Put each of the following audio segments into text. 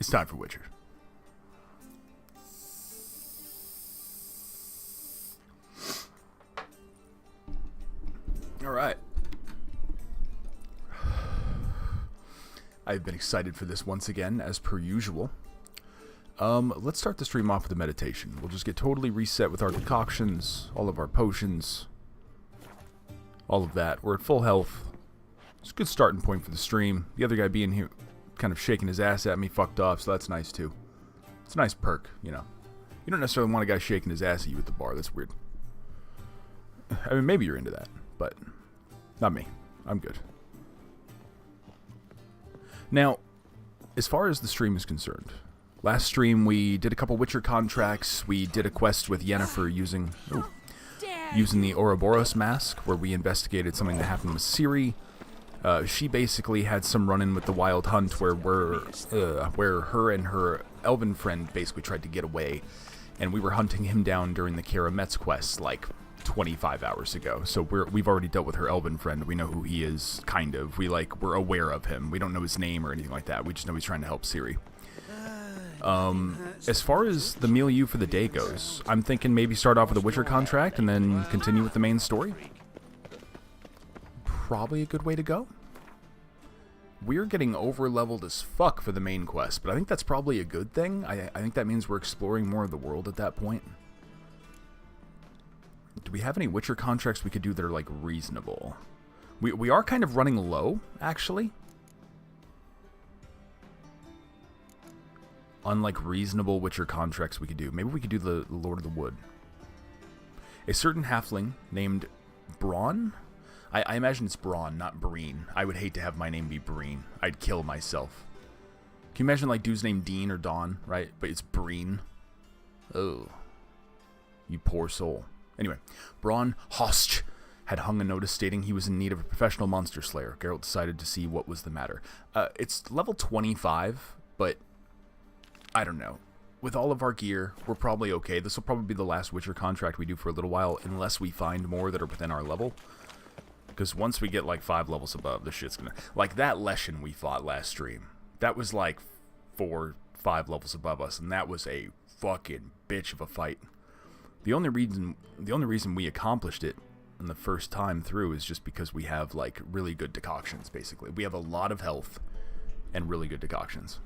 It's time for Witcher. All right. I've been excited for this once again, as per usual. Let's start the stream off with a meditation. We'll just get totally reset with our decoctions, all of our potions, all of that. We're at full health. It's a good starting point for the stream. The other guy being here, kind of shaking his ass at me, fucked off, so that's nice too. It's a nice perk, you know. You don't necessarily want a guy shaking his ass at you at the bar. That's weird. I mean, maybe you're into that, but not me. I'm good. Now, as far as the stream is concerned, last stream we did a couple Witcher contracts. We did a quest with Yennefer using the Ouroboros mask, where we investigated something that happened with Ciri. She basically had some run-in with the Wild Hunt where her and her elven friend basically tried to get away, and we were hunting him down during the Keira Metz quest like 25 hours ago. So we've already dealt with her elven friend. We know who he is, kind of. We're aware of him. We don't know his name or anything like that. We just know he's trying to help Ciri. As far as the milieu for the day goes, I'm thinking maybe start off with a Witcher contract and then continue with the main story. Probably a good way to go. We're getting over-leveled as fuck for the main quest, but I think that's probably a good thing. I think that means we're exploring more of the world at that point. Do we have any Witcher contracts we could do that are, like, reasonable? We are kind of running low, actually. Unlike reasonable Witcher contracts we could do. Maybe we could do the Lord of the Wood. A certain halfling named Braun? I imagine it's Braun, not Breen. I would hate to have my name be Breen. I'd kill myself. Can you imagine, like, dude's name Dean or Don, right? But it's Breen. Oh. You poor soul. Anyway, Braun Host had hung a notice stating he was in need of a professional monster slayer. Geralt decided to see what was the matter. It's level 25, but I don't know. With all of our gear, we're probably okay. This will probably be the last Witcher contract we do for a little while, unless we find more that are within our level. Because once we get like 5 levels above, this shit's gonna... Like that Leshen we fought last stream. That was like 4-5 levels above us, and that was a fucking bitch of a fight. The only reason we accomplished it in the first time through is just because we have like really good decoctions, basically. We have a lot of health and really good decoctions.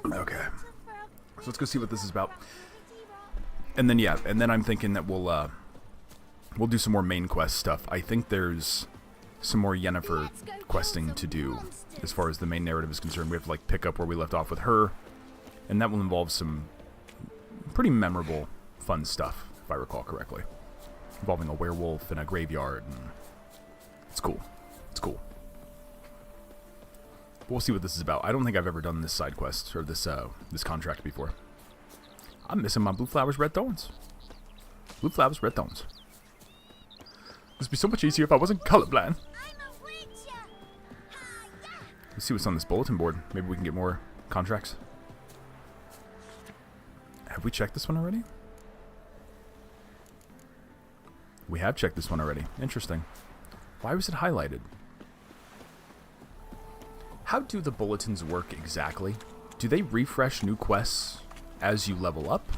Okay. So let's go see what this is about. And then I'm thinking that we'll do some more main quest stuff. I think there's some more Yennefer questing to do as far as the main narrative is concerned. We have to like pick up where we left off with her, and that will involve some pretty memorable, fun stuff, if I recall correctly, involving a werewolf and a graveyard. And it's cool. It's cool. We'll see what this is about. I don't think I've ever done this side quest or this contract before. I'm missing my blue flowers, red thorns. Blue flowers, red thorns. This would be so much easier if I wasn't colorblind. Let's see what's on this bulletin board. Maybe we can get more contracts. Have we checked this one already? We have checked this one already. Interesting. Why was it highlighted? How do the bulletins work exactly? Do they refresh new quests as you level up?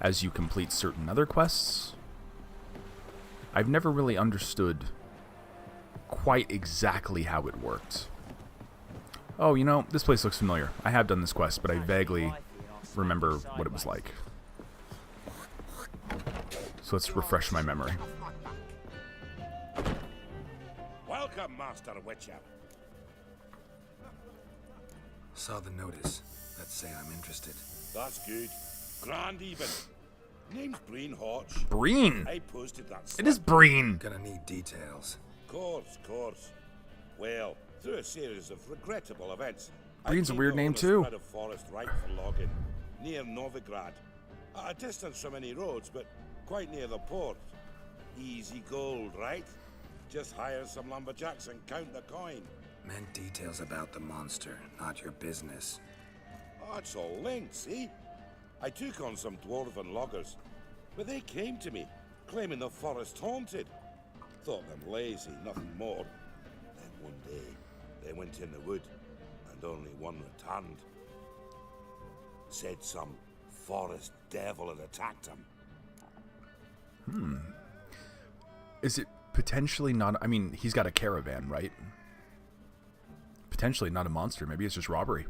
As you complete certain other quests? I've never really understood quite exactly how it worked. Oh, you know, this place looks familiar. I have done this quest, but I vaguely remember what it was like. So let's refresh my memory. Welcome, Master Witcher. Saw the notice. Let's say I'm interested. That's good. Grand even. Name's Breen Hodge. Breen! I posted that slip. It is Breen! Gonna need details. Course. Well, through a series of regrettable events, Breen's a weird I came name on a too. spread of forest ripe for logging, near Novigrad. At a distance from any roads, but quite near the port. Easy gold, right? Just hire some lumberjacks and count the coin. Meant details about the monster, not your business. Oh, it's all linked, see? I took on some dwarven loggers, but they came to me, claiming the forest haunted. Thought them lazy, nothing more. Then one day, they went in the wood only one returned. Said some forest devil had attacked him. Is it potentially not... I mean, he's got a caravan, right? Potentially not a monster. Maybe it's just robbery.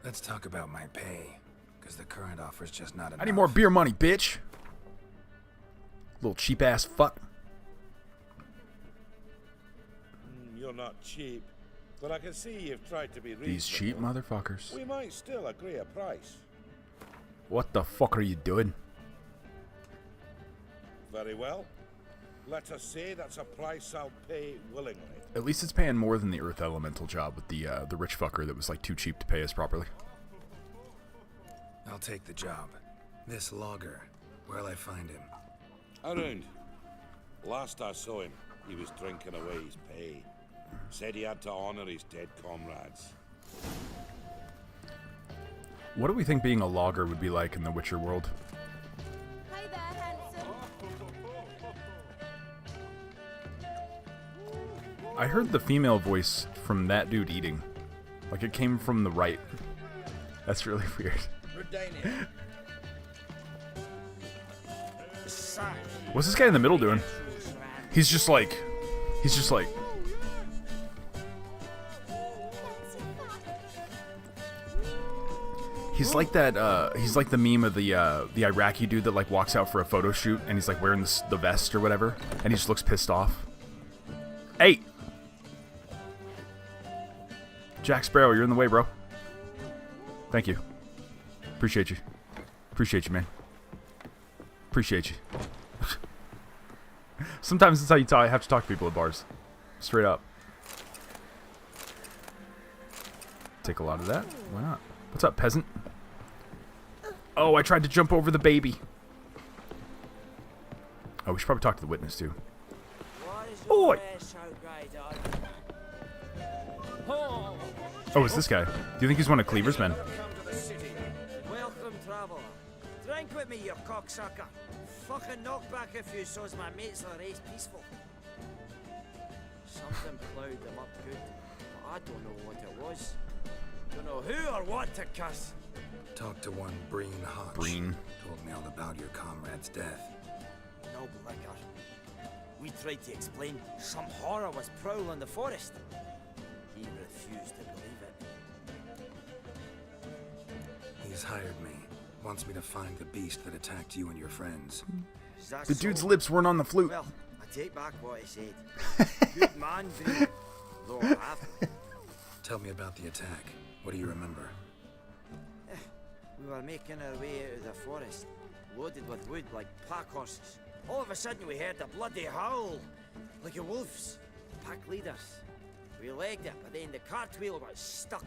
Let's talk about my pay, because the current offer's just not enough. I need more beer money, bitch. Little cheap-ass fuck. You're not cheap, but I can see you've tried to be reasonable. These cheap motherfuckers. We might still agree a price. What the fuck are you doing? Very well. Let us say that's a price I'll pay willingly. At least it's paying more than the Earth Elemental job with the rich fucker that was like too cheap to pay us properly. I'll take the job. This logger, where'll I find him? Around. Last I saw him, he was drinking away his pay. Said he had to honor his dead comrades. What do we think being a logger would be like in the Witcher world? Hi there, handsome. I heard the female voice from that dude eating. Like it came from the right. That's really weird. What's this guy in the middle doing? He's just like... He's like that, he's like the meme of the Iraqi dude that like walks out for a photo shoot and he's like wearing the vest or whatever and he just looks pissed off. Hey! Jack Sparrow, you're in the way, bro. Thank you. Appreciate you. Appreciate you, man. Appreciate you. Sometimes that's how you have to talk to people at bars. Straight up. Take a lot of that. Why not? What's up, peasant? Oh, I tried to jump over the baby. Oh, we should probably talk to the witness, too. Oi! Oh, it's this guy. Do you think he's one of Cleaver's men? Welcome, traveller. Drink with me, you cocksucker. Fucking knock back if you so's my mates are raised peaceful. Something ploughed them up good, but I don't know what it was. Don't know who or what to cuss. Talked to one Breen Hodge. Breen. Told me all about your comrade's death. No blicker. We tried to explain some horror was prowling the forest. He refused to believe it. He's hired me. Wants me to find the beast that attacked you and your friends. Is that The so? dude's lips weren't on the flute. Well, I take back what I said. Good man, Breen. Though I have. Tell me about the attack. What do you remember? We were making our way out of the forest, loaded with wood like pack horses. All of a sudden we heard a bloody howl, like a wolf's. Pack leaders. We legged it, but then the cartwheel got stuck.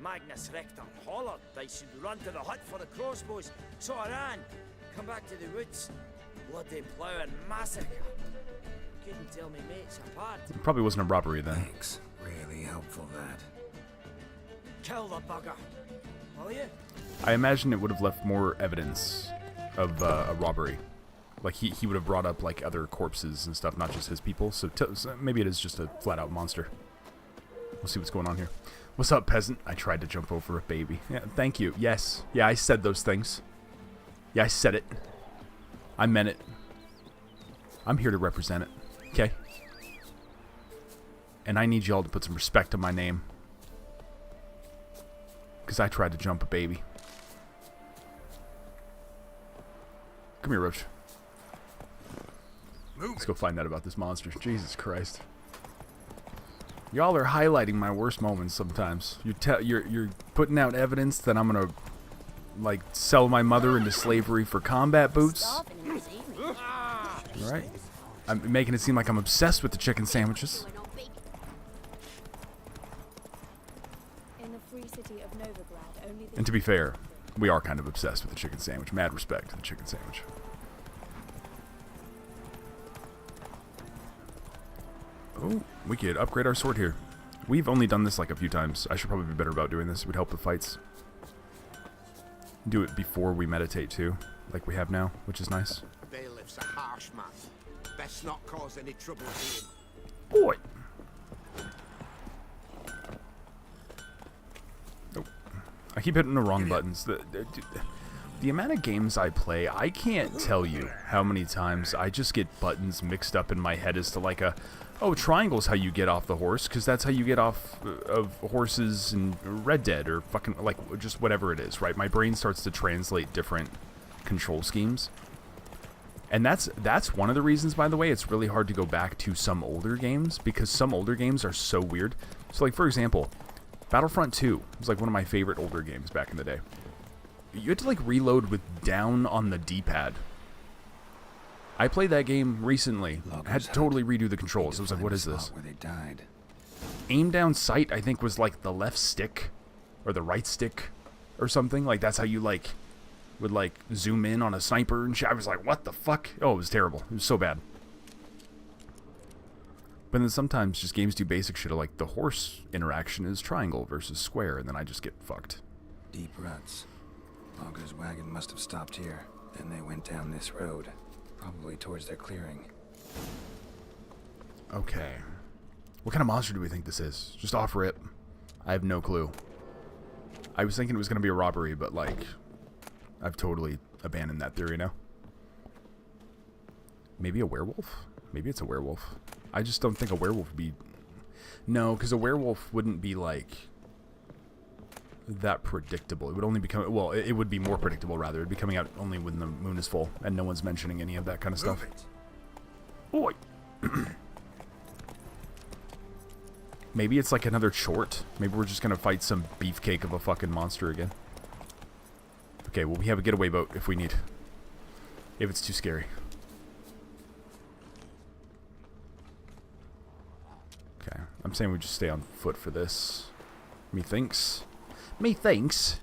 Magnus Rector hollered I should run to the hut for the crossbows, so I ran. Come back to the woods. Bloody ploughing massacre. Couldn't tell me mates apart. Probably wasn't a robbery then. Thanks. Really helpful, that. Kill the bugger. Will you? I imagine it would have left more evidence of a robbery. Like he would have brought up like other corpses and stuff, not just his people. So maybe it is just a flat-out monster. We'll see what's going on here. What's up, peasant? I tried to jump over a baby. Yeah, thank you. Yes. Yeah, I said those things. Yeah, I said it. I meant it. I'm here to represent it. Okay? And I need y'all to put some respect on my name. Because I tried to jump a baby. Come here, Roach. Let's go find out about this monster. Jesus Christ. Y'all are highlighting my worst moments sometimes. You're putting out evidence that I'm gonna like sell my mother into slavery for combat boots. Alright. I'm making it seem like I'm obsessed with the chicken sandwiches. In the free city of Novigrad, only the And to be fair, we are kind of obsessed with the chicken sandwich. Mad respect to the chicken sandwich. Oh, we could upgrade our sword here. We've only done this like a few times. I should probably be better about doing this. It would help the fights. Do it before we meditate too, like we have now, which is nice. Bailiff's a harsh man. Best not cause any trouble to him. Boy. I keep hitting the wrong buttons. The amount of games I play, I can't tell you how many times I just get buttons mixed up in my head as to like oh, triangle's how you get off the horse, because that's how you get off of horses in Red Dead, or fucking, like, just whatever it is, right? My brain starts to translate different control schemes. And that's one of the reasons, by the way, it's really hard to go back to some older games, because some older games are so weird. So, like, for example, Battlefront 2 was, like, one of my favorite older games back in the day. You had to, like, reload with down on the D-pad. I played that game recently. I had to totally redo the controls. I was like, what is this? Where they died. Aim down sight, I think, was, like, the left stick, or the right stick, or something. Like, that's how you, like, would, like, zoom in on a sniper and shit. I was like, what the fuck? Oh, it was terrible. It was so bad. But then sometimes just games do basic shit, like the horse interaction is triangle versus square, and then I just get fucked. Deep ruts. Logger's wagon must have stopped here. Then they went down this road. Probably towards their clearing. Okay. What kind of monster do we think this is? Just off rip. I have no clue. I was thinking it was going to be a robbery, but, like, I've totally abandoned that theory now. Maybe a werewolf? Maybe it's a werewolf. I just don't think a werewolf would be... No, because a werewolf wouldn't be, like, that predictable. It would only become... Well, it would be more predictable, rather. It would be coming out only when the moon is full, and no one's mentioning any of that kind of stuff. Oi! Maybe it's like another chort. Maybe we're just going to fight some beefcake of a fucking monster again. Okay, well, we have a getaway boat if we need. If it's too scary. Okay, I'm saying we just stay on foot for this. Methinks. Methinks?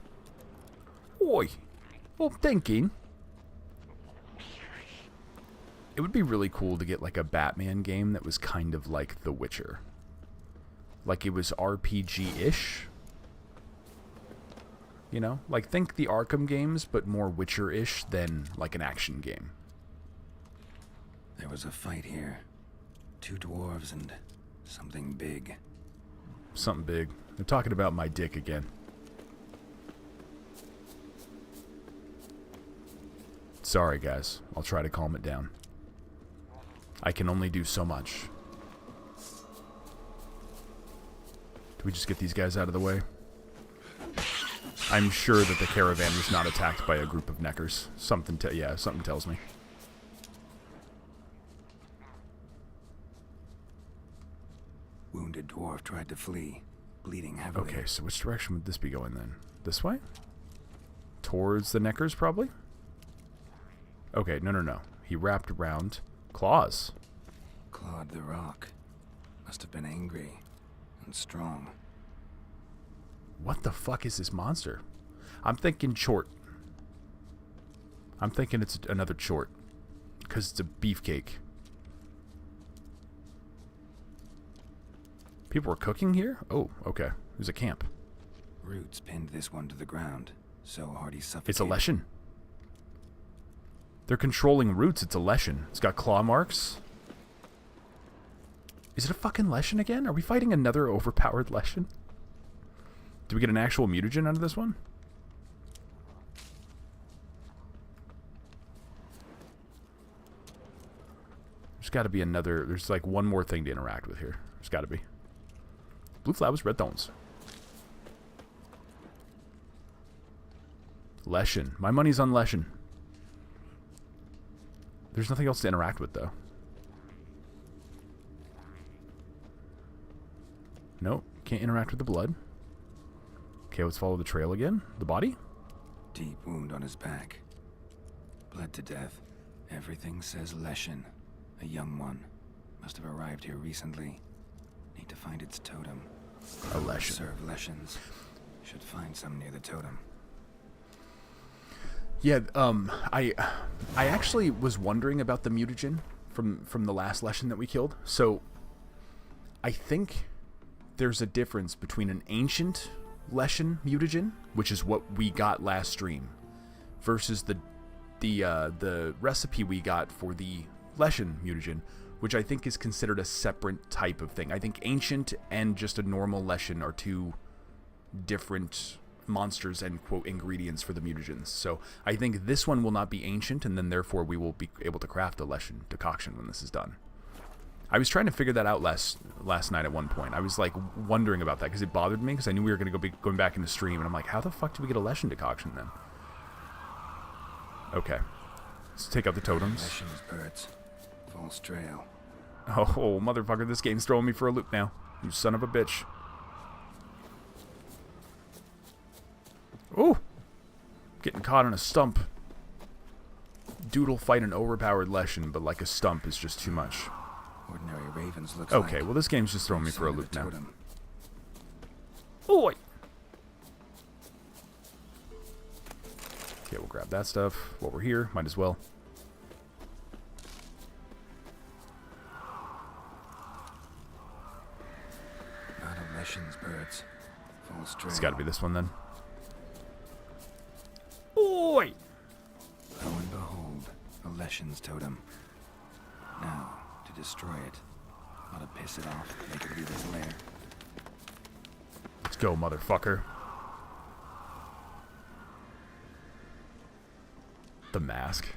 Oi! Well, I'm thinking. It would be really cool to get like a Batman game that was kind of like The Witcher. Like it was RPG-ish. You know? Like think the Arkham games, but more Witcher-ish than like an action game. There was a fight here. 2 dwarves and something big. Something big. They're talking about my dick again. Sorry, guys. I'll try to calm it down. I can only do so much. Do we just get these guys out of the way? I'm sure that the caravan was not attacked by a group of neckers. Something tells me. Wounded dwarf tried to flee, bleeding heavily. Okay, so which direction would this be going then? This way? Towards the neckers, probably? Okay, no. He wrapped around. Claws. Clawed the rock. Must have been angry and strong. What the fuck is this monster? I'm thinking chort. I'm thinking it's another chort. Because it's a beefcake. People were cooking here? Oh, okay. There's a camp. Roots pinned this one to the ground, so hard he suffocated. It's a Leshen. They're controlling roots. It's a Leshen. It's got claw marks. Is it a fucking Leshen again? Are we fighting another overpowered Leshen? Do we get an actual mutagen out of this one? There's got to be another... There's like one more thing to interact with here. There's got to be. Blue flowers, red thorns. Leshen. My money's on Leshen. There's nothing else to interact with, though. Nope. Can't interact with the blood. Okay, let's follow the trail again. The body? Deep wound on his back. Bled to death. Everything says Leshen. A young one. Must have arrived here recently. Need to find its totem. A Leshen. Serve Leshens. Should find some near the totem. Yeah, I actually was wondering about the mutagen from the last Leshen that we killed. So, I think there's a difference between an ancient Leshen mutagen, which is what we got last stream, versus the recipe we got for the Leshen mutagen, which I think is considered a separate type of thing. I think ancient and just a normal Leshen are two different monsters and, quote, ingredients for the mutagens. So I think this one will not be ancient, and then therefore we will be able to craft a Leshen decoction when this is done. I was trying to figure that out last night at one point. I was, like, wondering about that, because it bothered me, because I knew we were going to be going back into stream, and I'm like, how the fuck do we get a Leshen decoction then? Okay. Let's take out the totems. Leshen's birds. False trail. Oh, motherfucker, this game's throwing me for a loop now. You son of a bitch. Ooh! Getting caught on a stump. Dude will fight an overpowered Leshen, but like a stump is just too much. Ordinary ravens looks Okay, like. well this game's just throwing me for a Sign of loop now. totem. Oi! Okay, we'll grab that stuff while we're here. Might as well. Not a Leshen's birds. False trail. It's gotta be this one then. Oi! Lo and behold, a Leshen's totem. Now, to destroy it. Ought to piss it off, make it leave its lair. Let's go, motherfucker. The mask.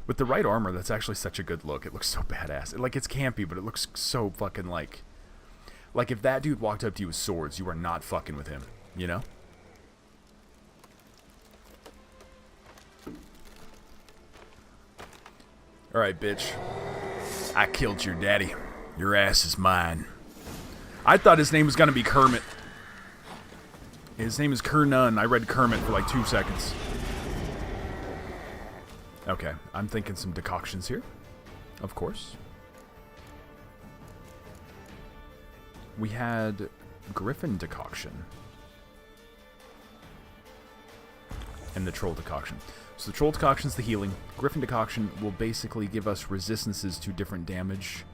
With the right armor, that's actually such a good look. It looks so badass. Like, it's campy, but it looks so fucking like... Like, if that dude walked up to you with swords, you are not fucking with him. You know? Alright, bitch. I killed your daddy. Your ass is mine. I thought his name was gonna be Kermit. His name is Kernun. I read Kermit for like 2 seconds. Okay, I'm thinking some decoctions here. Of course. We had Griffin decoction. And the Troll decoction. So the Troll decoction is the healing. Griffin decoction will basically give us resistances to different damage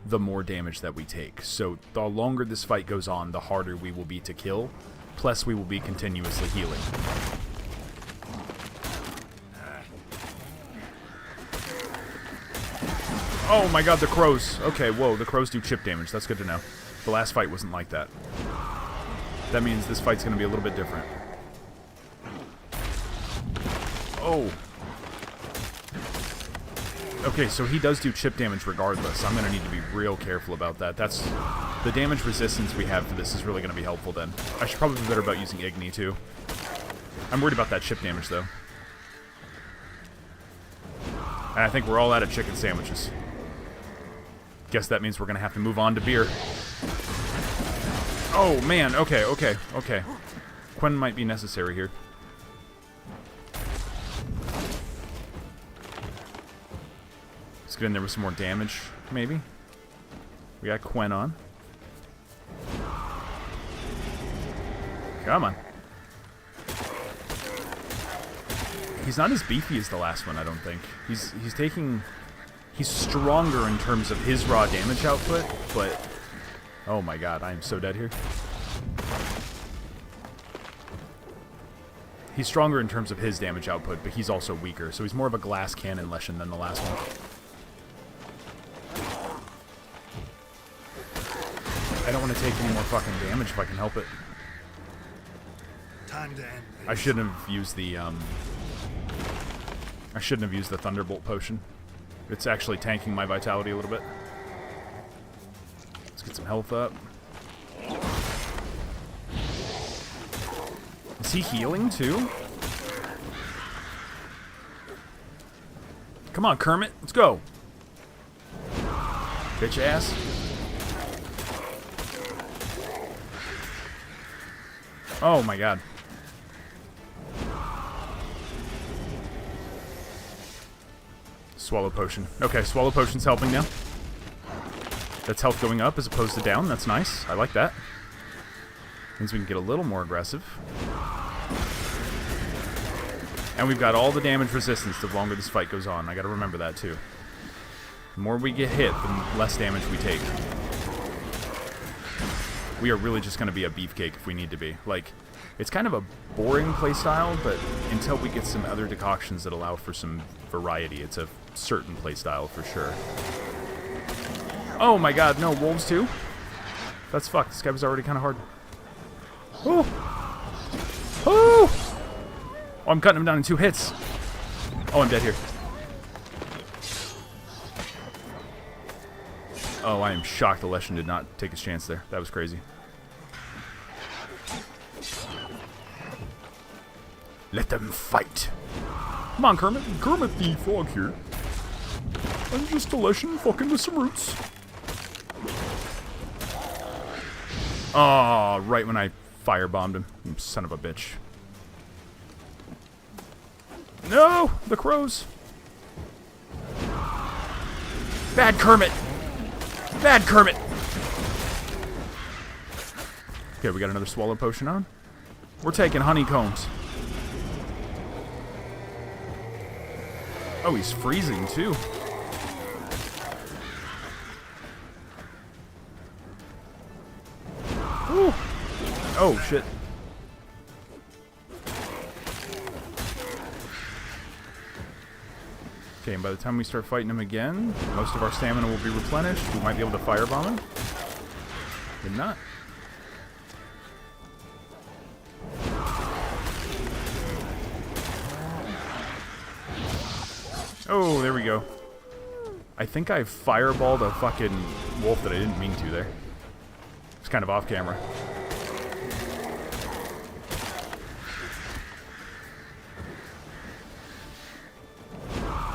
the more damage that we take. So the longer this fight goes on, the harder we will be to kill. Plus we will be continuously healing. Oh my god, the crows. Okay, whoa, the crows do chip damage. That's good to know. The last fight wasn't like that. That means this fight's going to be a little bit different. Oh. Okay, so he does do chip damage regardless. I'm going to need to be real careful about that. That's the damage resistance we have for this is really going to be helpful then. I should probably be better about using Igni too. I'm worried about that chip damage though. And I think we're all out of chicken sandwiches. Guess that means we're going to have to move on to beer. Oh, man. Okay, okay, okay. Quen might be necessary here. Let's get in there with some more damage, maybe. We got Quen on. Come on. He's not as beefy as the last one, I don't think. He's taking... He's stronger in terms of his raw damage output, but... Oh my god, I am so dead here. He's stronger in terms of his damage output, but he's also weaker, so he's more of a glass cannon Leshen than the last one. I don't want to take any more fucking damage if I can help it. Time to end this. I shouldn't have used the, I shouldn't have used the Thunderbolt potion. It's actually tanking my vitality a little bit. Let's get some health up. Is he healing too? Come on, Kermit. Let's go. Bitch ass. Oh my god. Swallow potion. Okay, swallow potion's helping now. That's health going up as opposed to down. That's nice. I like that. Means we can get a little more aggressive. And we've got all the damage resistance the longer this fight goes on. I gotta remember that too. The more we get hit, the less damage we take. We are really just gonna be a beefcake if we need to be. Like, it's kind of a boring playstyle, but until we get some other decoctions that allow for some variety, it's a certain playstyle for sure. Oh my god, no, wolves too? That's fucked. This guy was already kind of hard. Oh! Oh! Oh, I'm cutting him down in 2 hits. Oh, I'm dead here. Oh, I am shocked the Leshen did not take his chance there. That was crazy. Let them fight. Come on, Kermit. Kermit the Frog here. I'm just a Leshen fucking with some roots. Oh, right when I firebombed him. You son of a bitch. No! The crows. Bad Kermit. Bad Kermit. Okay, we got another swallow potion on. We're taking honeycombs. Oh, he's freezing too. Ooh. Oh, shit. Okay, and by the time we start fighting him again, most of our stamina will be replenished. We might be able to firebomb him. Did not. Oh, there we go. I think I fireballed a fucking wolf that I didn't mean to there. It's kind of off camera.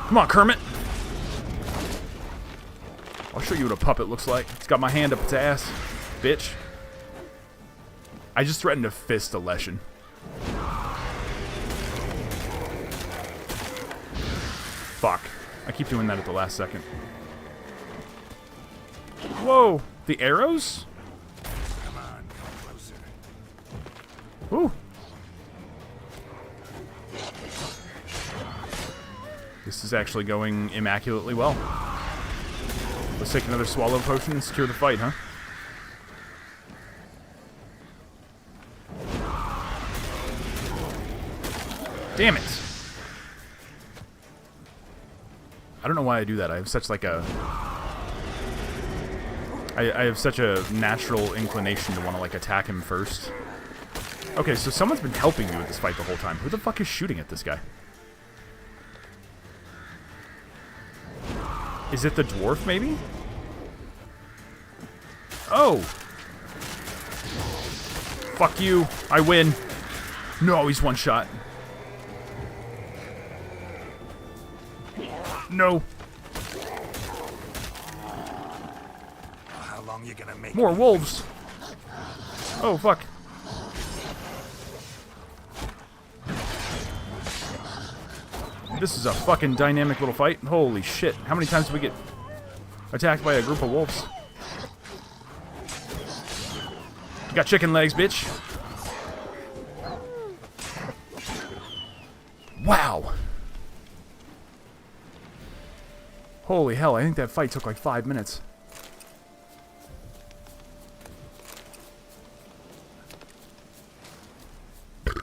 Come on, Kermit. I'll show you what a puppet looks like. It's got my hand up its ass, bitch. I just threatened to fist a Leshen. Fuck. I keep doing that at the last second. Whoa! The arrows? Come on, come closer. Ooh. This is actually going immaculately well. Let's take another swallow potion and secure the fight, huh? Damn it! I don't know why I do that. I have such like a... I have such a natural inclination to want to like attack him first. Okay, so someone's been helping me with this fight the whole time. Who the fuck is shooting at this guy? Is it the dwarf, maybe? Oh! Fuck you. I win. No, he's one shot. No. How long you gonna make? More wolves. Oh, fuck. This is a fucking dynamic little fight. Holy shit. How many times do we get attacked by a group of wolves? You got chicken legs, bitch. Wow. Holy hell, I think that fight took like 5 minutes.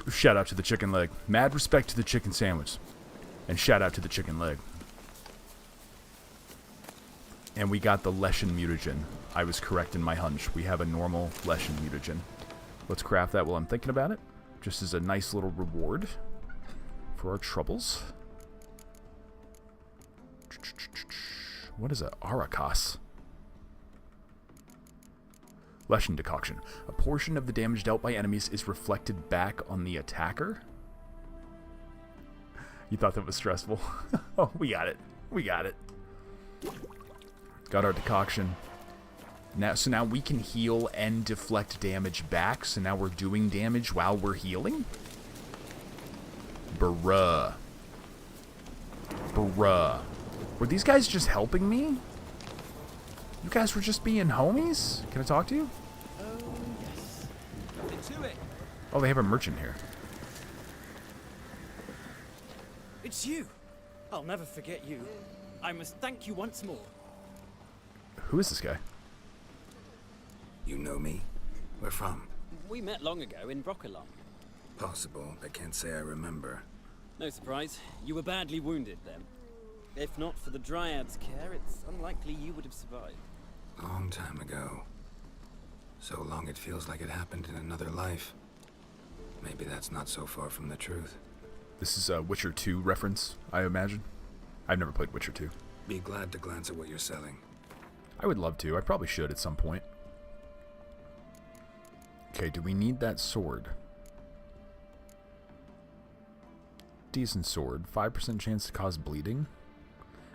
Shout out to the chicken leg. Mad respect to the chicken sandwich. And shout out to the chicken leg. And we got the Leshen mutagen. I was correct in my hunch. We have a normal Leshen mutagen. Let's craft that while I'm thinking about it. Just as a nice little reward for our troubles. What is a Arakas? Leshen decoction. A portion of the damage dealt by enemies is reflected back on the attacker. You thought that was stressful. Oh, we got it. We got it. Got our decoction. So now we can heal and deflect damage back. So now we're doing damage while we're healing? Bruh. Bruh. Were these guys just helping me? You guys were just being homies? Can I talk to you? Oh, yes. Get to it. Oh, they have a merchant here. It's you. I'll never forget you. I must thank you once more. Who is this guy? You know me? Where from? We met long ago in Brokilon. Possible. I can't say I remember. No surprise, you were badly wounded then. If not for the Dryad's care, it's unlikely you would have survived. Long time ago. So long it feels like it happened in another life. Maybe that's not so far from the truth. This is a Witcher 2 reference, I imagine. I've never played Witcher 2. Be glad to glance at what you're selling. I would love to. I probably should at some point. Okay, do we need that sword? Decent sword. 5% chance to cause bleeding.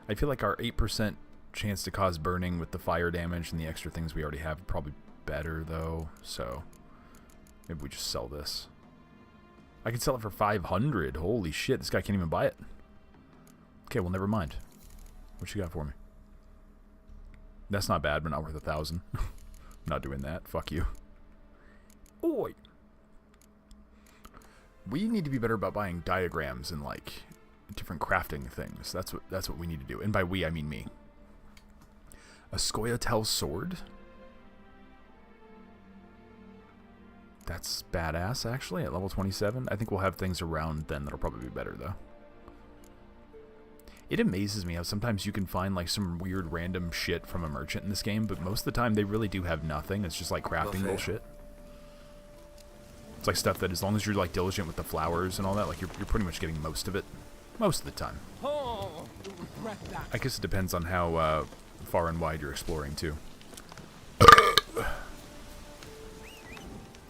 I feel like our 8% chance to cause burning with the fire damage and the extra things we already have are probably better, though. So, maybe we just sell this. I can sell it for 500. Holy shit, this guy can't even buy it. Okay, well, never mind. What you got for me? That's not bad, but not worth 1,000. Not doing that. Fuck you. Oi! We need to be better about buying diagrams and, like, different crafting things. That's what we need to do. And by we, I mean me. A Scoia'tael sword? That's badass, actually, at level 27. I think we'll have things around then that'll probably be better, though. It amazes me how sometimes you can find, like, some weird random shit from a merchant in this game, but most of the time they really do have nothing. It's just, like, crafting bullshit. It's like stuff that, as long as you're, like, diligent with the flowers and all that, like, you're pretty much getting most of it. Most of the time. I guess it depends on how far and wide you're exploring, too.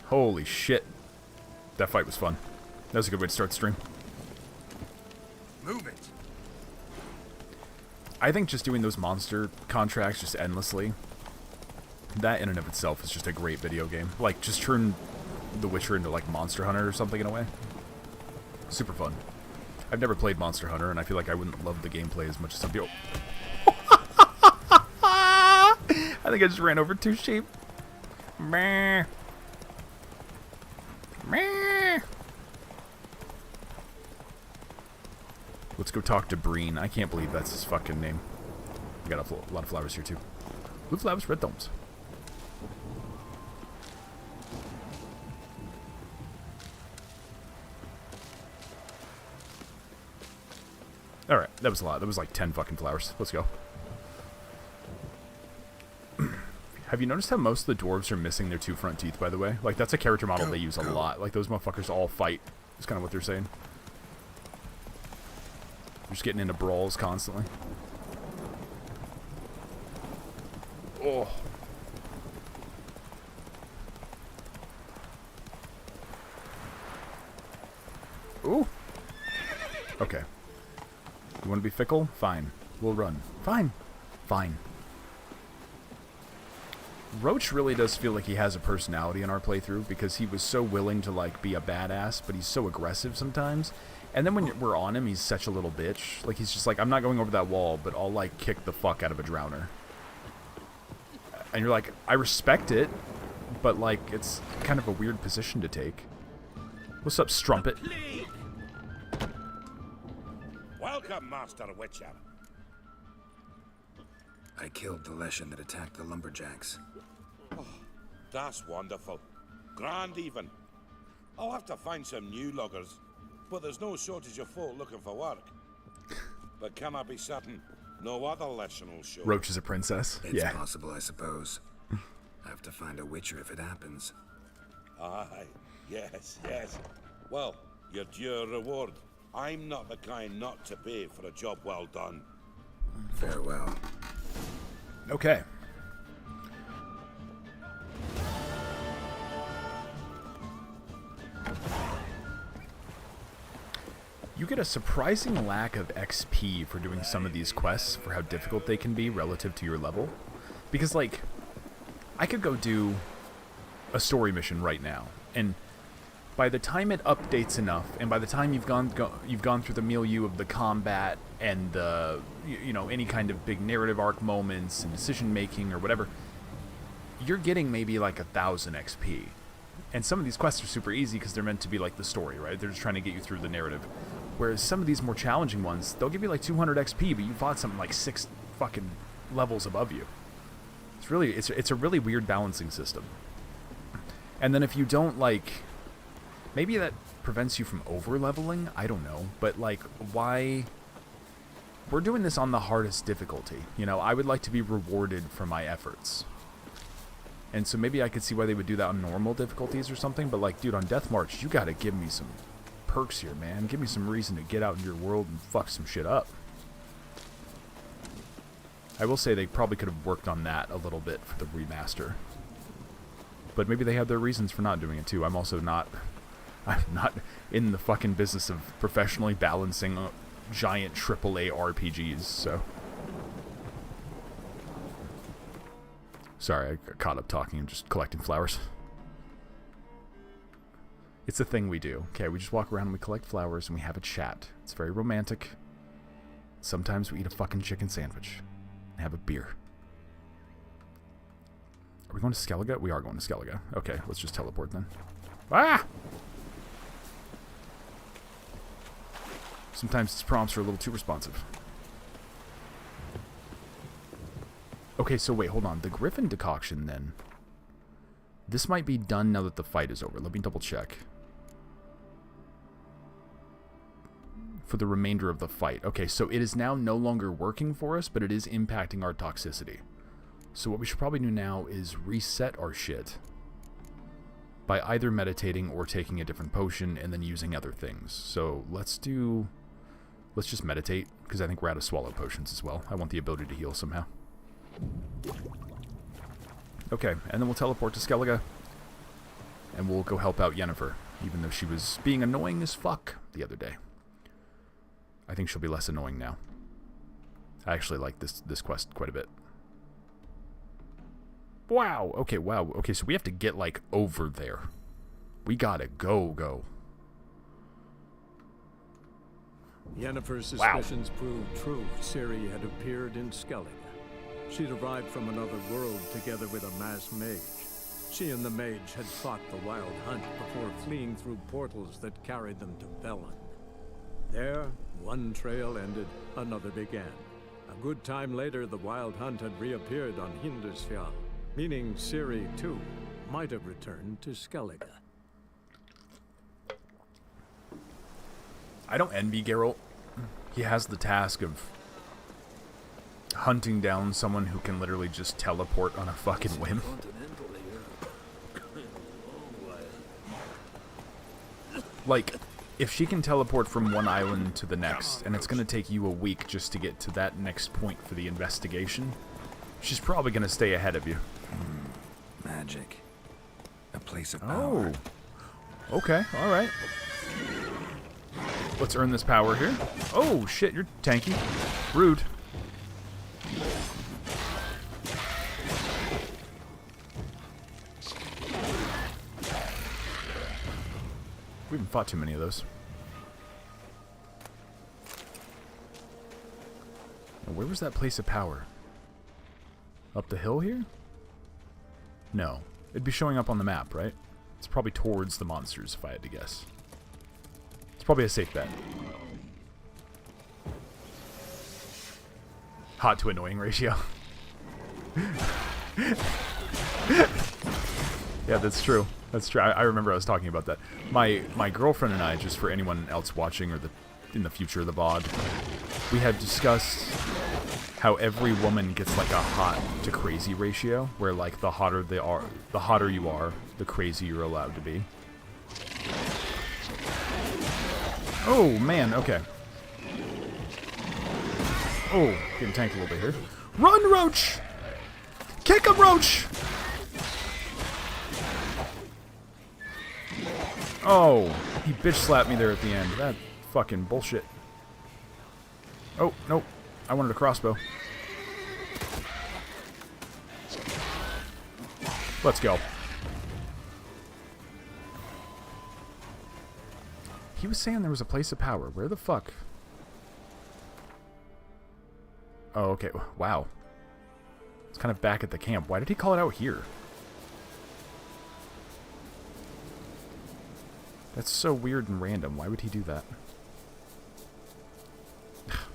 Holy shit. That fight was fun. That was a good way to start the stream. Move it. I think just doing those monster contracts just endlessly, that in and of itself is just a great video game. Like, just turn The Witcher into, like, Monster Hunter or something in a way. Super fun. I've never played Monster Hunter, and I feel like I wouldn't love the gameplay as much as some people. I think I just ran over 2 sheep. Meh. Meh. Let's go talk to Breen. I can't believe that's his fucking name. We got a lot of flowers here, too. Blue flowers, red thumbs. Alright, that was a lot. That was like 10 fucking flowers. Let's go. Have you noticed how most of the dwarves are missing their 2 front teeth, by the way? Like, that's a character model they use a lot. Like, those motherfuckers all fight. That's kind of what they're saying. They're just getting into brawls constantly. Oh. Ooh. Okay. You want to be fickle? Fine. We'll run. Fine. Fine. Roach really does feel like he has a personality in our playthrough because he was so willing to, like, be a badass, but he's so aggressive sometimes. And then when we're on him, he's such a little bitch. Like, he's just like, I'm not going over that wall, but I'll, like, kick the fuck out of a drowner. And you're like, I respect it, but, like, it's kind of a weird position to take. What's up, Strumpet? Welcome, Master Witcher. I killed the Leshen that attacked the lumberjacks. Oh, that's wonderful. Grand, even. I'll have to find some new loggers, but there's no shortage of folk looking for work. But can I be certain no other Leshen will show? Roach is a princess. It's Yeah. possible, I suppose. I have to find a Witcher if it happens. Aye, yes, yes. Well, your due reward. I'm not the kind not to pay for a job well done. Farewell. Okay. You get a surprising lack of XP for doing some of these quests for how difficult they can be relative to your level. Because, like, I could go do a story mission right now, and by the time it updates enough, and by the time you've gone through the milieu of the combat and the, you know, any kind of big narrative arc moments and decision making or whatever, you're getting maybe like 1,000 XP. And some of these quests are super easy because they're meant to be like the story, right? They're just trying to get you through the narrative. Whereas some of these more challenging ones, they'll give you like 200 XP, but you fought something like 6 fucking levels above you. It's really, it's a really weird balancing system. And then if you don't, like, maybe that prevents you from over-leveling? I don't know. But, like, why? We're doing this on the hardest difficulty. You know, I would like to be rewarded for my efforts. And so maybe I could see why they would do that on normal difficulties or something, but like, dude, on Death March, you gotta give me some perks here, man. Give me some reason to get out in your world and fuck some shit up. I will say they probably could have worked on that a little bit for the remaster. But maybe they had their reasons for not doing it too. I'm not in the fucking business of professionally balancing giant AAA RPGs, so. Sorry, I got caught up talking and just collecting flowers. It's a thing we do. Okay, we just walk around and we collect flowers and we have a chat. It's very romantic. Sometimes we eat a fucking chicken sandwich and have a beer. Are we going to Skellige? We are going to Skellige. Okay, let's just teleport then. Ah! Sometimes its prompts are a little too responsive. Okay, so wait, hold on. The Griffin decoction, then. This might be done now that the fight is over. Let me double check. For the remainder of the fight. Okay, so it is now no longer working for us, but it is impacting our toxicity. So what we should probably do now is reset our shit by either meditating or taking a different potion and then using other things. So let's just meditate, because I think we're out of swallow potions as well. I want the ability to heal somehow. Okay, and then we'll teleport to Skellige, and we'll go help out Yennefer, even though she was being annoying as fuck the other day. I think she'll be less annoying now. I actually like this quest quite a bit. Wow, okay, wow. Okay, so we have to get, like, over there. We gotta go. Yennefer's suspicions proved true. Ciri had appeared in Skellige. She'd arrived from another world together with a masked mage. She and the mage had fought the Wild Hunt before fleeing through portals that carried them to Velen. There, one trail ended, another began. A good time later, the Wild Hunt had reappeared on Hindarsfjall, meaning Ciri, too, might have returned to Skellige. I don't envy Geralt. He has the task of hunting down someone who can literally just teleport on a fucking whim. Like, if she can teleport from one island to the next, and it's going to take you a week just to get to that next point for the investigation, she's probably going to stay ahead of you. Magic. A place of power. Oh. Okay, alright. Let's earn this power here. Oh, shit, you're tanky. Rude. We haven't fought too many of those. Now, where was that place of power? Up the hill here? No. It'd be showing up on the map, right? It's probably towards the monsters, if I had to guess. It's probably a safe bet. Hot to annoying ratio. Yeah, that's true. That's true. I remember I was talking about that. My girlfriend and I, just for anyone else watching or in the future of the VOD, we had discussed how every woman gets like a hot to crazy ratio, where like the hotter you are, the crazier you're allowed to be. Oh man, okay. Oh, getting tanked a little bit here. Run, Roach! Kick him, Roach! Oh, he bitch slapped me there at the end. That fucking bullshit. Oh, nope. I wanted a crossbow. Let's go. He was saying there was a place of power. Where the fuck? Oh, okay. Wow. It's kind of back at the camp. Why did he call it out here? That's so weird and random. Why would he do that?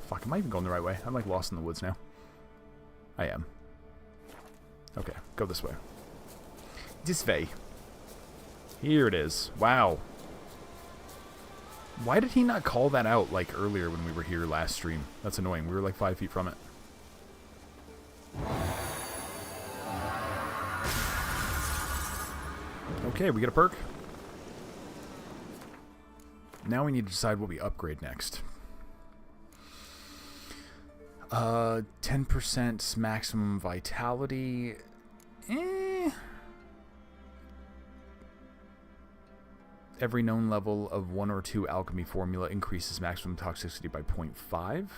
Fuck, am I even going the right way? I'm like lost in the woods now. I am. Okay, go this way. This way. Here it is. Wow. Why did he not call that out like earlier when we were here last stream? That's annoying. We were like 5 feet from it. Okay, we get a perk. Now we need to decide what we upgrade next. 10% maximum vitality. Every known level of 1 or 2 alchemy formula increases maximum toxicity by 0.5.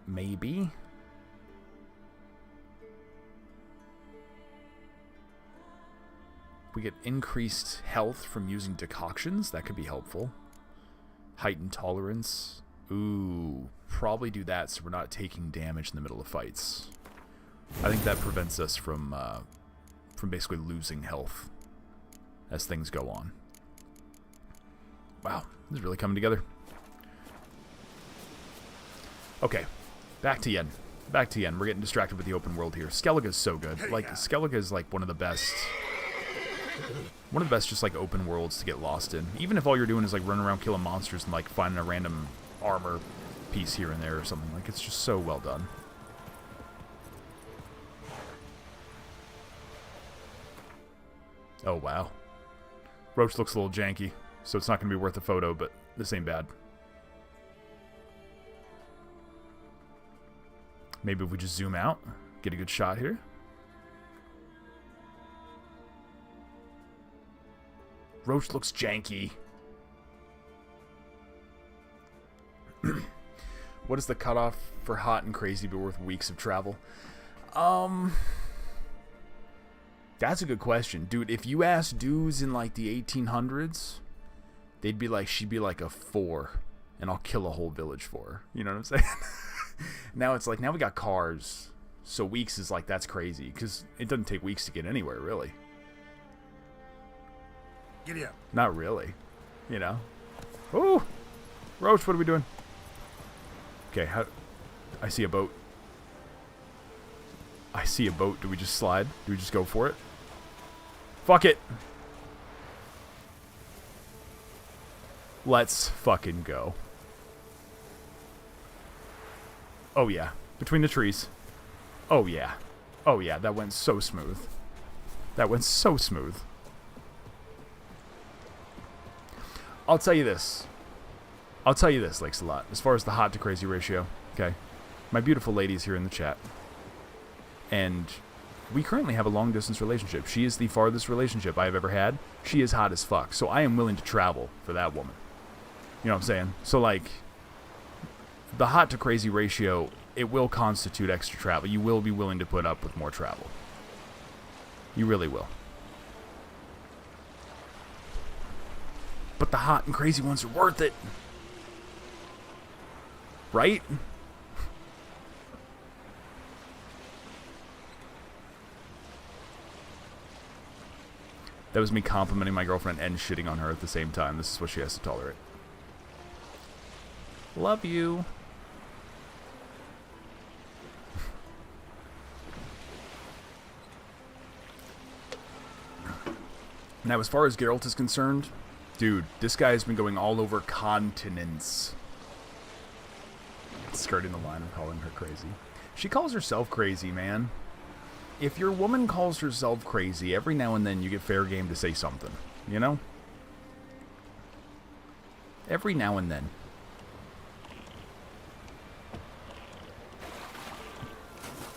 Maybe. We get increased health from using decoctions. That could be helpful. Heightened tolerance. Ooh, probably do that so we're not taking damage in the middle of fights. I think that prevents us from basically losing health as things go on. Wow, this is really coming together. Okay, back to Yen. Back to Yen. We're getting distracted with the open world here. Skellige's so good. Like, Skellige is like one of the best just like open worlds to get lost in. Even if all you're doing is like running around killing monsters and like finding a random armor piece here and there or something. Like, it's just so well done. Oh, wow. Roach looks a little janky, so it's not going to be worth a photo, but this ain't bad. Maybe if we just zoom out, get a good shot here. Roach looks janky. What is the cutoff for hot and crazy but worth weeks of travel? That's a good question. Dude, if you ask dudes in like the 1800s, they'd be like, she'd be like a 4, and I'll kill a whole village for her. You know what I'm saying? Now it's like, now we got cars, so weeks is like, that's crazy, because it doesn't take weeks to get anywhere, really. Giddy up. Not really, you know? Ooh! Roach, what are we doing? Okay, I see a boat. I see a boat. Do we just slide? Do we just go for it? Fuck it! Let's fucking go. Oh yeah. Between the trees. Oh yeah. Oh yeah, that went so smooth. That went so smooth. I'll tell you this. Lakesalot, as far as the hot to crazy ratio, okay? My beautiful ladies here in the chat. And we currently have a long distance relationship. She is the farthest relationship I have ever had. She is hot as fuck. So I am willing to travel for that woman. You know what I'm saying? So like, the hot to crazy ratio, it will constitute extra travel. You will be willing to put up with more travel. You really will. But the hot and crazy ones are worth it. Right? That was me complimenting my girlfriend and shitting on her at the same time. This is what she has to tolerate. Love you. Now, as far as Geralt is concerned, dude, this guy has been going all over continents. Skirting the line of calling her crazy. She calls herself crazy, man. If your woman calls herself crazy, every now and then you get fair game to say something. You know? Every now and then.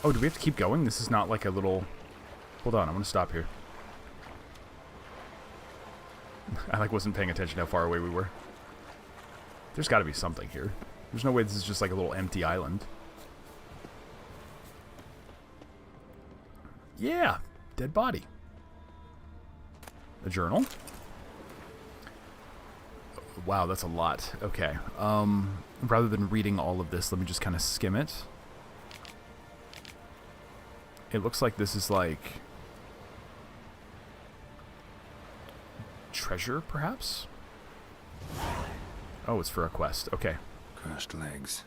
Oh, do we have to keep going? This is not like a little... Hold on, I'm gonna stop here. I like wasn't paying attention how far away we were. There's gotta be something here. There's no way this is just like a little empty island. Yeah, dead body. A journal? Wow, that's a lot. Okay. Rather than reading all of this, let me just kind of skim it. It looks like this is like... treasure, perhaps? Oh, it's for a quest. Okay. Crushed legs.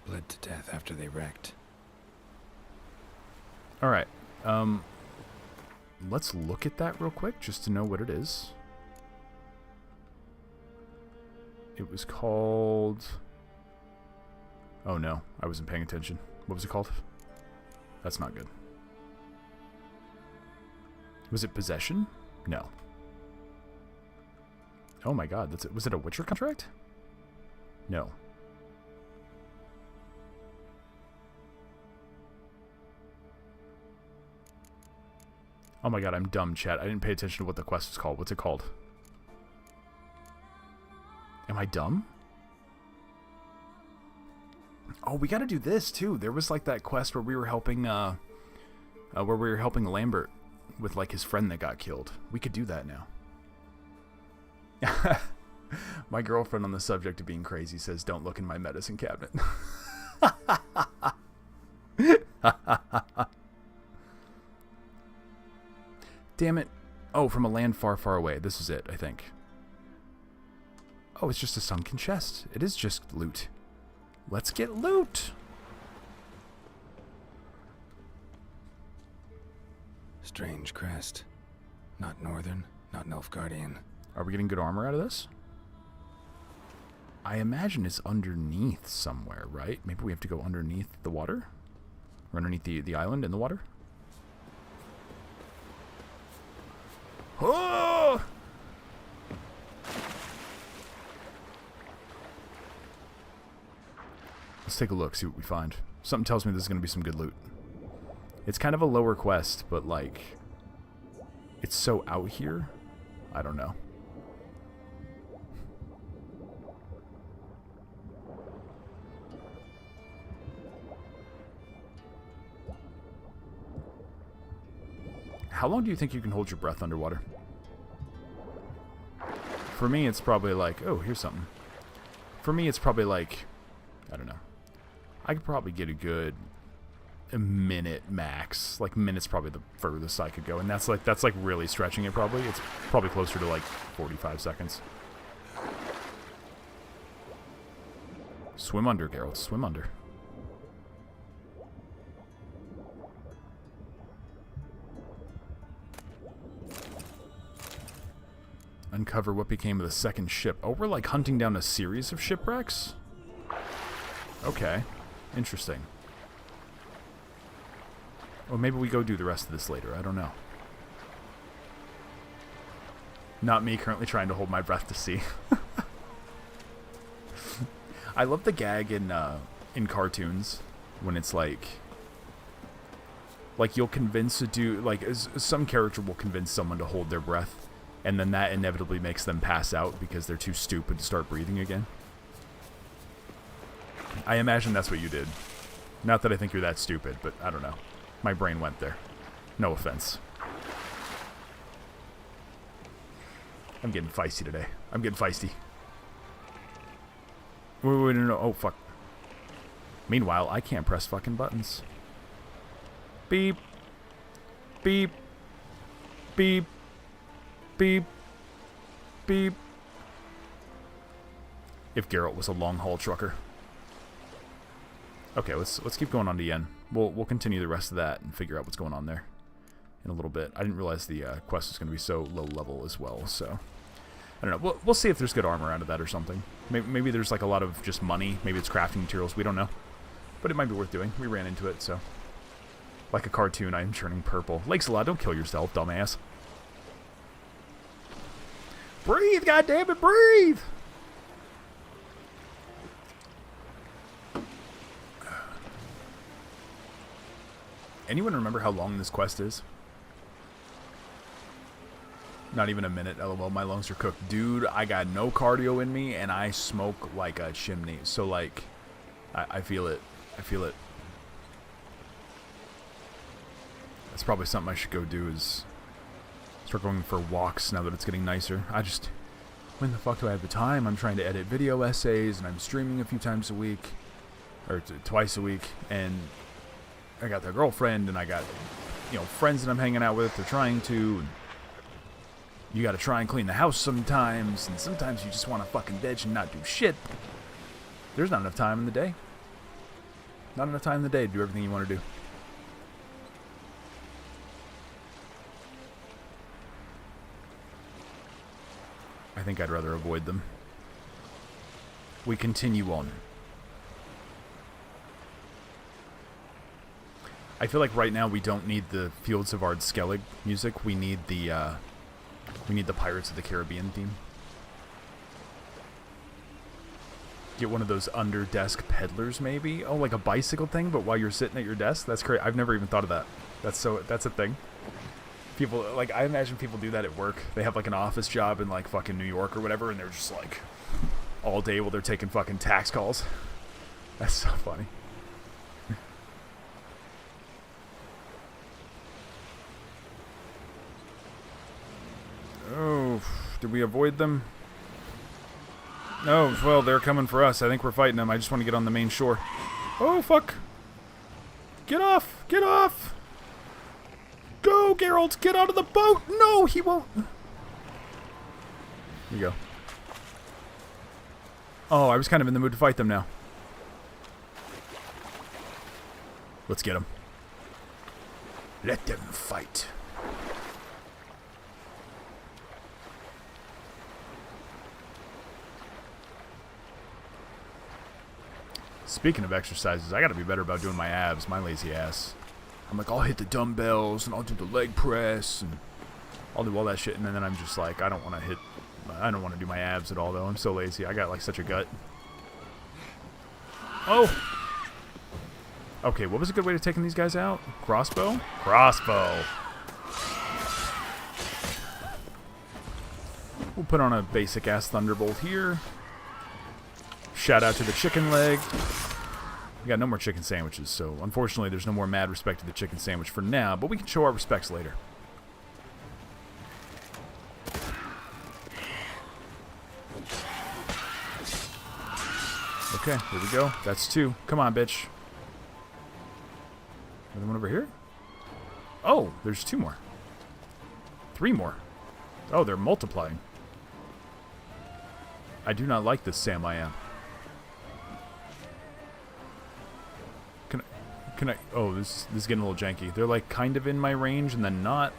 Bled to death after they wrecked. Alright. Let's look at that real quick, just to know what it is. It was called... Oh no, I wasn't paying attention. What was it called? That's not good. Was it possession? No. Oh my god, that's it. Was it a Witcher contract? No. Oh my god, I'm dumb, chat. I didn't pay attention to what the quest was called. What's it called? Am I dumb? Oh, we gotta do this too. There was like that quest where we were helping Lambert with like his friend that got killed. We could do that now. My girlfriend on the subject of being crazy says, "Don't look in my medicine cabinet." Damn it. Oh, from a land far, far away. This is it, I think. Oh, it's just a sunken chest. It is just loot. Let's get loot! Strange crest. Not Northern, not Nilfgaardian. Are we getting good armor out of this? I imagine it's underneath somewhere, right? Maybe we have to go underneath the water? Or underneath the island in the water? Oh! Let's take a look, see what we find. Something tells me there's going to be some good loot. It's kind of a lower quest, but like, it's so out here. I don't know. How long do you think you can hold your breath underwater? For me, it's probably like, oh, here's something. For me, it's probably like, I don't know. I could probably get a minute max. Like, minute's probably the furthest I could go, and that's like really stretching it. Probably it's probably closer to like 45 seconds. Swim under, Geralt. Swim under. Uncover what became of the second ship. Oh, we're like hunting down a series of shipwrecks? Okay. Interesting. Well, maybe we go do the rest of this later. I don't know. Not me currently trying to hold my breath to see. I love the gag in cartoons when it's like you'll convince a dude, like some character will convince someone to hold their breath, and then that inevitably makes them pass out because they're too stupid to start breathing again. I imagine that's what you did. Not that I think you're that stupid, but I don't know. My brain went there. No offense. I'm getting feisty today. I'm getting feisty. Wait, no. Oh, fuck. Meanwhile, I can't press fucking buttons. Beep. Beep. Beep. Beep. Beep. If Geralt was a long-haul trucker. Okay, let's keep going on to Yen. We'll continue the rest of that and figure out what's going on there in a little bit. I didn't realize the quest was going to be so low level as well, so I don't know. We'll see if there's good armor out of that or something. Maybe there's like a lot of just money. Maybe it's crafting materials. We don't know, but it might be worth doing. We ran into it, so like a cartoon, I'm turning purple. Lakesalot, don't kill yourself, dumbass. Breathe, goddammit, breathe! Anyone remember how long this quest is? Not even a minute, lol, my lungs are cooked. Dude, I got no cardio in me, and I smoke like a chimney. So, like, I feel it. I feel it. That's probably something I should go do, is start going for walks now that it's getting nicer. When the fuck do I have the time? I'm trying to edit video essays, and I'm streaming a few times a week. Or twice a week, and I got their girlfriend, and I got, friends that I'm hanging out with. They're trying to. And you gotta try and clean the house sometimes, and sometimes you just want to fucking bitch and not do shit. There's not enough time in the day. Not enough time in the day to do everything you want to do. I think I'd rather avoid them. We continue on. I feel like right now we don't need the Fields of Ard Skellig music. We need the Pirates of the Caribbean theme. Get one of those under-desk peddlers, maybe. Oh, like a bicycle thing, but while you're sitting at your desk. That's great. I've never even thought of that. That's a thing. People, like, I imagine people do that at work. They have like an office job in like fucking New York or whatever, and they're just like all day while they're taking fucking tax calls. That's so funny. Oh, did we avoid them? No, well, they're coming for us. I think we're fighting them. I just want to get on the main shore. Oh, fuck. Get off! Get off! Go, Geralt! Get out of the boat! No, he won't! Here you go. Oh, I was kind of in the mood to fight them now. Let's get them. Let them fight. Speaking of exercises, I gotta be better about doing my abs, my lazy ass. I'm like, I'll hit the dumbbells, and I'll do the leg press, and I'll do all that shit, and then I'm just like, I don't want to do my abs at all, though. I'm so lazy. I got, like, such a gut. Oh! Okay, what was a good way to taking these guys out? Crossbow? Crossbow! We'll put on a basic-ass Thunderbolt here. Shout out to the chicken leg. We got no more chicken sandwiches, so unfortunately there's no more mad respect to the chicken sandwich for now, but we can show our respects later. Okay, here we go. That's 2. Come on, bitch. Another one over here? Oh, there's 2 more. 3 more. Oh, they're multiplying. I do not like this, Sam I am. Can I... Oh, this is getting a little janky. They're like kind of in my range and then not.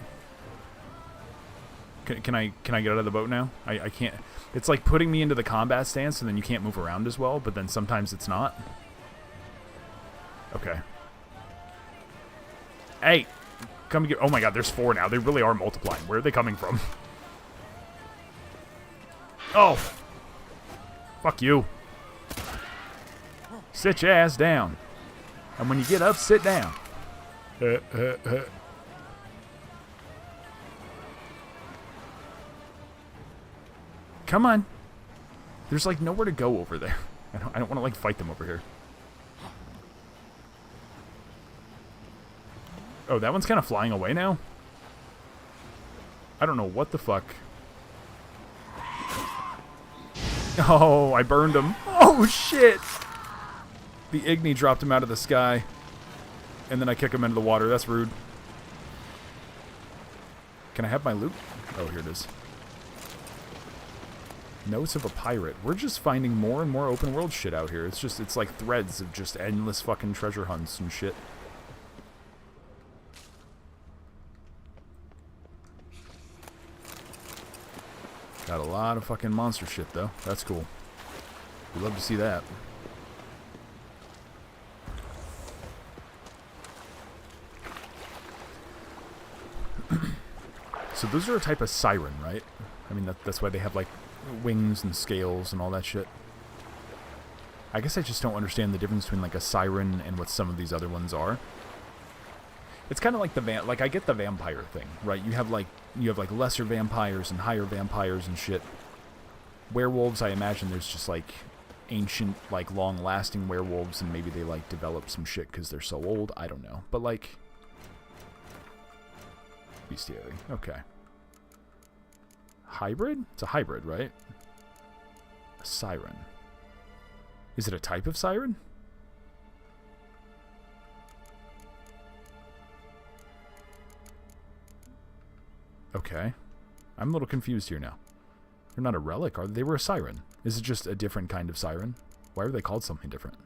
Can I get out of the boat now? I can't. It's like putting me into the combat stance and then you can't move around as well, but then sometimes it's not. Okay. Hey! Come get... Oh my god, there's 4 now. They really are multiplying. Where are they coming from? Oh! Fuck you. Sit your ass down. And when you get up, sit down. Come on. There's like nowhere to go over there. I don't want to like fight them over here. Oh, that one's kind of flying away now? I don't know what the fuck. Oh, I burned him. Oh, shit. The Igni dropped him out of the sky. And then I kick him into the water. That's rude. Can I have my loot? Oh, here it is. Notes of a pirate. We're just finding more and more open world shit out here. It's like threads of just endless fucking treasure hunts and shit. Got a lot of fucking monster shit, though. That's cool. We'd love to see that. So those are a type of siren, right? I mean, that's why they have, like, wings and scales and all that shit. I guess I just don't understand the difference between, like, a siren and what some of these other ones are. It's kind of like like, I get the vampire thing, right? You have lesser vampires and higher vampires and shit. Werewolves, I imagine there's just, like, ancient, like, long-lasting werewolves, and maybe they, like, develop some shit because they're so old. I don't know. But, like... Bestiary. Okay. Hybrid? It's a hybrid, right? A siren. Is it a type of siren? Okay. I'm a little confused here now. They're not a relic, are they? They were a siren. Is it just a different kind of siren? Why are they called something different?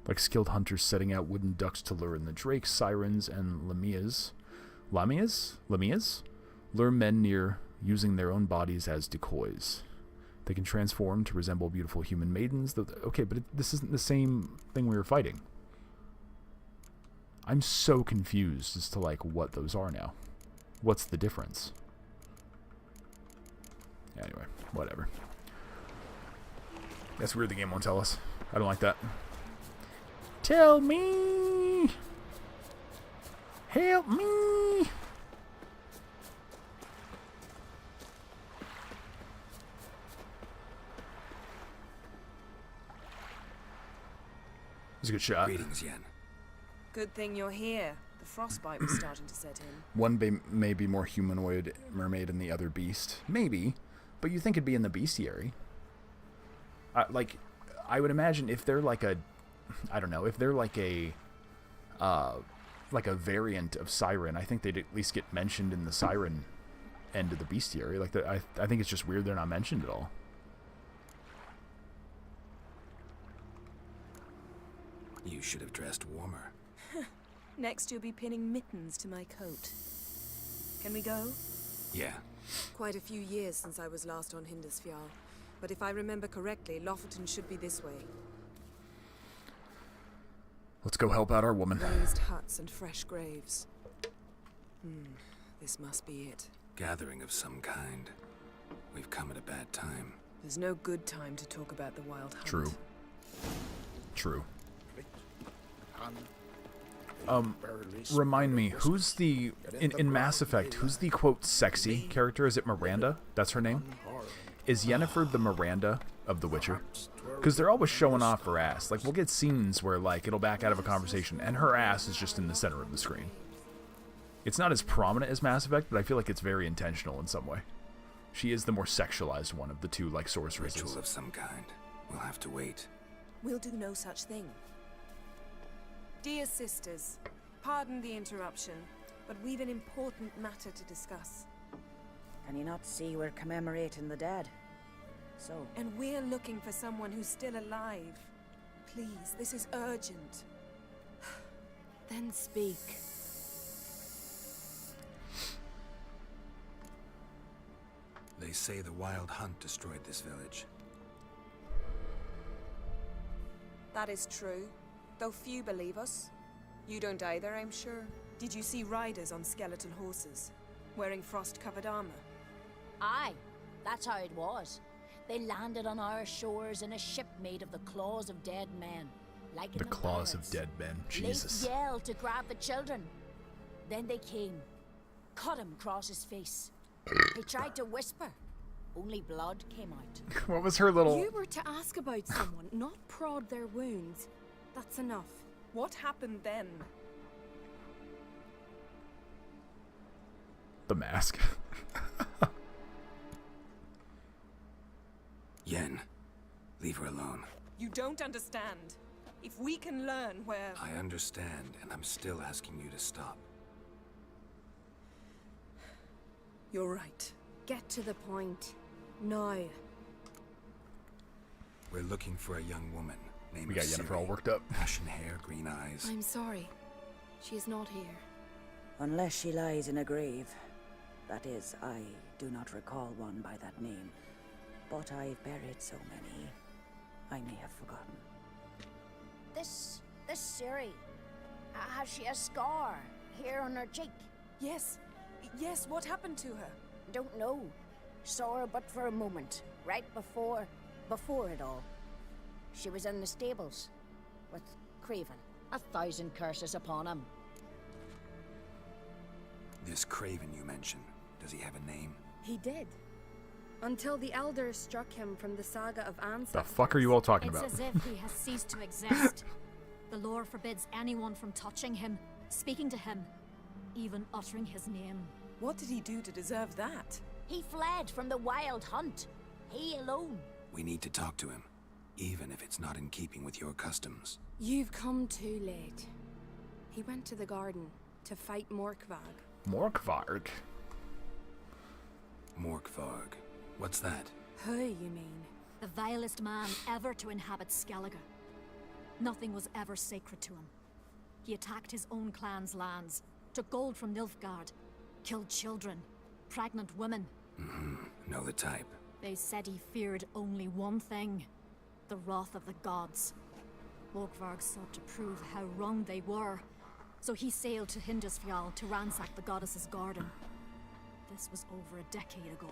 Like skilled hunters setting out wooden ducks to lure in the drakes, sirens, and lamias. Lamias? Lamias? Lure men near using their own bodies as decoys. They can transform to resemble beautiful human maidens. Okay, but this isn't the same thing we were fighting. I'm so confused as to, like, what those are now. What's the difference? Anyway, whatever. That's weird the game won't tell us. I don't like that. Tell me! Help me! It's a good shot. Greetings, Yen. Good thing you're here. The frostbite was starting to set in. One may be more humanoid mermaid and the other beast. Maybe. But you think it'd be in the bestiary. Like, I would imagine if they're like a... I don't know. If they're like a variant of Siren, I think they'd at least get mentioned in the Siren end of the bestiary. Like, I think it's just weird they're not mentioned at all. You should have dressed warmer. Next you'll be pinning mittens to my coat. Can we go? Yeah. Quite a few years since I was last on Hindisfjall. But if I remember correctly, Lofoten should be this way. Let's go help out our woman. Raised huts and fresh graves. This must be it. Gathering of some kind. We've come at a bad time. There's no good time to talk about the Wild Hunt. True. True. Remind me, who's the... In Mass Effect, who's the, quote, sexy character? Is it Miranda? That's her name? Is Yennefer the Miranda of The Witcher? Because they're always showing off her ass. Like, we'll get scenes where, like, it'll back out of a conversation, and her ass is just in the center of the screen. It's not as prominent as Mass Effect, but I feel like it's very intentional in some way. She is the more sexualized one of the two, like, sorceresses. Ritual of some kind. We'll have to wait. We'll do no such thing. Dear sisters, pardon the interruption, but we've an important matter to discuss. Can you not see we're commemorating the dead? So... And we're looking for someone who's still alive. Please, this is urgent. Then speak. They say the Wild Hunt destroyed this village. That is true, though few believe us. You don't either, I'm sure. Did you see riders on skeleton horses, wearing frost-covered armor? Aye, that's how it was. They landed on our shores in a ship made of the claws of dead men. Like in The claws of ballads. dead men. Leif Jesus. yelled to grab the children. Then they came, cut him across his face. He tried to whisper. Only blood came out. What was her little... You were to ask about someone, not prod their wounds. That's enough. What happened then? The mask. Yen, leave her alone. You don't understand. If we can learn where... I understand, and I'm still asking you to stop. You're right. Get to the point. Now. We're looking for a young woman named We got Yennefer all Ciri. worked up. Ashen hair, green eyes. I'm sorry. She is not here. Unless she lies in a grave. That is, I do not recall one by that name. But I've buried so many, I may have forgotten. This Ciri, has she a scar here on her cheek? Yes. Yes, what happened to her? Don't know. Saw her but for a moment, right before it all. She was in the stables with Craven. 1,000 curses upon him. This Craven you mentioned, does he have a name? He did. Until the elders struck him from the saga of Anseth. The fuck are you all talking It's about? as if he has ceased to exist. The lore forbids anyone from touching him, speaking to him, even uttering his name. What did he do to deserve that? He fled from the Wild Hunt. He alone. We need to talk to him, even if it's not in keeping with your customs. You've come too late. He went to the garden to fight Morkvarg. Morkvarg. Morkvarg. What's that? Who, you mean? The vilest man ever to inhabit Skellige. Nothing was ever sacred to him. He attacked his own clan's lands, took gold from Nilfgaard, killed children, pregnant women, Know the type. They said he feared only one thing. The wrath of the gods. Morkvarg sought to prove how wrong they were. So he sailed to Hindisfjall to ransack the goddess's garden. This was over a decade ago.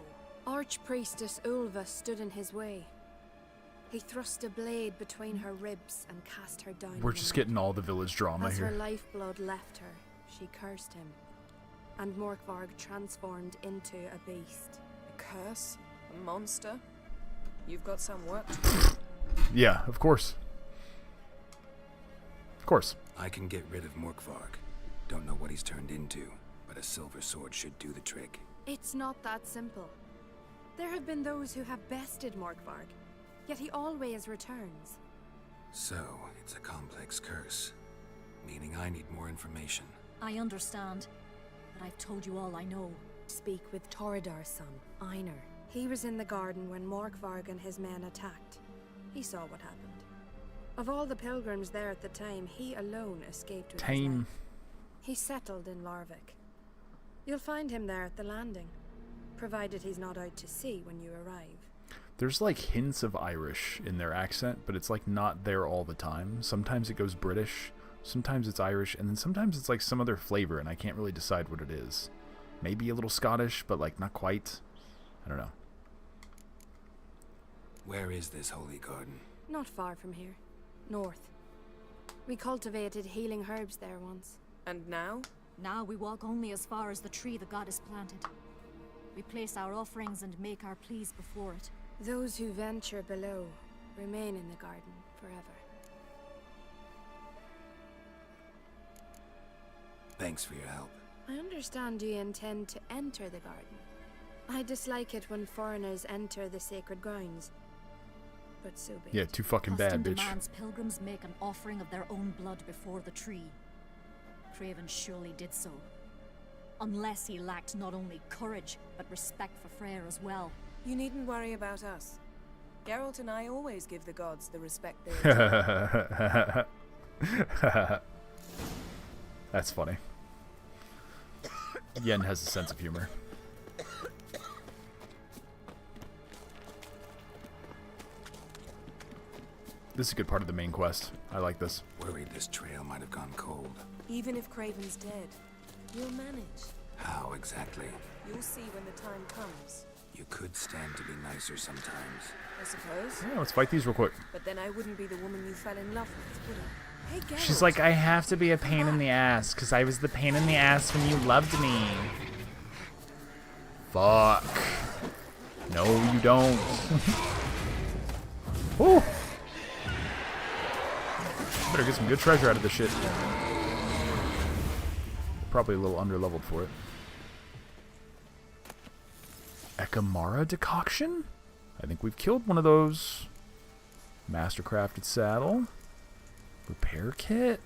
Archpriestess Ulva stood in his way. He thrust a blade between her ribs and cast her down. We're just getting all the village drama As here. her lifeblood left her, she cursed him. And Morkvarg transformed into a beast. A curse? A monster? You've got some work to do. Yeah, of course. Of course. I can get rid of Morkvarg. Don't know what he's turned into, but a silver sword should do the trick. It's not that simple. There have been those who have bested Morkvarg, yet he always returns. So, it's a complex curse, meaning I need more information. I understand, but I've told you all I know. Speak with Toradar's son, Einar. He was in the garden when Morkvarg and his men attacked. He saw what happened. Of all the pilgrims there at the time, he alone escaped with his life. He settled in Larvik. You'll find him there at the landing, provided he's not out to sea when you arrive. There's like hints of Irish in their accent, but it's like not there all the time. Sometimes it goes British, sometimes it's Irish, and then sometimes it's like some other flavor, and I can't really decide what it is. Maybe a little Scottish, but like not quite. I don't know. Where is this holy garden? Not far from here. North. We cultivated healing herbs there once. And now? Now we walk only as far as the tree the goddess planted. We place our offerings and make our pleas before it. Those who venture below remain in the garden forever. Thanks for your help. I understand you intend to enter the garden. I dislike it when foreigners enter the sacred grounds. But so be it. Yeah, too fucking bad, Custom bitch. demands pilgrims make an offering of their own blood before the tree. Craven surely did so. Unless he lacked not only courage, but respect for Freyr as well. You needn't worry about us. Geralt and I always give the gods the respect they deserve. That's funny. Yen has a sense of humor. This is a good part of the main quest. I like this. Worried this trail might have gone cold. Even if Craven's dead, you'll manage. How exactly? You'll see when the time comes. You could stand to be nicer sometimes. I suppose. Yeah, let's fight these real quick. But then I wouldn't be the woman you fell in love with, would I? Hey, Geralt. She's like, I have to be a pain in the ass, because I was the pain in the ass when you loved me. Fuck. No, you don't. Woo. Better get some good treasure out of this shit. Probably a little underleveled for it. Ekamara decoction? I think we've killed one of those. Mastercrafted saddle. Repair kit.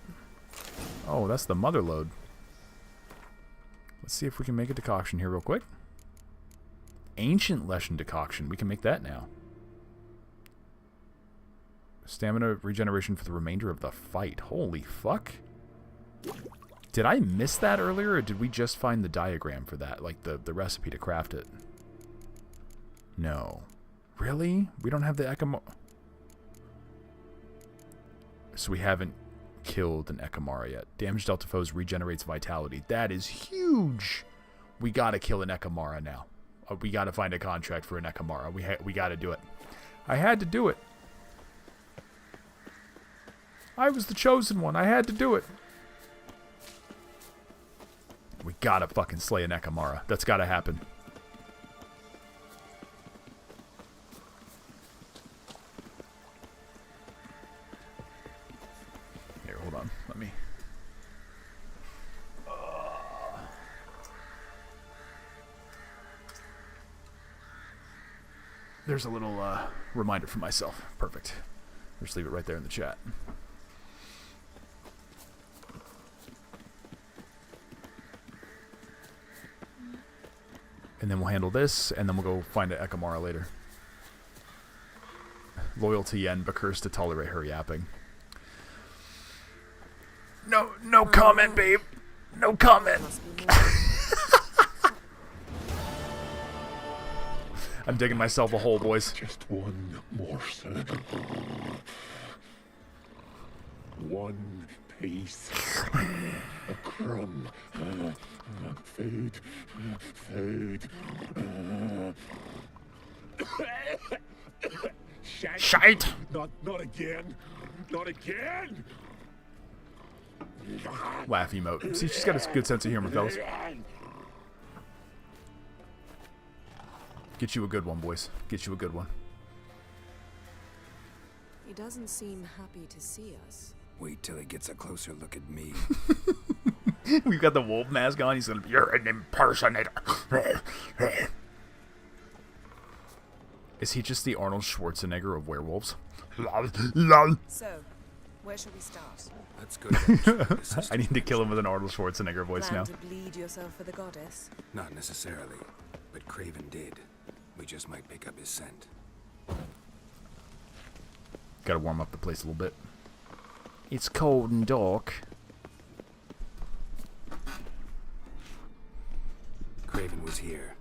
Oh, that's the mother load. Let's see if we can make a decoction here real quick. Ancient Leshen decoction. We can make that now. Stamina regeneration for the remainder of the fight. Holy fuck. Did I miss that earlier, or did we just find the diagram for that? Like the recipe to craft it? No. Really? We don't have the Ekamara? So we haven't killed an Ekamara yet. Damage dealt to foes regenerates vitality. That is huge! We gotta kill an Ekamara now. We gotta find a contract for an Ekamara. We gotta do it. I had to do it. I was the chosen one. I had to do it. We gotta fucking slay an Ekamara. That's gotta happen. Here, hold on. Let me... There's a little reminder for myself. Perfect. Just leave it right there in the chat. And then we'll handle this, and then we'll go find an Ekamara later. Loyal to Yen, but cursed to tolerate her yapping. No comment, babe. No comment. I'm digging myself a hole, boys. Just one morsel. One piece. A crumb. Food. Food. Shite! Not again. Not again. Laugh emote. See, she's got a good sense of humor, fellas. Get you a good one, boys. Get you a good one. He doesn't seem happy to see us. Wait till he gets a closer look at me. We've got the wolf mask on. He's gonna be, you're an impersonator. Is he just the Arnold Schwarzenegger of werewolves? Lol. Lol. So, where shall we start? Let's go to I need to kill him with an Arnold Schwarzenegger voice Plan now. to bleed yourself for the goddess? Not necessarily, but Craven did. We just might pick up his scent. Gotta warm up the place a little bit. It's cold and dark. Craven was here.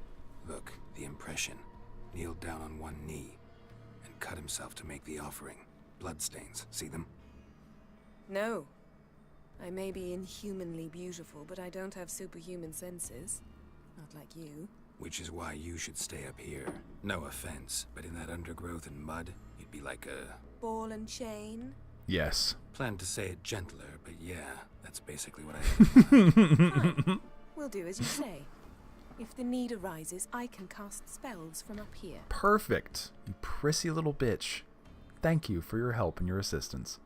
Look, the impression. Kneeled down on one knee and cut himself to make the offering. Bloodstains. See them? No. I may be inhumanly beautiful, but I don't have superhuman senses. Not like you. Which is why you should stay up here. No offense, but in that undergrowth and mud, you'd be like a... Ball and chain? Yes. Planned to say it gentler, but yeah, that's basically what I Fine. We'll do as you say. If the need arises, I can cast spells from up here. Perfect. You prissy little bitch. Thank you for your help and your assistance.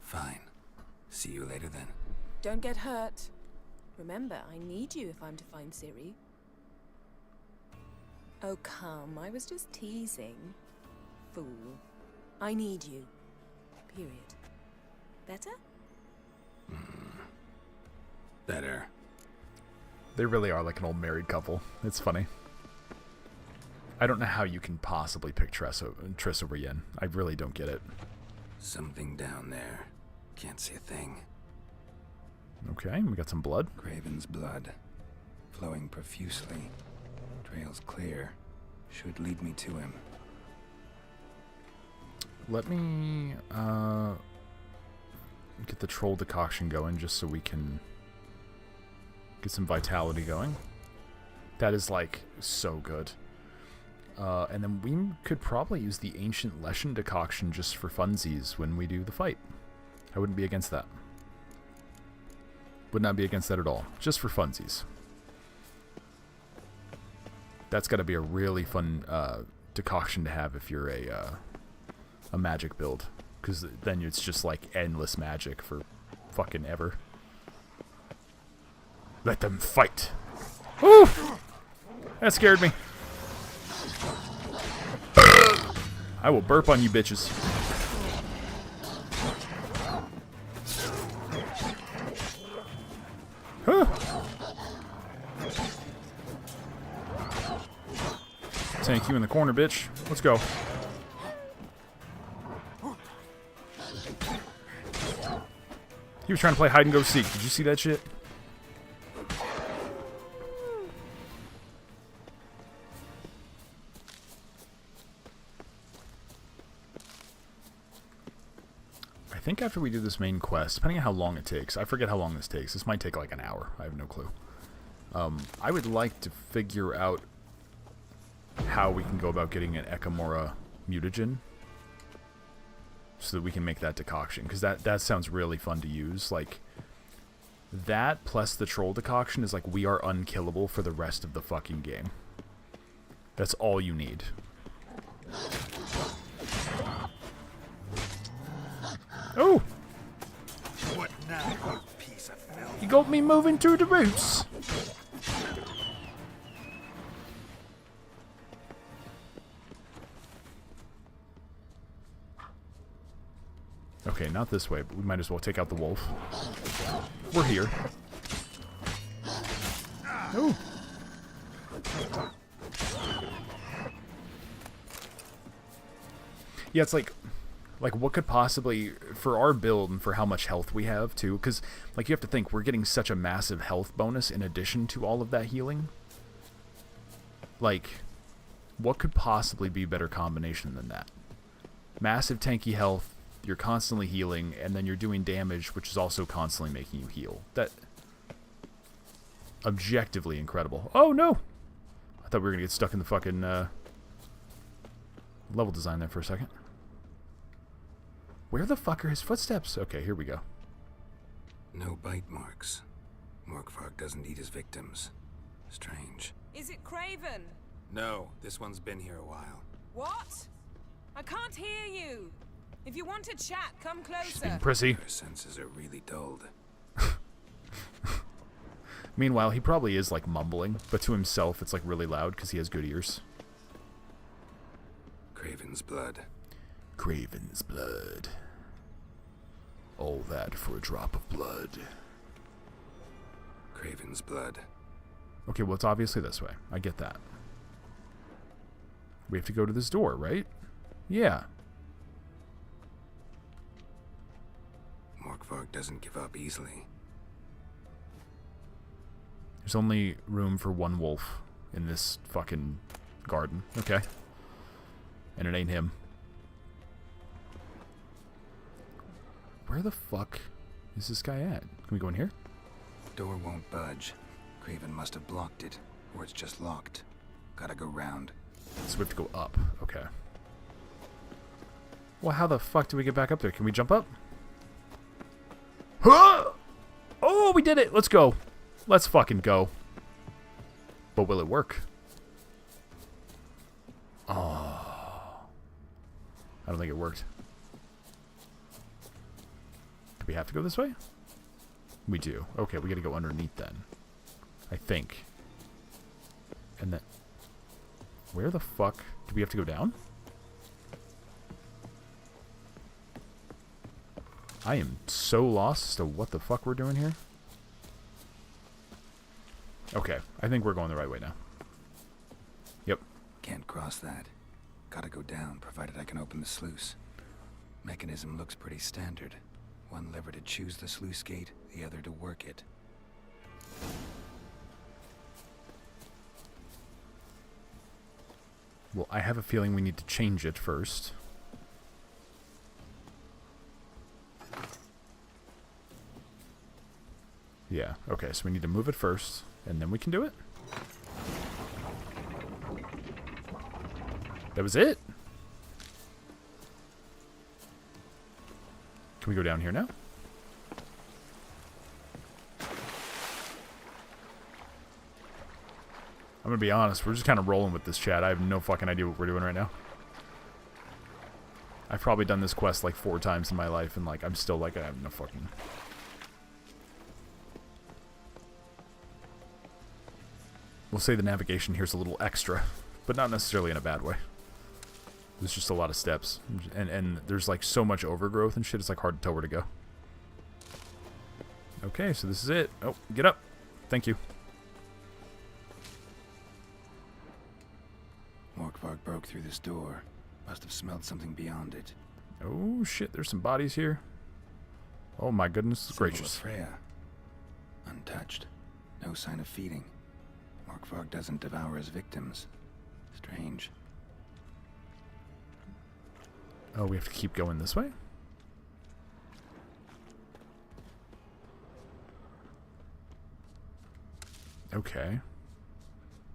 Fine. See you later then. Don't get hurt. Remember, I need you if I'm to find Ciri. Oh, come. I was just teasing. Fool. I need you. Period. Better? Better. They really are like an old married couple. It's funny. I don't know how you can possibly pick Triss over Yen. I really don't get it. Something down there. Can't see a thing. Okay, we got some blood. Craven's blood. Flowing profusely. Trail's clear. Should lead me to him. Let me get the troll decoction going just so we can get some vitality going. That is like so good. And then we could probably use the ancient Leshen decoction just for funsies when we do the fight. I wouldn't be against that. Would not be against that at all. Just for funsies. That's got to be a really fun decoction to have if you're a magic build. Because then it's just like endless magic for fucking ever. Let them fight. Woo! That scared me. I will burp on you bitches. Huh. Tank you in the corner, bitch. Let's go. He was trying to play hide and go seek. Did you see that shit? I think after we do this main quest, depending on how long it takes, I forget how long this takes. This might take like an hour. I have no clue. I would like to figure out how we can go about getting an Ekamora mutagen so that we can make that decoction, because that sounds really fun to use. Like, that plus the troll decoction is like we are unkillable for the rest of the fucking game. That's all you need. Oh! What now, you piece of filth? You got me moving through the roots. Okay, not this way, but we might as well take out the wolf. We're here. Oh! Yeah, it's like what could possibly, for our build and for how much health we have too, because like you have to think we're getting such a massive health bonus in addition to all of that healing. Like, what could possibly be a better combination than that? Massive tanky health, you're constantly healing, and then you're doing damage, which is also constantly making you heal. That... objectively incredible. Oh, no! I thought we were going to get stuck in the fucking level design there for a second. Where the fuck are his footsteps? Okay, here we go. No bite marks. Morkvarg doesn't eat his victims. Strange. Is it Craven? No, this one's been here a while. What? I can't hear you. If you want to chat, come She's being closer. prissy. Her senses are really dulled. Meanwhile, he probably is, like, mumbling, but to himself, it's, like, really loud because he has good ears. Craven's blood. Craven's blood. All that for a drop of blood. Craven's blood. Okay, well, it's obviously this way. I get that. We have to go to this door, right? Yeah. Morkvarg doesn't give up easily. There's only room for one wolf in this fucking garden. Okay. And it ain't him. Where the fuck is this guy at? Can we go in here? Door won't budge. Craven must have blocked it, or it's just locked. Gotta go round. So we have to go up. Okay. Well, how the fuck do we get back up there? Can we jump up? Huh! Oh, we did it! Let's go. Let's fucking go. But will it work? Oh. I don't think it worked. Do we have to go this way? We do. Okay, we gotta go underneath then. I think. And then... where the fuck... do we have to go down? I am so lost as to what the fuck we're doing here. Okay, I think we're going the right way now. Yep. Can't cross that. Gotta go down, provided I can open the sluice. Mechanism looks pretty standard. One lever to choose the sluice gate, the other to work it. Well, I have a feeling we need to change it first. Yeah, okay, so we need to move it first, and then we can do it? That was it? Can we go down here now? I'm gonna be honest, we're just kind of rolling with this chat. I have no fucking idea what we're doing right now. I've probably done this quest like 4 times in my life, and like I'm still like, I have no fucking... We'll say the navigation here's a little extra, but not necessarily in a bad way. There's just a lot of steps, and there's like so much overgrowth and shit, it's like hard to tell where to go. Okay, so this is it. Oh, get up. Thank you. Morkvarg broke through this door. Must have smelled something beyond it. Oh shit, there's some bodies here. Oh my goodness gracious. Freya. Untouched. No sign of feeding. Morkvarg doesn't devour his victims. Strange. Oh, we have to keep going this way? Okay.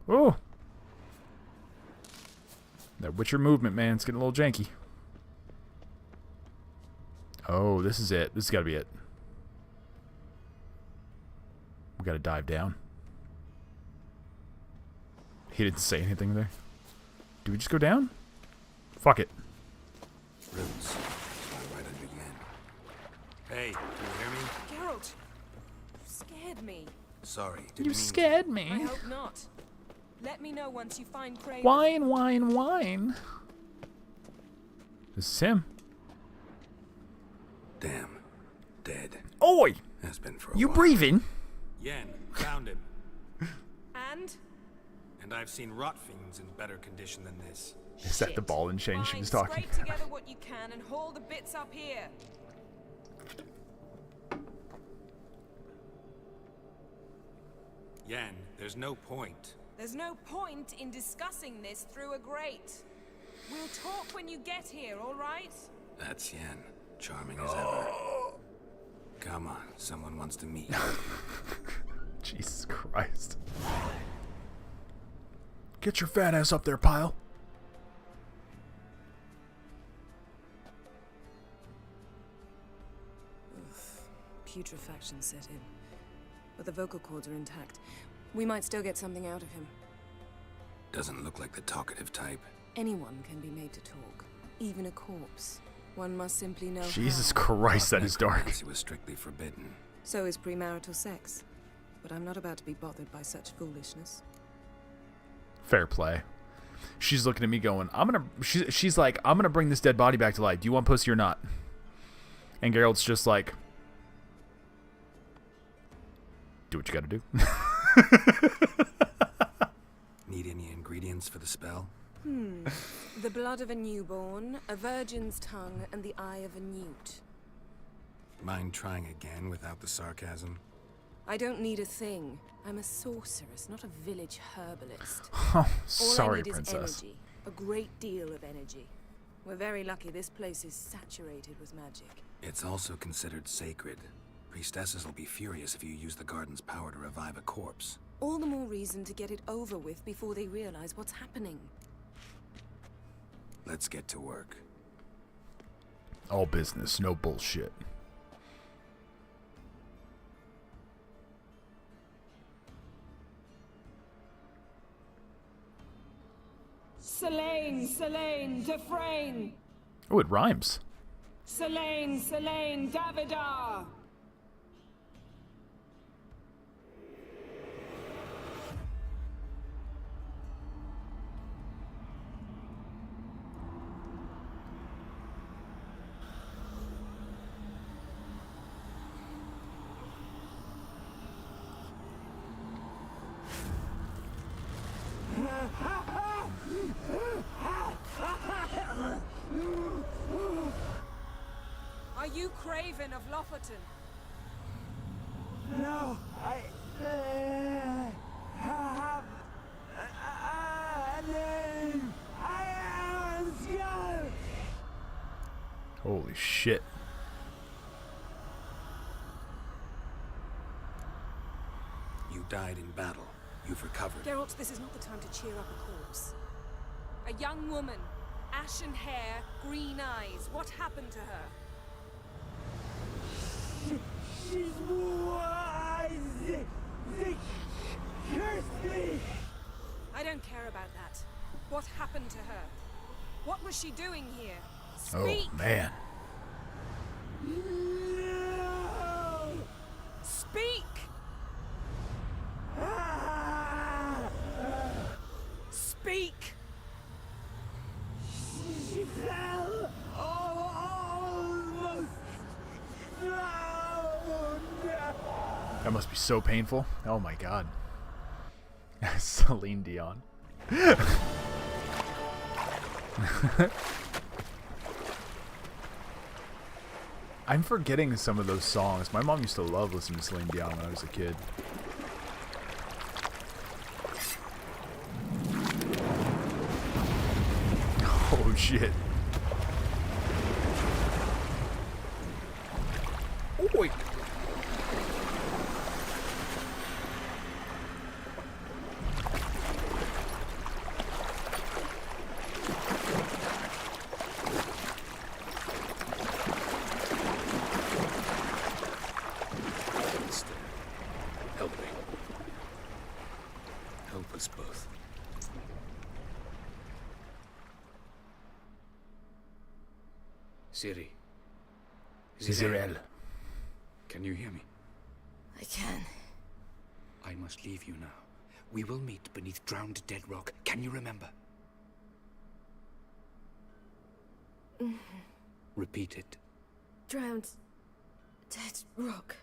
Oh! That Witcher movement, man, it's getting a little janky. Oh, this is it. This has got to be it. We got to dive down. He didn't say anything there. Do we just go down? Fuck it. Roots. Fly right under Yen. Hey, can you hear me? Geralt, you scared me. Sorry. You scared me. I hope not. Let me know once you find Craven. Wine, wine, wine. This is him. Damn. Dead. Oi! Has been for a You while. breathing? Yen, found him. And? And I've seen rot fiends in better condition than this. Is that the ball and chain she Fine, was talking scrape together what you can and haul the bits up here. Yen, there's no point. There's no point in discussing this through a grate. We'll talk when you get here, all right? That's Yen. Charming as ever. Come on, someone wants to meet you. Jesus Christ. Get your fat ass up there, pile. Putrefaction set in. But the vocal cords are intact. We might still get something out of him. Doesn't look like the talkative type. Anyone can be made to talk. Even a corpse. One must simply know Jesus how. Christ, that is dark. Necromancy was strictly forbidden. So is premarital sex. But I'm not about to be bothered by such foolishness. Fair play. She's looking at me going, she's like, I'm gonna bring this dead body back to life. Do you want pussy or not? And Geralt's just like, do what you gotta do. Need any ingredients for the spell? The blood of a newborn, a virgin's tongue, and the eye of a newt. Mind trying again without the sarcasm? I don't need a thing. I'm a sorceress, not a village herbalist. Oh, sorry, All I need princess. is energy. A great deal of energy. We're very lucky this place is saturated with magic. It's also considered sacred. Priestesses will be furious if you use the garden's power to revive a corpse. All the more reason to get it over with before they realize what's happening. Let's get to work. All business, no bullshit. Selene, Selene, Defrain! Oh, it rhymes. Selene, Selene, Davidar! Are you Craven of Lofoten? No, I have a name. I am Skull. Holy shit. You died in battle. You've recovered. Geralt, this is not the time to cheer up a corpse. A young woman, ashen hair, green eyes. What happened to her? She's wise. They cursed me. I don't care about that. What happened to her? What was she doing here? Oh, Speak! man. No. Speak! Speak! She fell almost drowned. That must be so painful. Oh my god. Celine Dion. I'm forgetting some of those songs. My mom used to love listening to Celine Dion when I was a kid. Oh shit. Oi. Help me. Help us both. Ciri. Zizirel. Can you hear me? I can. I must leave you now. We will meet beneath drowned dead rock. Can you remember? Repeat it. Drowned. Dead rock.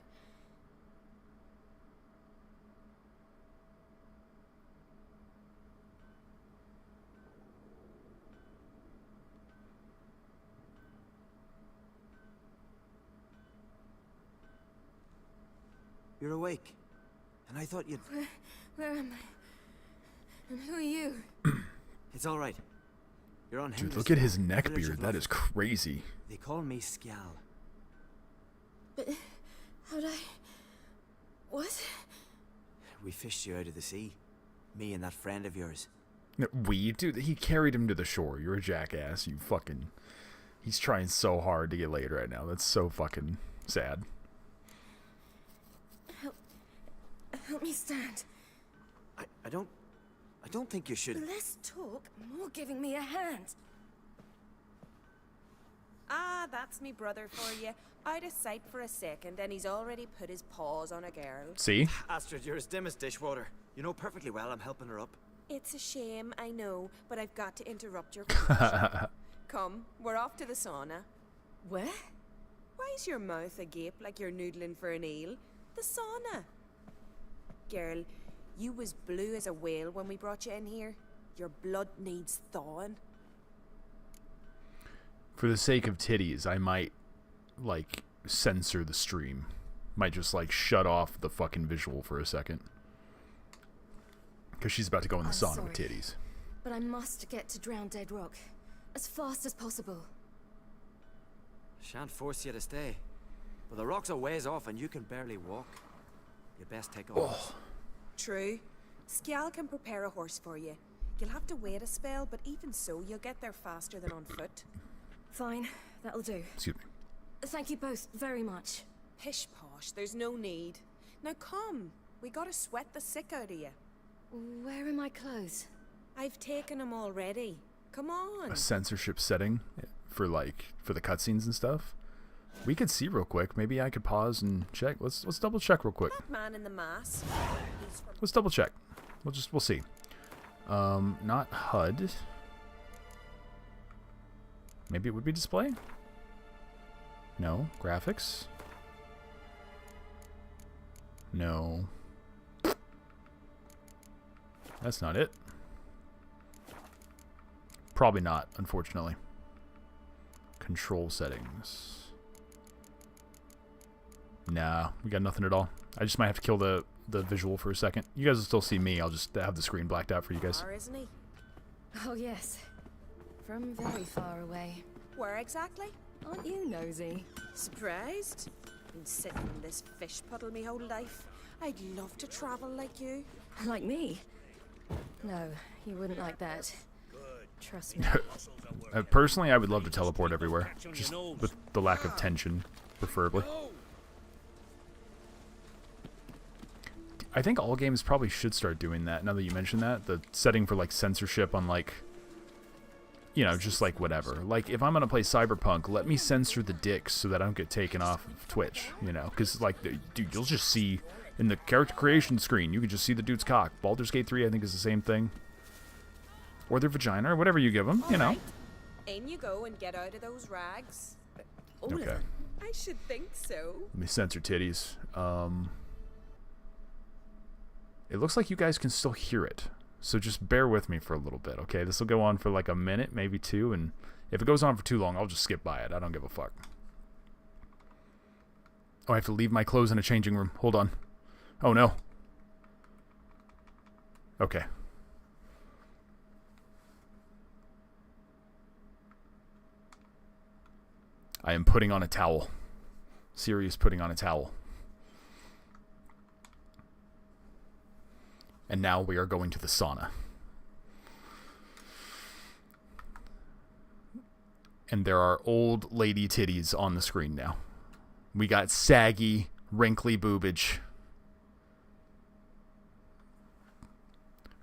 You're awake. And I thought you'd... Where am And who are you? It's all right. You're on Dude, look at his neck beard. That is crazy. They call me Skjal. But how'd I... What? We fished you out of the sea. Me and that friend of yours. Dude, he carried him to the shore. You're a jackass. You fucking... He's trying so hard to get laid right now. That's so fucking sad. Help me stand. I don't think you should... Less talk, more giving me a hand. Ah, that's me brother for you. Out of sight for a second, and he's already put his paws on a girl. See? Astrid, you're as dim as dishwater. You know perfectly well I'm helping her up. It's a shame, I know, but I've got to interrupt your conversation. Come, we're off to the sauna. Where? Why's your mouth agape like you're noodling for an eel? The sauna. Girl, you was blue as a whale when we brought you in here. Your blood needs thawing. For the sake of titties, I might, like, censor the stream. Might just, like, shut off the fucking visual for a second. Because she's about to go in the sauna with titties. But I must get to Drowned Dead Rock. As fast as possible. Shan't force you to stay. But the rock's a ways off and you can barely walk. You best take a horse. True. Skjal can prepare a horse for you. You'll have to wait a spell, but even so, you'll get there faster than on foot. Fine, that'll do. Excuse me. Thank you both very much. Pish posh, there's no need. Now come, we gotta sweat the sick out of you. Where are my clothes? I've taken them already. Come on. A censorship setting for, like, for the cutscenes and stuff. We could see real quick. Maybe I could pause and check. Let's double check real quick. That man in the mask. Let's double check. We'll see. Not HUD. Maybe it would be display? No. Graphics? No. That's not it. Probably not, unfortunately. Control settings. Nah, we got nothing at all. I just might have to kill the visual for a second. You guys will still see me. I'll just have the screen blacked out for you guys. Far, isn't he? Oh, yes. From very far away. Where exactly? Aren't you nosy? Surprised? Been sitting in this fish puddle me whole life. I'd love to travel like you. Like me? No, you wouldn't like that. Trust me. Personally, I would love to teleport everywhere. Just with the lack of tension, preferably. I think all games probably should start doing that, now that you mention that. The setting for, like, censorship on, like, you know, just, like, whatever. Like, if I'm going to play Cyberpunk, let me censor the dicks so that I don't get taken off of Twitch, you know? Because, like, dude, you'll just see in the character creation screen, you can just see the dude's cock. Baldur's Gate 3, I think, is the same thing. Or their vagina, or whatever you give them, you know. In you go and get out of those rags. Okay. I should think so. Let me censor titties. It looks like you guys can still hear it. So just bear with me for a little bit, okay? This will go on for like a minute, maybe two, and if it goes on for too long, I'll just skip by it. I don't give a fuck. Oh, I have to leave my clothes in a changing room. Hold on. Oh, no. Okay. I am putting on a towel. Siri is putting on a towel. And now we are going to the sauna. And there are old lady titties on the screen now. We got saggy, wrinkly boobage.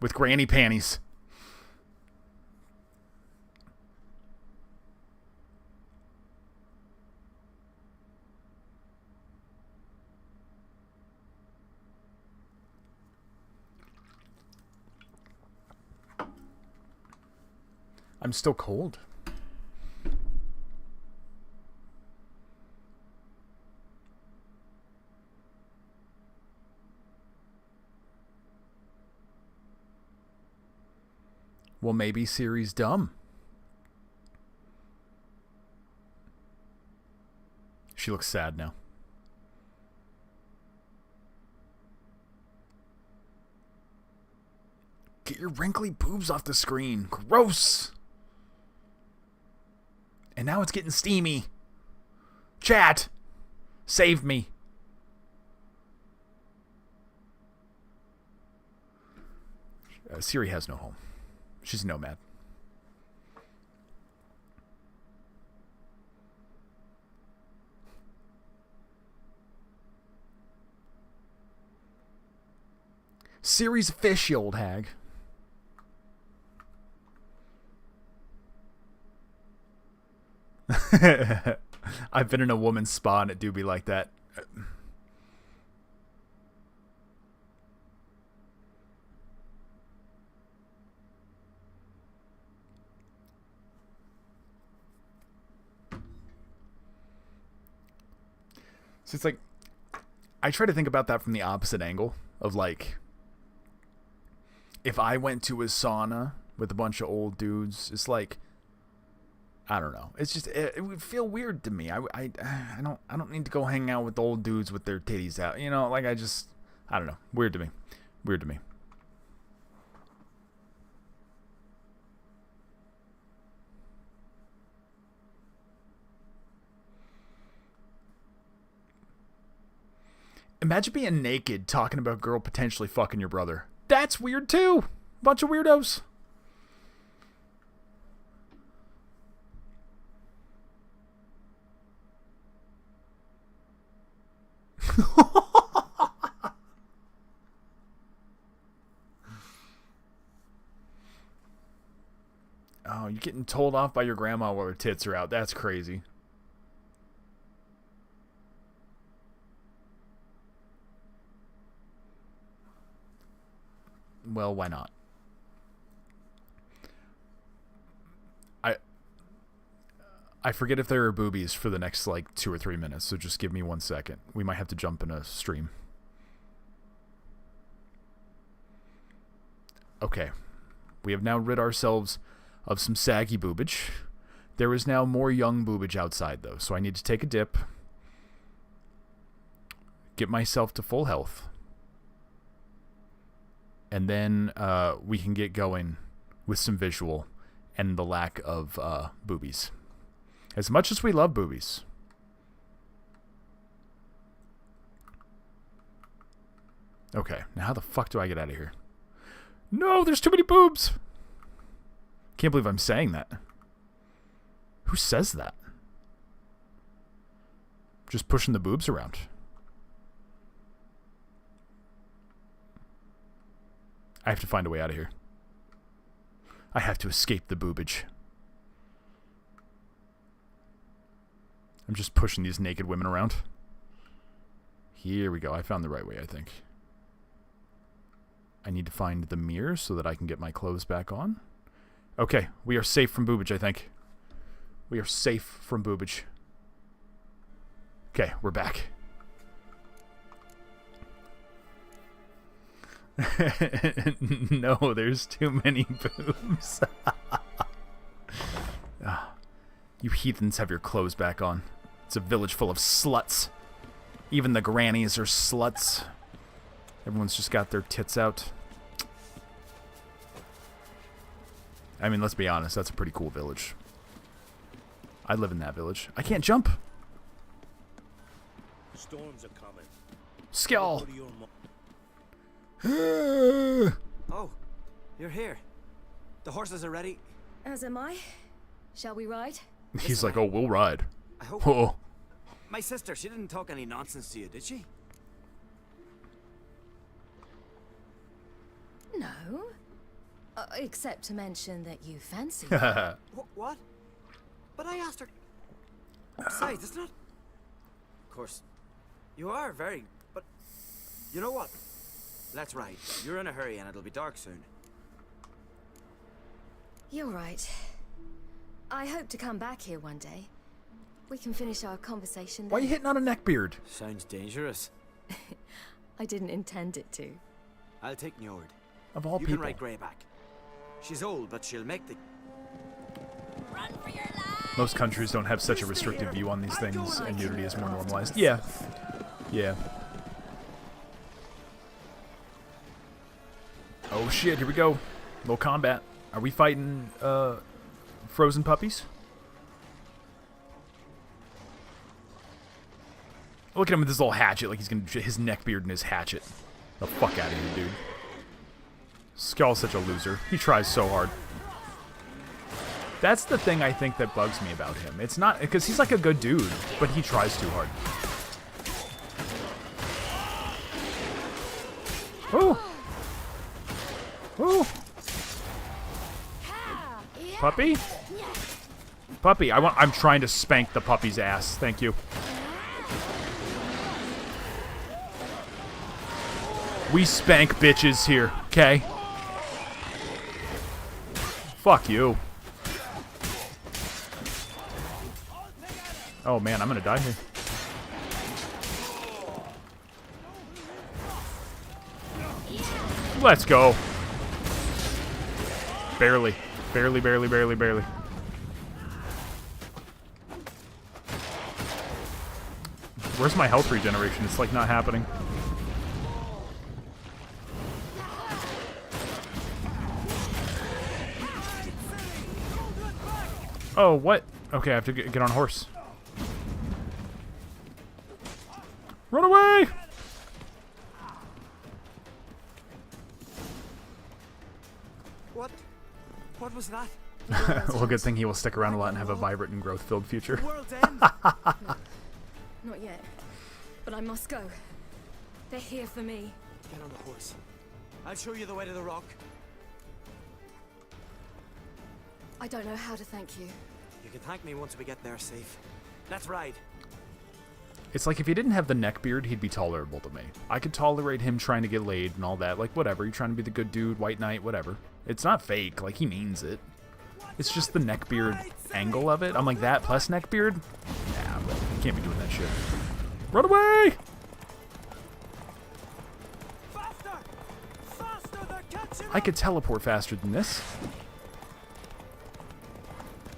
With granny panties. I'm still cold. Well, maybe Siri's dumb. She looks sad now. Get your wrinkly boobs off the screen. Gross. And now it's getting steamy. Chat, save me. Ciri has no home. She's a nomad. Ciri's a fish, you old hag. I've been in a woman's spa and it do be like that. So it's like, I try to think about that from the opposite angle of like, if I went to a sauna with a bunch of old dudes, it's like, I don't know. It's just, it would feel weird to me. I don't need to go hang out with old dudes with their titties out. You know, like I don't know. Weird to me. Weird to me. Imagine being naked talking about girl potentially fucking your brother. That's weird too. Bunch of weirdos. Oh, you're getting told off by your grandma while her tits are out. That's crazy. Well, why not? I forget if there are boobies for the next, like, 2 or 3 minutes, so just give me 1 second. We might have to jump in a stream. Okay. We have now rid ourselves of some saggy boobage. There is now more young boobage outside, though, so I need to take a dip. Get myself to full health. And then we can get going with some visual and the lack of boobies. As much as we love boobies. Okay, now how the fuck do I get out of here? No, there's too many boobs! Can't believe I'm saying that. Who says that? Just pushing the boobs around. I have to find a way out of here. I have to escape the boobage. I'm just pushing these naked women around. Here we go. I found the right way, I think. I need to find the mirror so that I can get my clothes back on. Okay, we are safe from boobage, I think. We are safe from boobage. Okay, we're back. No, there's too many boobs. You heathens have your clothes back on. It's a village full of sluts. Even the grannies are sluts. Everyone's just got their tits out. I mean, let's be honest, that's a pretty cool village. I live in that village. I can't jump. Storms are coming. Skull. Oh, you're here. The horses are ready. As am I. Shall we ride? He's like, oh, we'll ride. I hope. Oh. My sister, she didn't talk any nonsense to you, did she? No. Except to mention that you fancy What? But I asked her. Besides, it's not. Of course, you are very. But you know what? Let's ride. You're in a hurry and it'll be dark soon. You're right. I hope to come back here one day. We can finish our conversation then. Why are you hitting on a neckbeard? Sounds dangerous. I didn't intend it to. I'll take Njord. Of all you people. You can ride Greyback. She's old, but she'll make the... Run for your life! Most countries don't have such a restrictive view on these things, and nudity is more normalized. Yeah. Yeah. Oh shit, here we go. Little combat. Are we fighting frozen puppies? Look at him with his little hatchet, like he's gonna his neckbeard and his hatchet. The fuck out of here, dude. Skull's such a loser. He tries so hard. That's the thing I think that bugs me about him. It's not because he's like a good dude, but he tries too hard. Ooh. Ooh. Puppy? Puppy, I'm trying to spank the puppy's ass. Thank you. We spank bitches here, okay? Fuck you. Oh man, I'm gonna die here. Let's go. Barely. Barely, barely, barely, barely. Where's my health regeneration? It's like not happening. Oh, what? Okay, I have to get on a horse. Run away! What was that? Well, good thing he will stick around a lot and have a vibrant and growth-filled future. Not yet. But I must go. They're here for me. Get on the horse. I'll show you the way to the rock. I don't know how to thank you. You can thank me once we get there safe. Let's ride. It's like if he didn't have the neckbeard, he'd be tolerable to me. I could tolerate him trying to get laid and all that. Like, whatever. You're trying to be the good dude, white knight, whatever. It's not fake. Like, he means it. It's just the neckbeard angle of it. I'm like, that plus neckbeard? Nah, bro. You can't be doing that shit. Run away! Faster! Faster! They're catching I could teleport faster than this.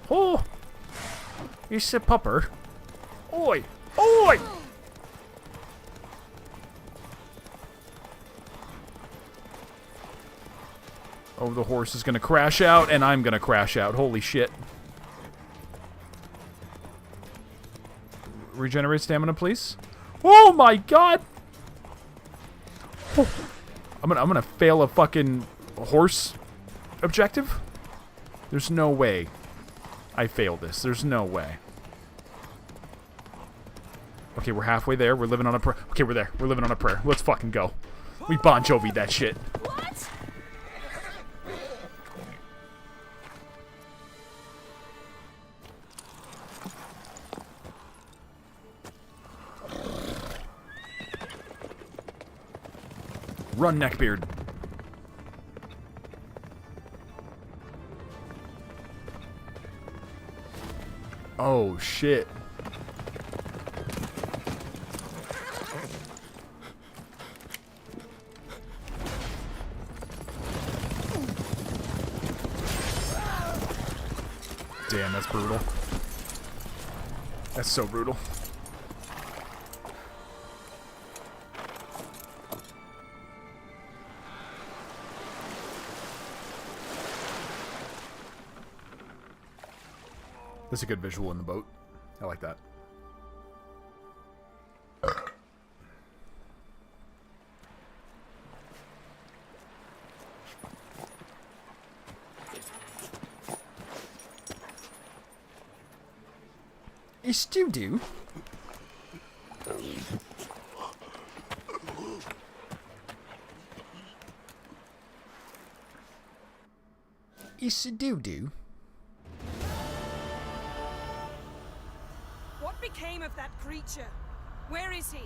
Oh! It's a pupper. Oi! Oi! Oh, the horse is gonna crash out, and I'm gonna crash out. Holy shit. Regenerate stamina, please. Oh my god! Oh. I'm gonna fail a fucking horse objective? There's no way I fail this. There's no way. Okay, we're halfway there. We're living on a prayer. Okay, we're there. We're living on a prayer. Let's fucking go. We Bon Jovi that shit. What? Run, neckbeard. Oh, shit. Damn, that's brutal. That's so brutal. That's a good visual in the boat. I like that. It's doo-doo. It's a doo-doo. What became of that creature? Where is he?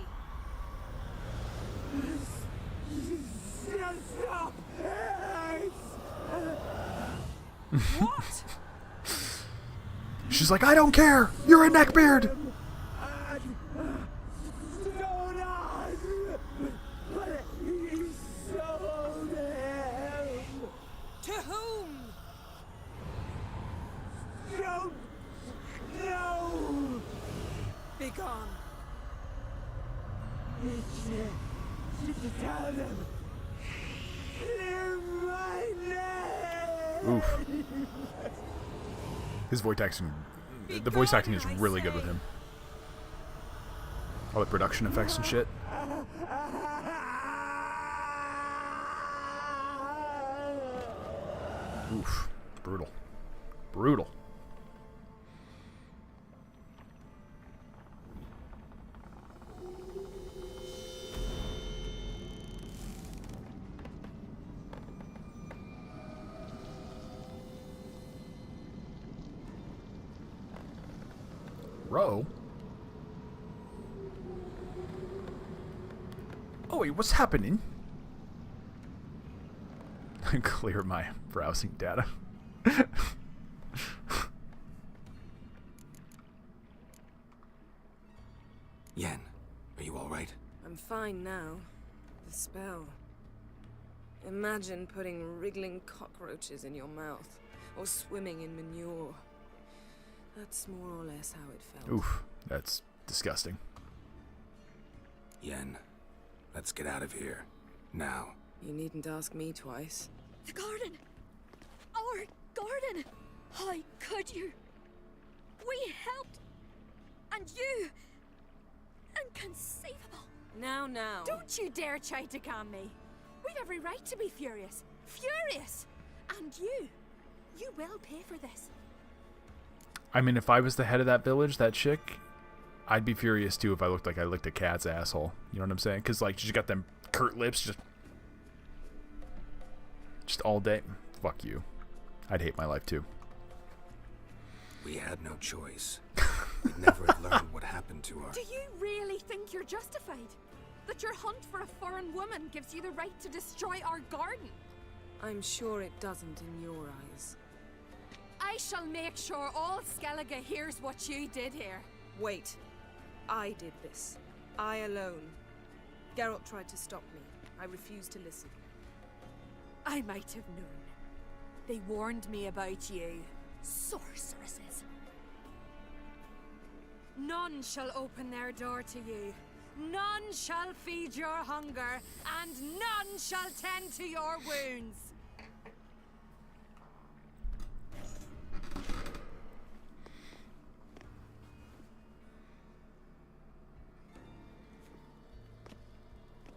What? She's like, I don't care. You're a neckbeard. To whom? No! Be gone. Tell them. Clear my name! Oof. His the voice acting is really good with him. All the production effects and shit. Oof. Brutal. Brutal. Row? Oh wait, what's happening? Clear my browsing data. Yen, are you alright? I'm fine now. The spell. Imagine putting wriggling cockroaches in your mouth, or swimming in manure. That's more or less how it felt. Oof, that's disgusting. Yen, let's get out of here. Now. You needn't ask me twice. The garden! Our garden! How could you? We helped! And you! Inconceivable! Now. Don't you dare try to calm me. We've every right to be furious. Furious! And you will pay for this. I mean, if I was the head of that village, that chick, I'd be furious too if I looked like I licked a cat's asshole. You know what I'm saying? Because, like, she got them curt lips just all day. Fuck you. I'd hate my life too. We had no choice. We'd never have learned what happened to her. Do you really think you're justified? That your hunt for a foreign woman gives you the right to destroy our garden? I'm sure it doesn't in your eyes. I shall make sure all Skellige hears what you did here. Wait. I did this. I alone. Geralt tried to stop me. I refused to listen. I might have known. They warned me about you. Sorceresses. None shall open their door to you. None shall feed your hunger, and none shall tend to your wounds.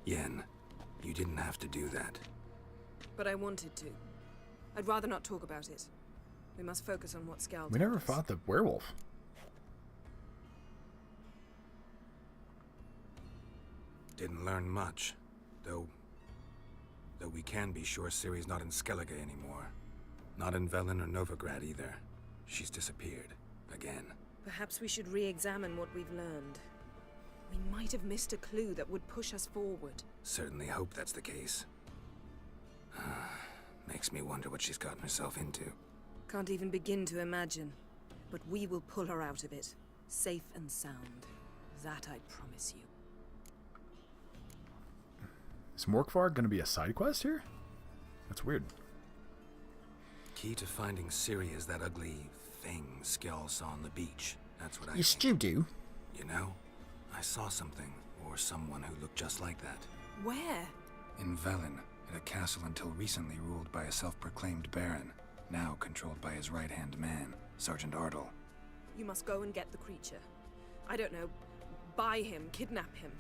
Yen, you didn't have to do that. But I wanted to. I'd rather not talk about it. We must focus on what Scal We never fought the werewolf. Didn't learn much, though we can be sure Ciri's not in Skellige anymore. Not in Velen or Novigrad either. She's disappeared. Again. Perhaps we should re-examine what we've learned. We might have missed a clue that would push us forward. Certainly hope that's the case. Makes me wonder what she's gotten herself into. Can't even begin to imagine. But we will pull her out of it. Safe and sound. That I promise you. Is Morkvar gonna be a side quest here? That's weird. Key to finding Ciri is that ugly thing Skell saw on the beach. That's what I Yes, think. you do. You know, I saw something, or someone who looked just like that. Where? In Velen, at a castle until recently ruled by a self-proclaimed baron, now controlled by his right-hand man, Sergeant Ardle. You must go and get the creature. I don't know, buy him, kidnap him.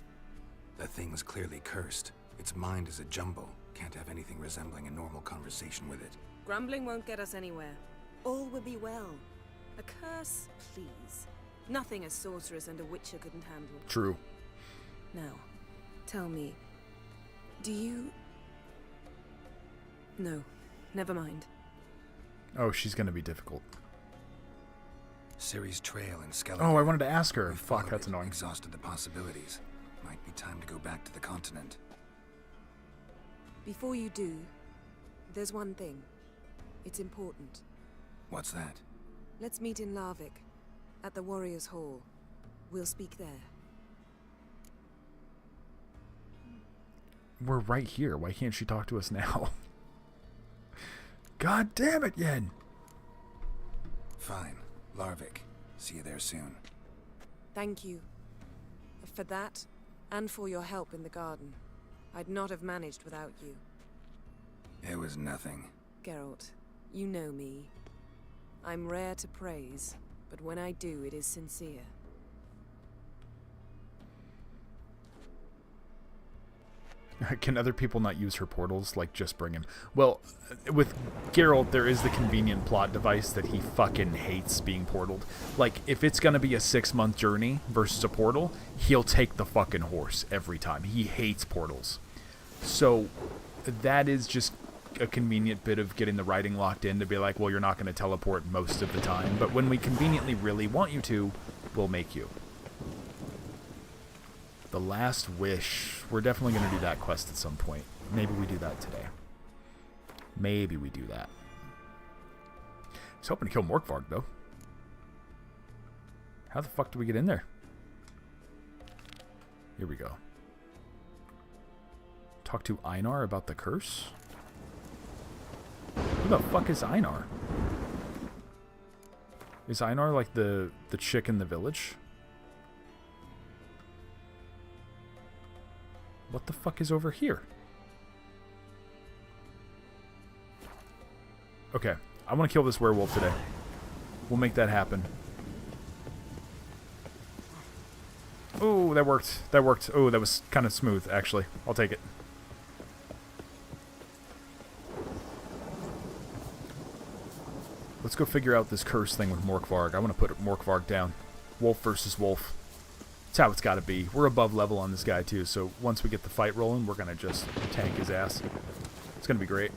The thing's clearly cursed. Its mind is a jumble. Can't have anything resembling a normal conversation with it. Grumbling won't get us anywhere. All will be well. A curse, please. Nothing a sorceress and a witcher couldn't handle. True. Now, tell me, do you... No, never mind. Oh, she's gonna be difficult. Ciri's trail in Skellige. Oh, I wanted to ask her. We Fuck, followed that's it, annoying. Exhausted the possibilities. Might be time to go back to the continent. Before you do, there's one thing. It's important. What's that? Let's meet in Larvik, at the Warriors' Hall. We'll speak there. We're right here. Why can't she talk to us now? God damn it, Yen! Fine. Larvik. See you there soon. Thank you. For that, and for your help in the garden. I'd not have managed without you. It was nothing. Geralt, You know me. I'm rare to praise, but when I do, it is sincere. Can other people not use her portals? Like, just bring him. Well, with Geralt, there is the convenient plot device that he fucking hates being portaled. Like, if it's gonna be a 6-month journey versus a portal, he'll take the fucking horse every time. He hates portals. So, that is just a convenient bit of getting the writing locked in to be like, well, you're not going to teleport most of the time, but when we conveniently really want you to, we'll make you. The Last Wish. We're definitely going to do that quest at some point. Maybe we do that today. Maybe we do that. I was hoping to kill Morkvarg, though. How the fuck do we get in there? Here we go. Talk to Einar about the curse? Who the fuck is Einar? Is Einar like the chick in the village? What the fuck is over here? Okay, I want to kill this werewolf today. We'll make that happen. Oh, that worked. That worked. Oh, that was kind of smooth, actually. I'll take it. Let's go figure out this curse thing with Morkvarg. I want to put Morkvarg down. Wolf versus wolf. That's how it's got to be. We're above level on this guy, too, so once we get the fight rolling, we're going to just tank his ass. It's going to be great.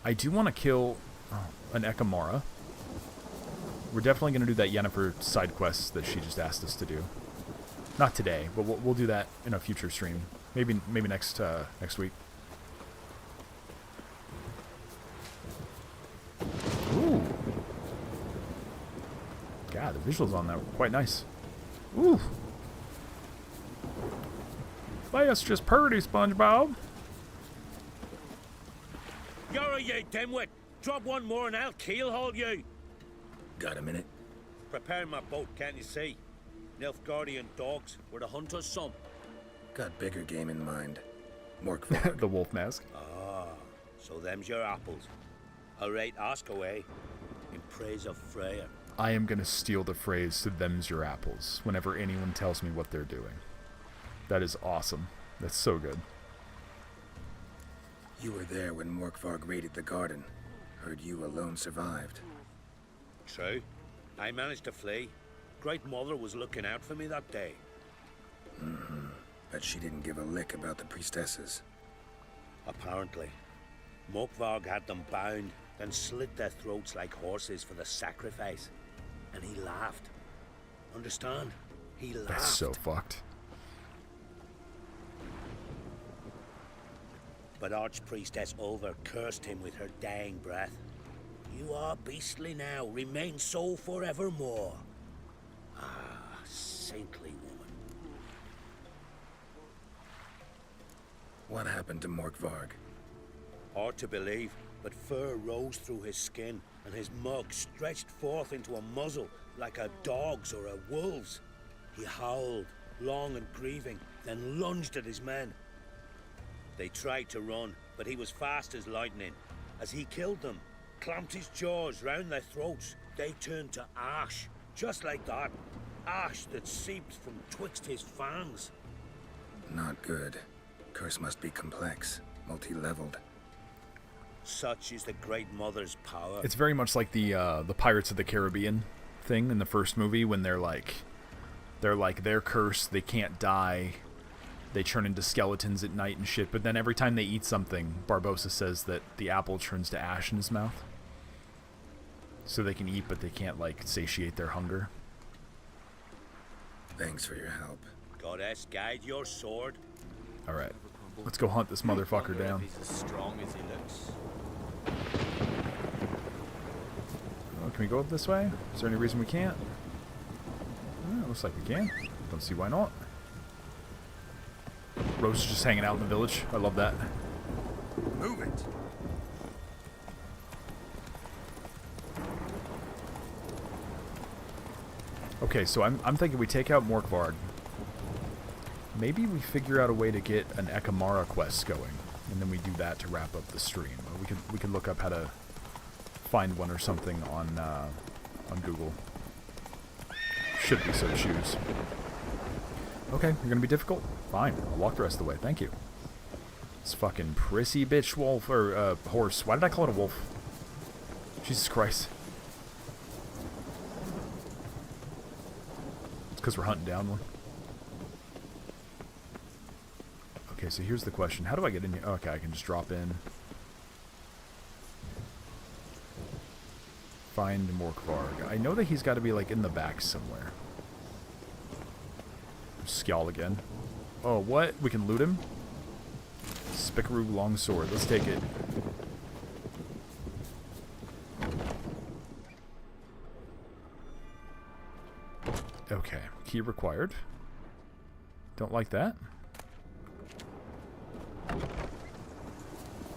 I do want to kill an Ekamara. We're definitely going to do that Yennefer side quest that she just asked us to do. Not today, but we'll do that in a future stream. Maybe next week. Ooh. God, the visuals on that were quite nice. Ooh. That's just purty, SpongeBob. You're you dimwit. Drop one more and I'll keelhaul you. Got a minute? Preparing my boat, can't you see? Nilfgaardian dogs were the hunter's son. Got bigger game in mind. Morkvarg. The wolf mask. Ah, so them's your apples. All right, ask away. In praise of Freya. I am going to steal the phrase to them's your apples whenever anyone tells me what they're doing. That is awesome. That's so good. You were there when Morkvarg raided the garden. Heard you alone survived. True. I managed to flee. Great Mother was looking out for me that day. Mm-hmm. But she didn't give a lick about the priestesses. Apparently. Morkvarg had them bound, then slit their throats like horses for the sacrifice. And he laughed. Understand? He laughed. That's so fucked. But Archpriestess Ulver cursed him with her dying breath. You are beastly now, remain so forevermore. Ah, saintly woman. What happened to Morkvarg? Hard to believe, but fur rose through his skin, and his mug stretched forth into a muzzle like a dog's or a wolf's. He howled, long and grieving, then lunged at his men. They tried to run, but he was fast as lightning. As he killed them, clamped his jaws round their throats, they turned to ash, just like that. Ash that seeped from twixt his fangs. Not good. Curse must be complex, multi-leveled. Such is the Great Mother's power. It's very much like the Pirates of the Caribbean thing in the first movie when they're like they're cursed, they can't die, they turn into skeletons at night and shit, but then every time they eat something, Barbossa says that the apple turns to ash in his mouth. So they can eat, but they can't, like, satiate their hunger. Thanks for your help. Goddess, guide your sword. Alright, let's go hunt this motherfucker down. He's as strong as he looks. Oh, can we go up this way? Is there any reason we can't? Looks like we can. Don't see why not. Rose is just hanging out in the village. I love that. Move it. Okay, so I'm thinking we take out Morkvarg. Maybe we figure out a way to get an Ekamara quest going. and then we do that to wrap up the stream. Or we could look up how to find one or something on Google. Should we so choose. Okay, you're gonna be difficult? Fine, I'll walk the rest of the way, thank you. This fucking prissy bitch wolf, or horse. Why did I call it a wolf? Jesus Christ. It's because we're hunting down one. Okay, so here's the question. How do I get in here? Oh, okay, I can just drop in. Find Morkvarg. I know that he's got to be, like, in the back somewhere. Skjall again. Oh, what? We can loot him? Spikaroo longsword. Let's take it. Okay. Key required. Don't like that.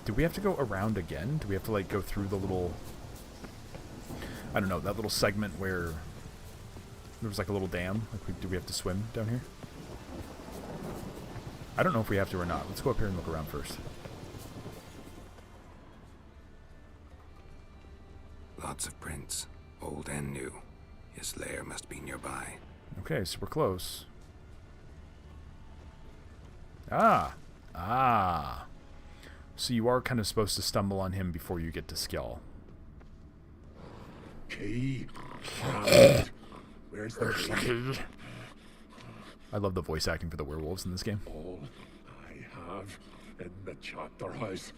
Do we have to go around again? Do we have to, like, go through the little... I don't know, that little segment where there was, like, a little dam? Like, do we have to swim down here? I don't know if we have to or not. Let's go up here and look around first. Lots of prints, old and new. His lair must be nearby. Okay, so we're close. Ah! Ah! So you are kind of supposed to stumble on him before you get to Skjall. Key. Where's the key? I love the voice acting for the werewolves in this game. All I have in the chapter house,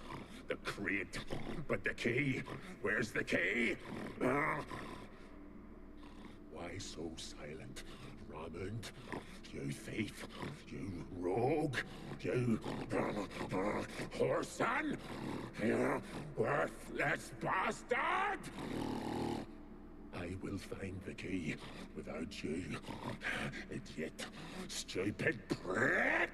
the crate, but the key. Where's the key? Why so silent, Ramund? You thief, you rogue, you whoreson, you worthless bastard! I will find the key without you, idiot, stupid prick!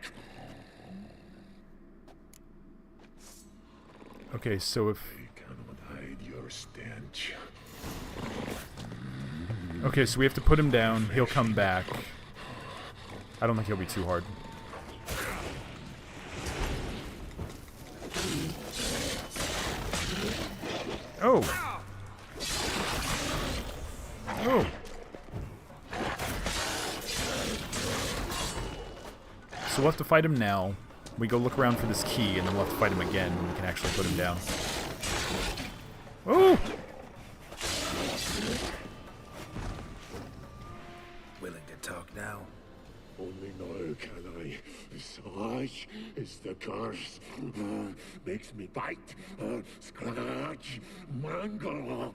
Okay, so if... I cannot hide your stench. Okay, so we have to put him down. He'll come back. I don't think he'll be too hard. Oh! Oh! So we'll have to fight him now. We go look around for this key, and then we'll have to fight him again when we can actually put him down. Oh! Willing to talk now? Only now can I. Such is the curse. Makes me bite, scratch, mangle,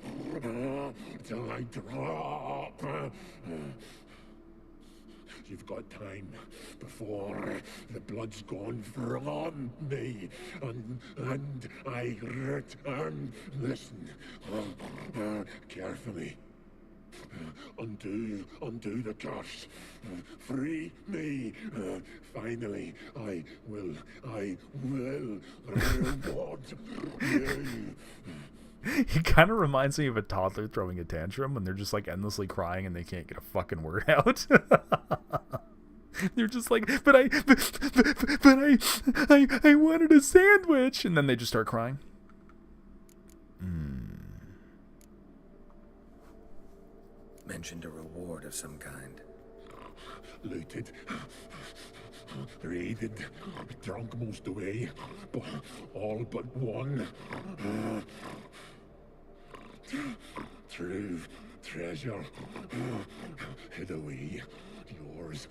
till I drop. You've got time before the blood's gone from me, and I return. Listen, carefully. Undo the curse. Free me. Finally, I will reward you. He kind of reminds me of a toddler throwing a tantrum when they're just like endlessly crying and they can't get a fucking word out. They're just like, but I wanted a sandwich, and then they just start crying. Mentioned a reward of some kind. Looted, raided, drunk most away, all but one. True treasure, hid away. Yours.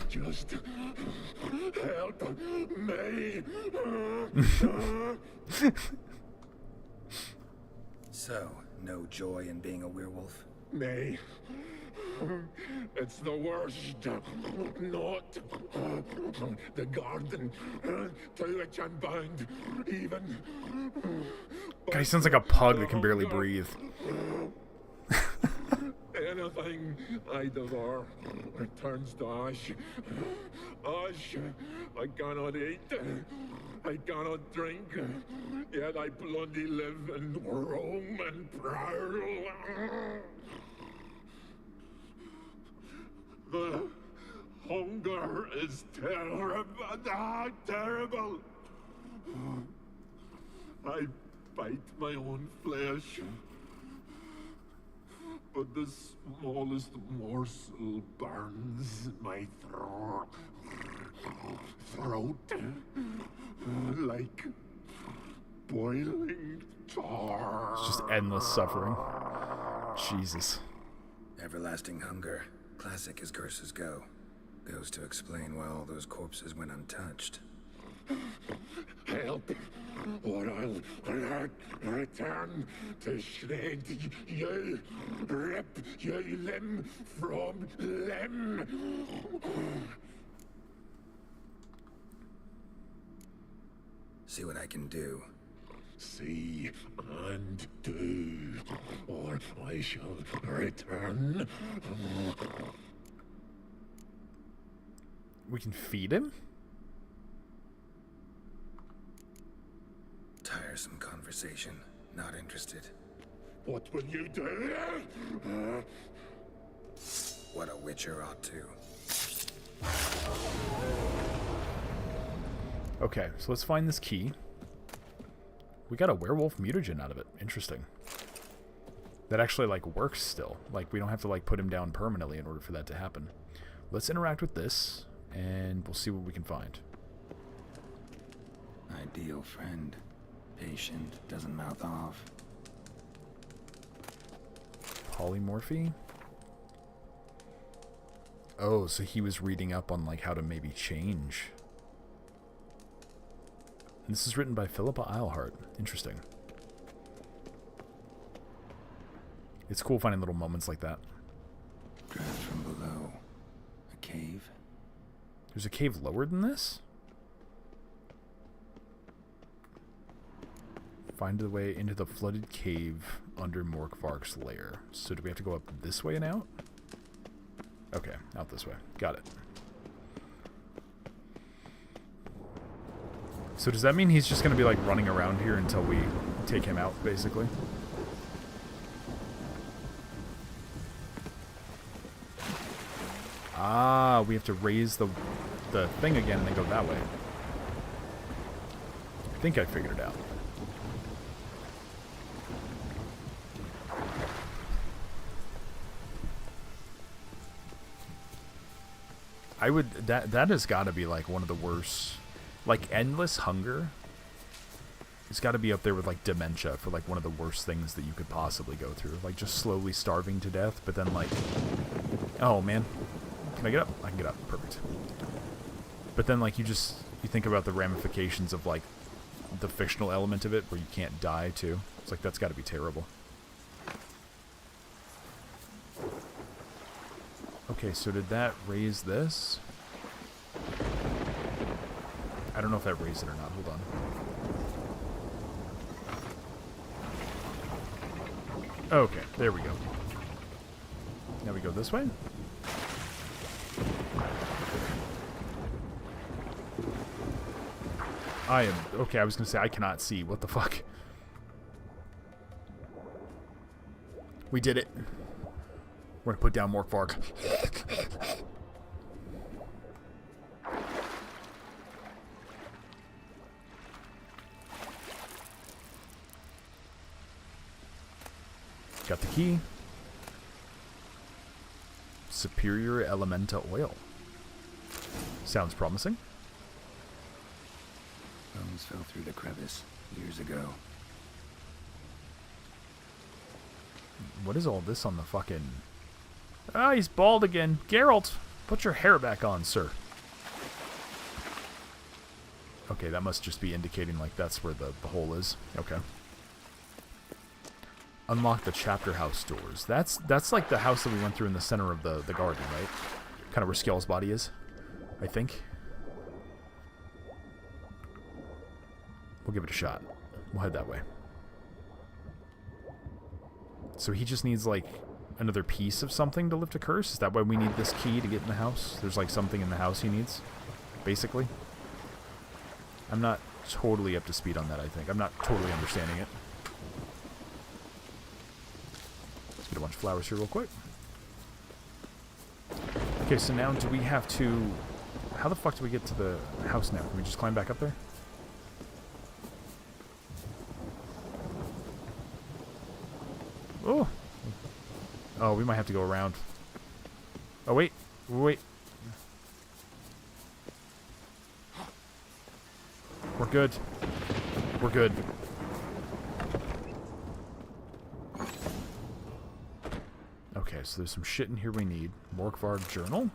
Just help me. So, no joy in being a werewolf? Nay. It's the worst. Not the garden to which I'm bound, even. Guy sounds like a pug that can barely breathe. Anything I devour returns to ash. Ash I cannot eat, I cannot drink, yet I bloody live and roam and prowl. The hunger is terrible, terrible. I bite my own flesh. But the smallest morsel burns my throat like boiling tar. It's just endless suffering. Jesus. Everlasting hunger. Classic as curses go. Goes to explain why all those corpses went untouched. Help, or I'll return to shred you, rip you limb from limb. See what I can do. See and do, or I shall return. We can feed him? Tiresome conversation. Not interested. What will you do? What a witcher ought to. Okay, so let's find this key. We got a werewolf mutagen out of it. Interesting. That actually, like, works still. Like, we don't have to, like, put him down permanently in order for that to happen. Let's interact with this, and we'll see what we can find. Ideal friend. Patient, doesn't mouth off. Polymorphy? Oh, so he was reading up on, like, how to maybe change. And this is written by Philippa Eilhart. Interesting. It's cool finding little moments like that. Draft from below. A cave. There's a cave lower than this? Find the way into the flooded cave under Morkvark's lair. So do we have to go up this way and out? Okay, out this way. Got it. So does that mean he's just going to be like running around here until we take him out, basically? Ah, we have to raise the thing again and then go that way. I think I figured it out. I would that has got to be like one of the worst, like endless hunger. It's got to be up there with like dementia for like one of the worst things that you could possibly go through. Like just slowly starving to death, but then like, oh man, can I get up? I can get up. Perfect. But then like you think about the ramifications of like the fictional element of it where you can't die too. It's like that's got to be terrible. Okay, so did that raise this? I don't know if that raised it or not. Hold on. Okay, there we go. Now we go this way? Okay, I was going to say I cannot see. What the fuck? We did it. We're going to put down Morkvark. Got the key. Superior Elementa oil. Sounds promising. Bones fell through the crevice years ago. What is all this on the fucking... Ah, he's bald again. Geralt, put your hair back on, sir. Okay, that must just be indicating like that's where the hole is. Okay. Unlock the chapter house doors. That's like the house that we went through in the center of the garden, right? Kind of where Skell's body is, I think. We'll give it a shot. We'll head that way. So he just needs like another piece of something to lift a curse? Is that why we need this key to get in the house? There's like something in the house he needs, basically. I'm not totally up to speed on that, I think. I'm not totally understanding it. Let's get a bunch of flowers here real quick. Okay, so now do we have to... How the fuck do we get to the house now? Can we just climb back up there? Oh. Oh, we might have to go around. Oh, wait. Wait. We're good. We're good. Okay, so there's some shit in here we need. Morkvarg journal.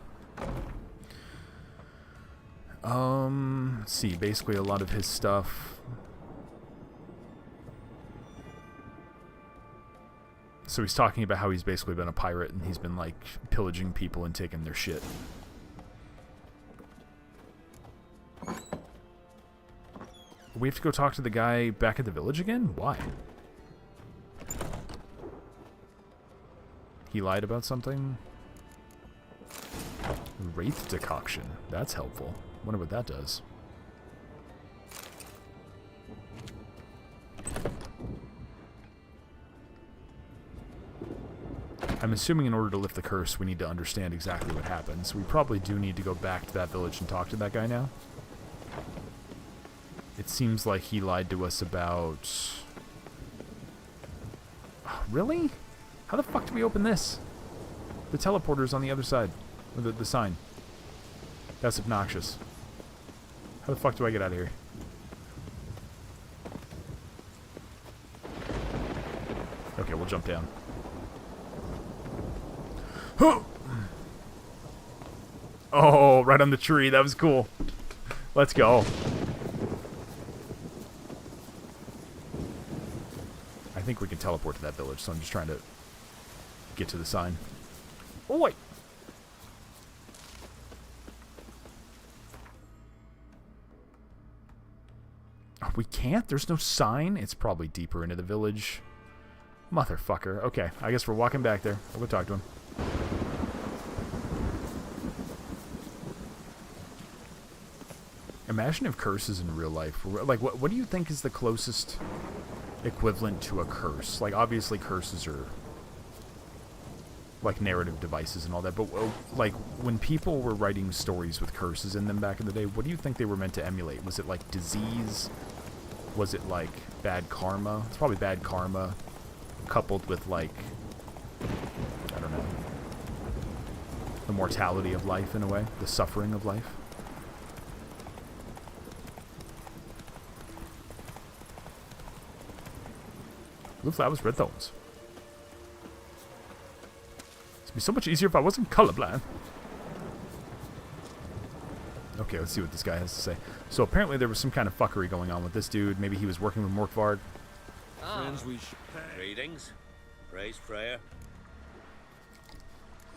Let's see. Basically, a lot of his stuff. So he's talking about how he's basically been a pirate and he's been, like, pillaging people and taking their shit. We have to go talk to the guy back at the village again? Why? He lied about something? Wraith decoction. That's helpful. Wonder what that does. I'm assuming in order to lift the curse, we need to understand exactly what happens. We probably do need to go back to that village and talk to that guy now. It seems like he lied to us about... Really? How the fuck do we open this? The teleporter's on the other side. Or the sign. That's obnoxious. How the fuck do I get out of here? Okay, we'll jump down. Oh, right on the tree. That was cool. Let's go. I think we can teleport to that village, so I'm just trying to get to the sign. Oh, wait. Oh, we can't? There's no sign? It's probably deeper into the village. Motherfucker. Okay, I guess we're walking back there. I'll go talk to him. Imagine if curses in real life were, like, what do you think is the closest equivalent to a curse? Like, obviously curses are like narrative devices and all that, but like when people were writing stories with curses in them back in the day, what do you think they were meant to emulate? Was it like disease? Was it like bad karma? It's probably bad karma coupled with, like, I don't know, the mortality of life in a way, the suffering of life. Blue flowers, red thorns. It'd be so much easier if I wasn't colorblind. Okay, let's see what this guy has to say. So apparently there was some kind of fuckery going on with this dude. Maybe he was working with Morkvarg. Friends, we greetings. Praise Freya.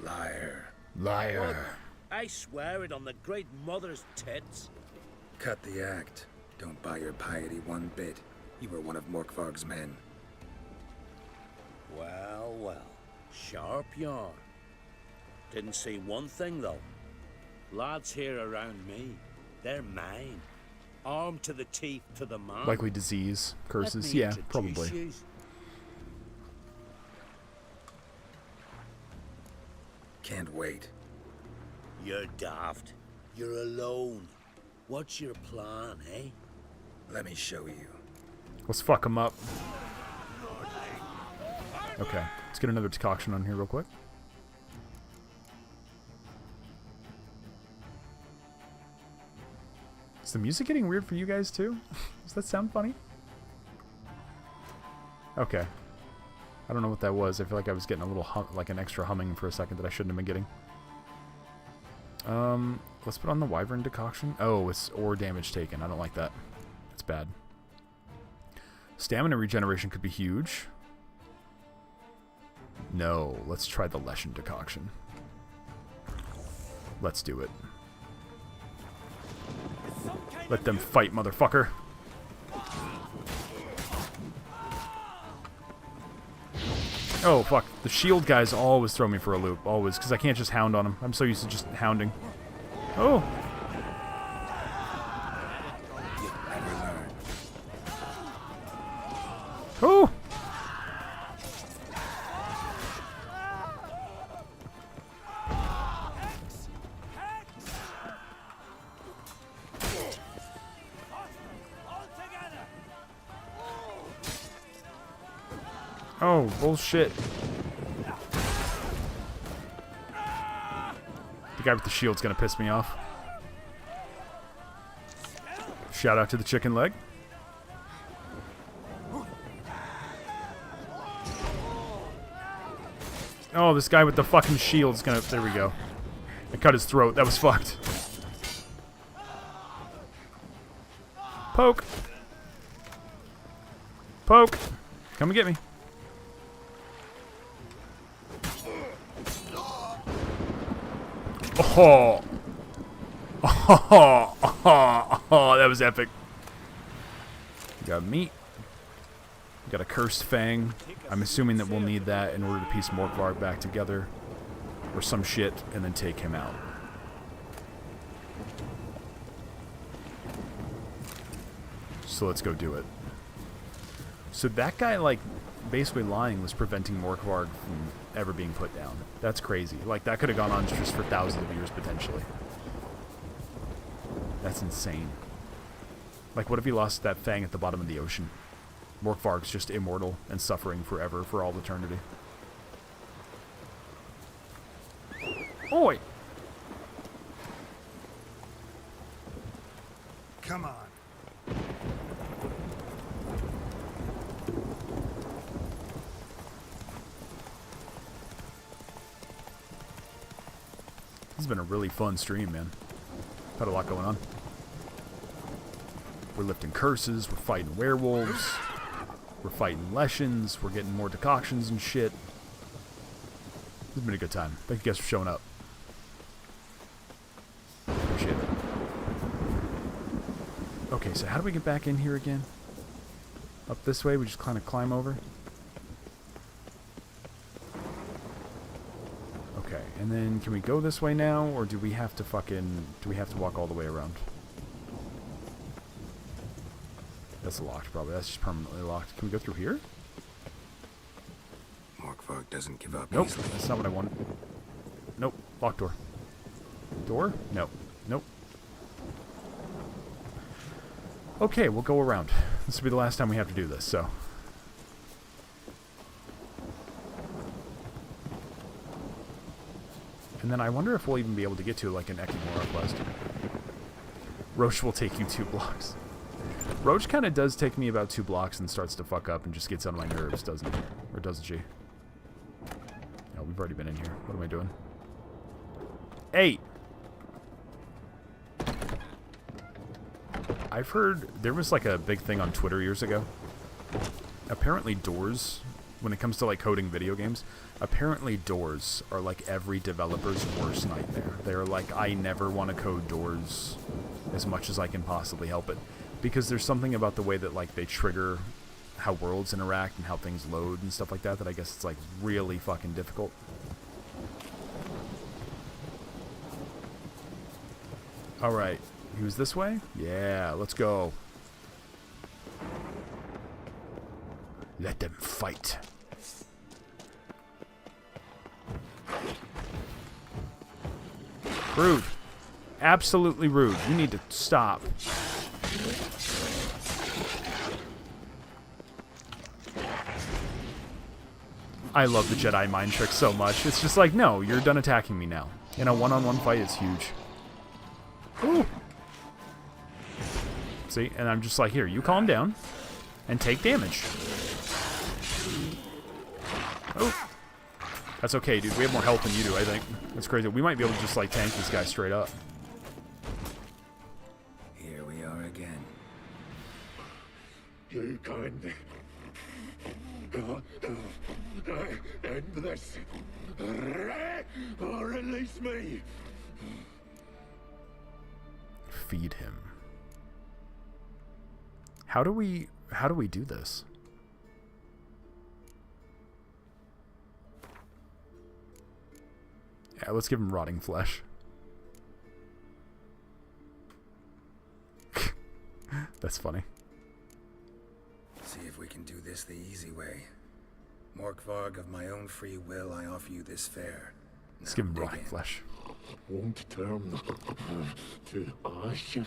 Liar. Liar. What? I swear it on the great mother's tits. Cut the act. Don't buy your piety one bit. You were one of Morkvarg's men. Well, well. Sharp yarn. Didn't see one thing, though. Lads here around me, they're mine. Armed to the teeth to the man. Likely disease, curses, yeah, probably. Yous. Can't wait. You're daft. You're alone. What's your plan, eh? Let me show you. Let's fuck him up. Okay, let's get another decoction on here real quick. Is the music getting weird for you guys too? Does that sound funny? Okay. I don't know what that was. I feel like I was getting a little like an extra humming for a second that I shouldn't have been getting. Let's put on the Wyvern decoction. Oh, it's ore damage taken. I don't like that. That's bad. Stamina regeneration could be huge. No, let's try the Leshen decoction. Let's do it. Let them fight, motherfucker. Oh, fuck. The shield guys always throw me for a loop. Always. Because I can't just hound on them. I'm so used to just hounding. Oh. Oh. Oh, bullshit. The guy with the shield's gonna piss me off. Shout out to the chicken leg. Oh, this guy with the fucking shield's gonna... There we go. I cut his throat. That was fucked. Poke. Poke. Come and get me. Oh. Oh. Oh, that was epic. Got meat. Got a cursed fang. I'm assuming that we'll need that in order to piece Morkvarg back together. Or some shit, and then take him out. So let's go do it. So that guy, like, basically lying was preventing Morkvarg from ever being put down. That's crazy. Like, that could have gone on just for thousands of years, potentially. That's insane. Like, what if he lost that fang at the bottom of the ocean? Morkvarg's just immortal and suffering forever for all eternity. Oi! Come on. This has been a really fun stream, man. Had a lot going on. We're lifting curses, we're fighting werewolves, we're fighting Leshens, we're getting more decoctions and shit. This has been a good time. Thank you guys for showing up. Appreciate it. Okay, so how do we get back in here again? Up this way? We just kind of climb over? Okay, and then can we go this way now, or do we have to walk all the way around? That's locked, probably. That's just permanently locked. Can we go through here? Morkvarg doesn't give up Nope, easily. that's not what I wanted. Nope, locked door. Door? No. Nope. Okay, we'll go around. This will be the last time we have to do this, so. And then I wonder if we'll even be able to get to, like, an Ekimura quest. Roach will take you 2 blocks. Roach kind of does take me about 2 blocks and starts to fuck up and just gets on my nerves, doesn't he? Or doesn't she? No, we've already been in here. What am I doing? 8! I've heard there was like a big thing on Twitter years ago. Apparently doors, when it comes to like coding video games, apparently doors are like every developer's worst nightmare. They're like, I never want to code doors as much as I can possibly help it. Because there's something about the way that like they trigger how worlds interact and how things load and stuff like that, that I guess it's like really fucking difficult. Alright, he was this way? Yeah, let's go. Let them fight. Rude. Absolutely rude. You need to stop. I love the Jedi mind trick so much. It's just like, no, you're done attacking me now. In a one-on-one fight, it's huge. Ooh. See? And I'm just like, here, you calm down and take damage. Oh. That's okay, dude. We have more health than you do, I think. That's crazy. We might be able to just, like, tank this guy straight up. Here we are again. You can't end this. Or release me. Feed him. How do we do this? Yeah, let's give him rotting flesh. That's funny. See if we can do this the easy way. Morkvarg, of my own free will, I offer you this fare. Let's give him rotting flesh. Won't turn to ash.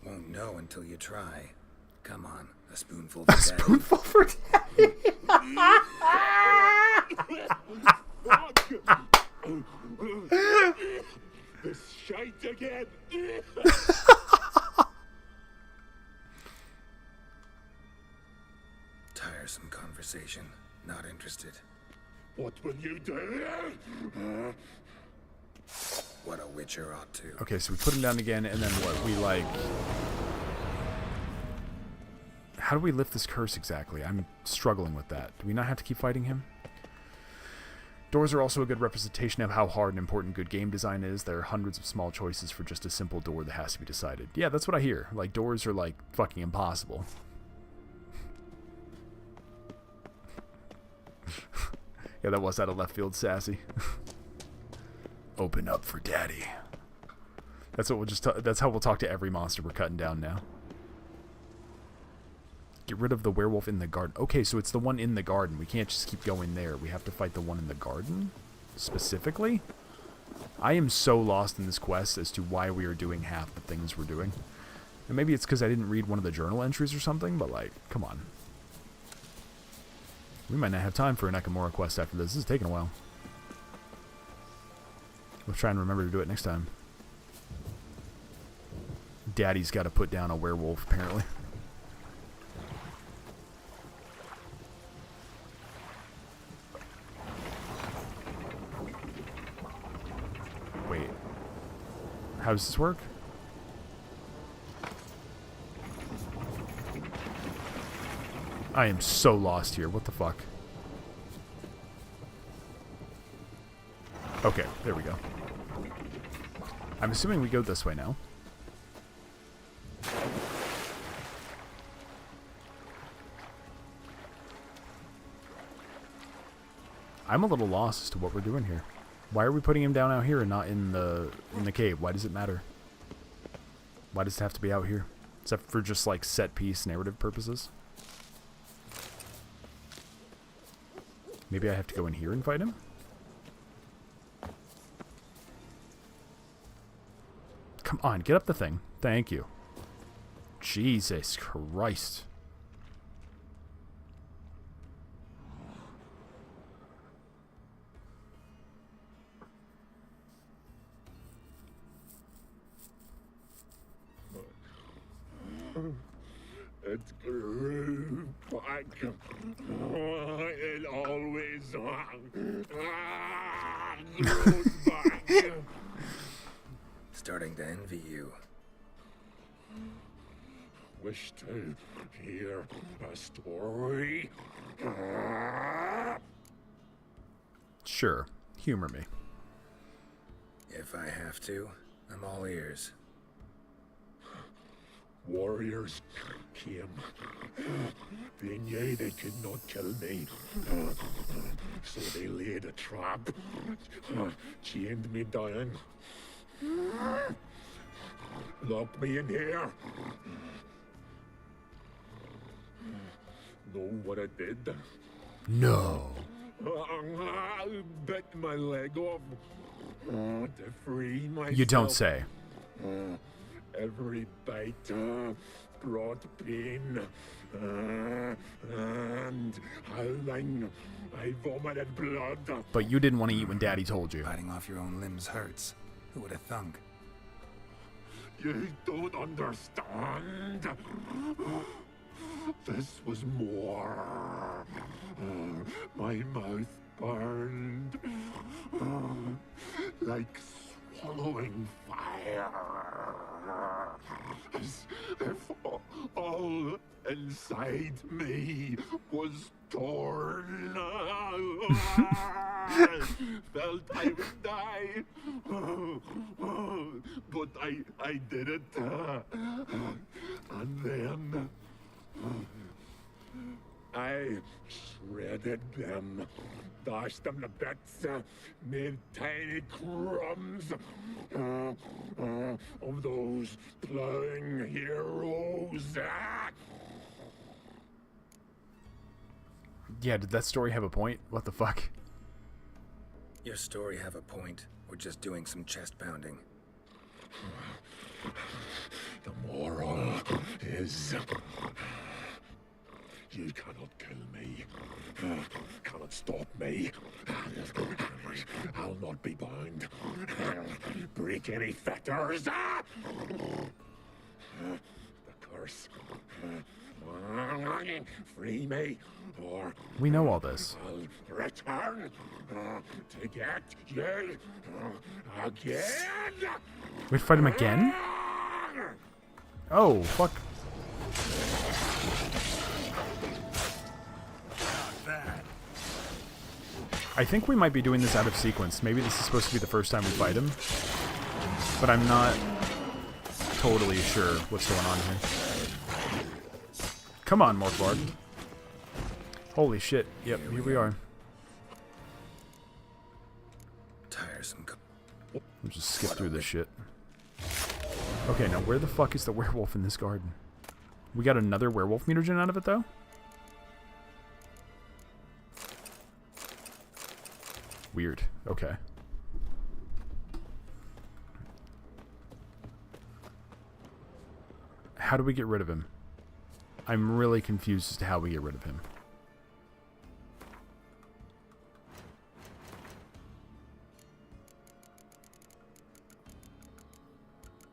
Won't know until you try. Come on, a spoonful for A spoonful for Daddy. This shite again. Tiresome conversation. Not interested. What will you do? What a witcher ought to. Okay, so we put him down again, and then what? We like... How do we lift this curse exactly? I'm struggling with that. Do we not have to keep fighting him? Doors are also a good representation of how hard and important good game design is. There are hundreds of small choices for just a simple door that has to be decided. Yeah, that's what I hear. Like, doors are, like, fucking impossible. Yeah, that was out of left field, sassy. Open up for Daddy. That's what we'll just. That's how we'll talk to every monster we're cutting down now. Get rid of the werewolf in the garden. Okay, so it's the one in the garden. We can't just keep going there. We have to fight the one in the garden? Specifically? I am so lost in this quest as to why we are doing half the things we're doing. And maybe it's because I didn't read one of the journal entries or something, but like, come on. We might not have time for an Ekamora quest after this. This is taking a while. We'll try and remember to do it next time. Daddy's got to put down a werewolf, apparently. Wait. How does this work? I am so lost here. What the fuck? Okay, there we go. I'm assuming we go this way now. I'm a little lost as to what we're doing here. Why are we putting him down out here and not in the cave? Why does it matter? Why does it have to be out here? Except for just like set piece narrative purposes? Maybe I have to go in here and fight him? Come on, get up the thing. Thank you. Jesus Christ. It grew back. It always grows back. Starting to envy you. Wish to hear a story? Sure. Humor me. If I have to, I'm all ears. Warriors came. They knew they could not kill me. So they laid a trap. Chained me down. Locked me in here. Know what I did? No. Bit my leg off. To free myself. You don't say. Every bite brought pain, and howling, I vomited blood. But you didn't want to eat when Daddy told you. Biting off your own limbs hurts. Who would have thunk? You don't understand. This was more. My mouth burned like swallowing fire. As if all inside me was torn. Felt I would die. But I did it. And then I shredded them, dashed them to bits, made tiny crumbs of those plowing heroes. Yeah, did that story have a point? What the fuck? Your story have a point. We're just doing some chest pounding. The moral is You cannot kill me. Cannot stop me. I'll not be bound. Break any fetters. The curse. Free me, or We know all this. I'll return to get you again. We have to fight him again? Oh, fuck. I think we might be doing this out of sequence. Maybe this is supposed to be the first time we fight him. But I'm not totally sure what's going on here. Come on, Morkvarg. Holy shit. Yep, here we are. Tiresome. We'll just skip through this shit. Okay, now where the fuck is the werewolf in this garden? We got another werewolf mutagen out of it, though? Weird. Okay. How do we get rid of him? I'm really confused as to how we get rid of him.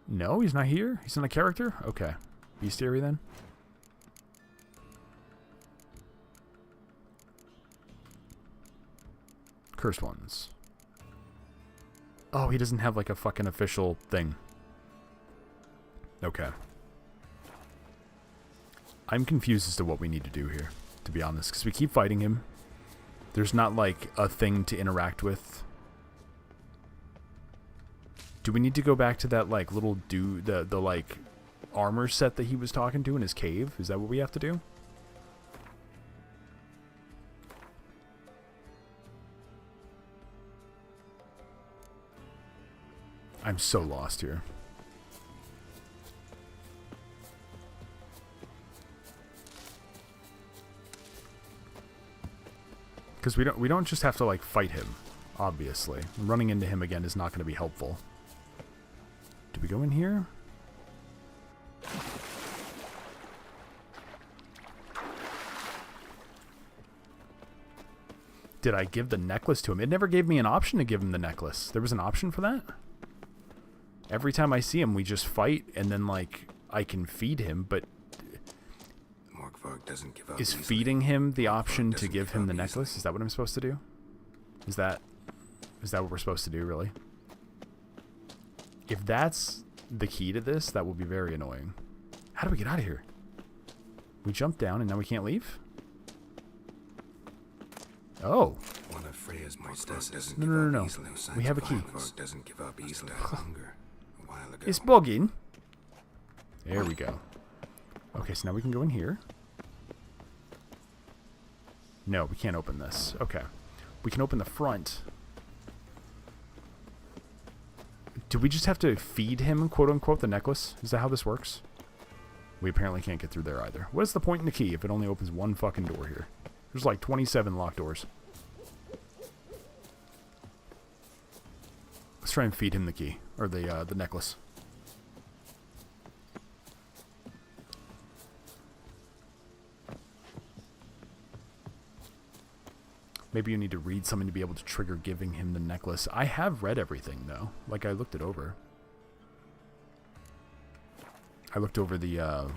No, he's not here? He's not a character? Okay. Bestiary then? Cursed ones. Oh, he doesn't have like a fucking official thing. Okay. I'm confused as to what we need to do here, to be honest, because we keep fighting him. There's not like a thing to interact with. Do we need to go back to that like little dude, the like armor set that he was talking to in his cave? Is that what we have to do? I'm so lost here. Because we don't just have to like fight him, obviously. Running into him again is not going to be helpful. Do we go in here? Did I give the necklace to him? It never gave me an option to give him the necklace. There was an option for that? Every time I see him, we just fight, and then, like, I can feed him, but... Morkvarg doesn't give up Is easily. feeding him the option to doesn't give give him up the necklace? Is that what I'm supposed to do? Is that what we're supposed to do, really? If that's the key to this, that will be very annoying. How do we get out of here? We jumped down, and now we can't leave? Oh. One of Freya's mostesses No. We have a key. Morkvarg doesn't give up easily. Hunger. A while ago. It's bugging. There we go. Okay, so now we can go in here. No, we can't open this. Okay. We can open the front. Do we just have to feed him, quote-unquote, the necklace? Is that how this works? We apparently can't get through there either. What is the point in the key if it only opens one fucking door here? There's like 27 locked doors. Let's try and feed him the key. Or the necklace. Maybe you need to read something to be able to trigger giving him the necklace. I have read everything, though. Like, I looked it over. I looked over the,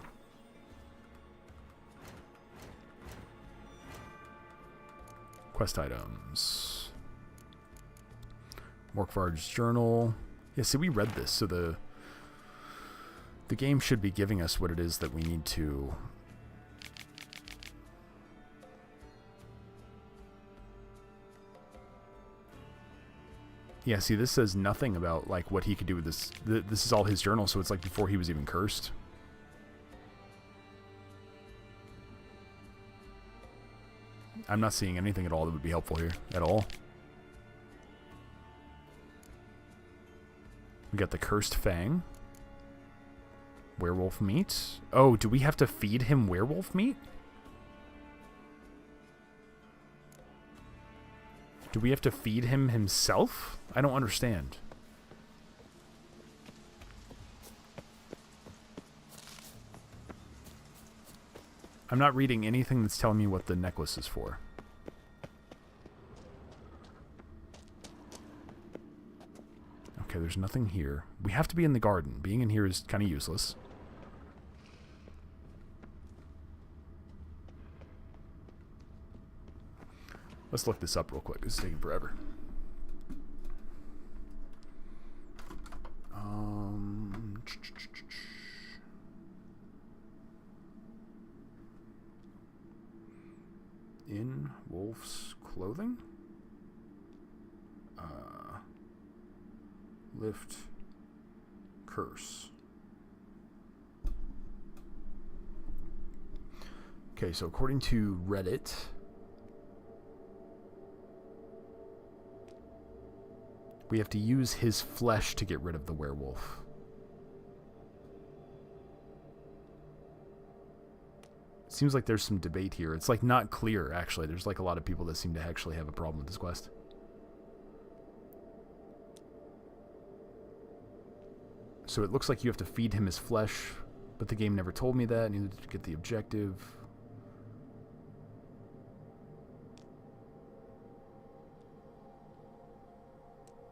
quest items. Morkvarg's journal. Yeah, see, we read this, so the game should be giving us what it is that we need to... Yeah, see, this says nothing about, like, what he could do with this. This is all his journal, so it's, like, before he was even cursed. I'm not seeing anything at all that would be helpful here. At all. We got the Cursed Fang. Werewolf meat. Oh, do we have to feed him werewolf meat? Do we have to feed him himself? I don't understand. I'm not reading anything that's telling me what the necklace is for. Okay, there's nothing here. We have to be in the garden. Being in here is kind of useless. Let's look this up real quick. It's taking forever. In wolf's clothing? Lift curse. Okay, so according to Reddit, we have to use his flesh to get rid of the werewolf. Seems like there's some debate here. It's like not clear, actually. There's like a lot of people that seem to actually have a problem with this quest. So it looks like you have to feed him his flesh, but the game never told me that. I needed to get the objective.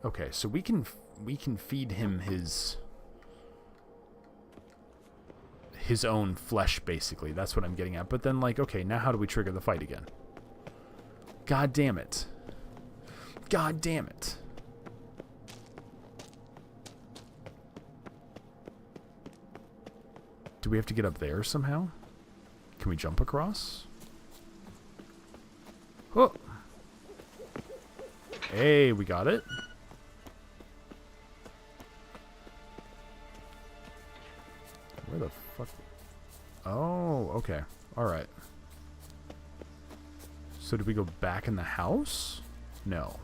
Okay, so we can feed him his own flesh, basically. That's what I'm getting at. But then, like, okay, now how do we trigger the fight again? God damn it. God damn it. Do we have to get up there somehow? Can we jump across? Oh! Hey, we got it. Where the fuck? Oh, okay. Alright. So did we go back in the house? No.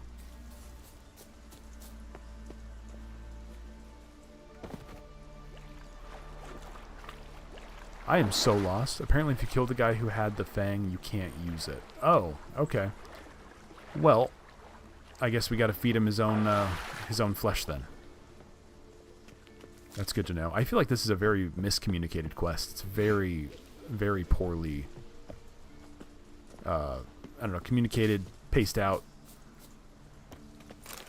I am so lost. Apparently if you kill the guy who had the fang, you can't use it. Oh, okay. Well, I guess we gotta feed him his own flesh then. That's good to know. I feel like this is a very miscommunicated quest. It's very, very poorly, I don't know, communicated, paced out.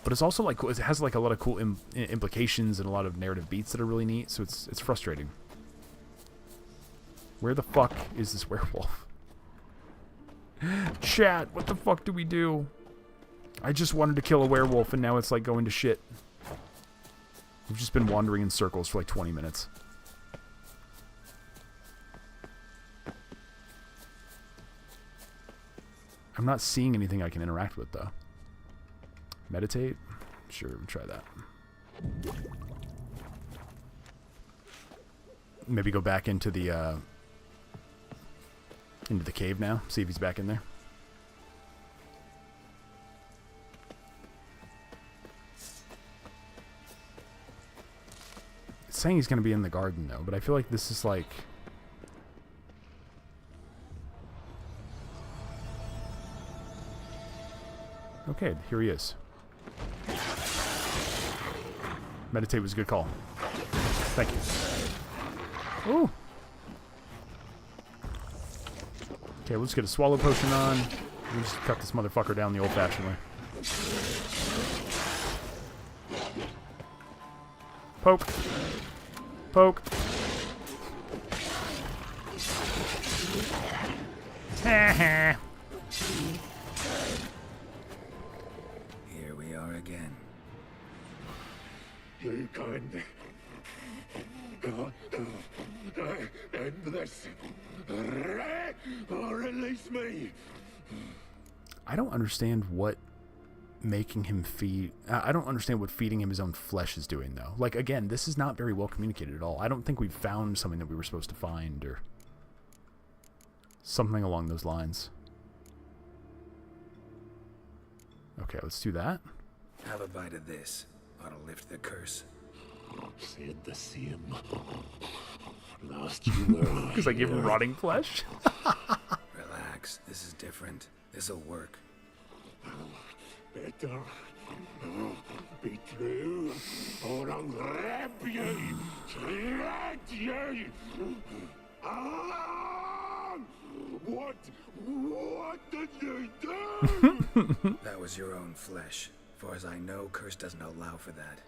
But it's also like, it has like a lot of cool implications and a lot of narrative beats that are really neat. So it's frustrating. Where the fuck is this werewolf? Chat, what the fuck do we do? I just wanted to kill a werewolf and now it's like going to shit. We've just been wandering in circles for like 20 minutes. I'm not seeing anything I can interact with though. Meditate? Sure, we'll try that. Maybe go back into the cave now. See if he's back in there. It's saying he's going to be in the garden though, but I feel like this is like... Okay, here he is. Meditate was a good call. Thank you. Ooh. Okay, let's get a swallow potion on. We'll just cut this motherfucker down the old-fashioned way. Poke. Poke. Here we are again. You can't. End this. Or release me. I don't understand what making him feed... I don't understand what feeding him his own flesh is doing, though. Like, again, this is not very well communicated at all. I don't think we found something that we were supposed to find, or something along those lines. Okay, let's do that. Have a bite of this. Ought to lift the curse. Said the same. Last you were because I give him rotting flesh. Relax. This is different. This'll work. Better be true, or I'll grab you, shred you. What did you do? That was your own flesh. Far as I know, curse doesn't allow for that.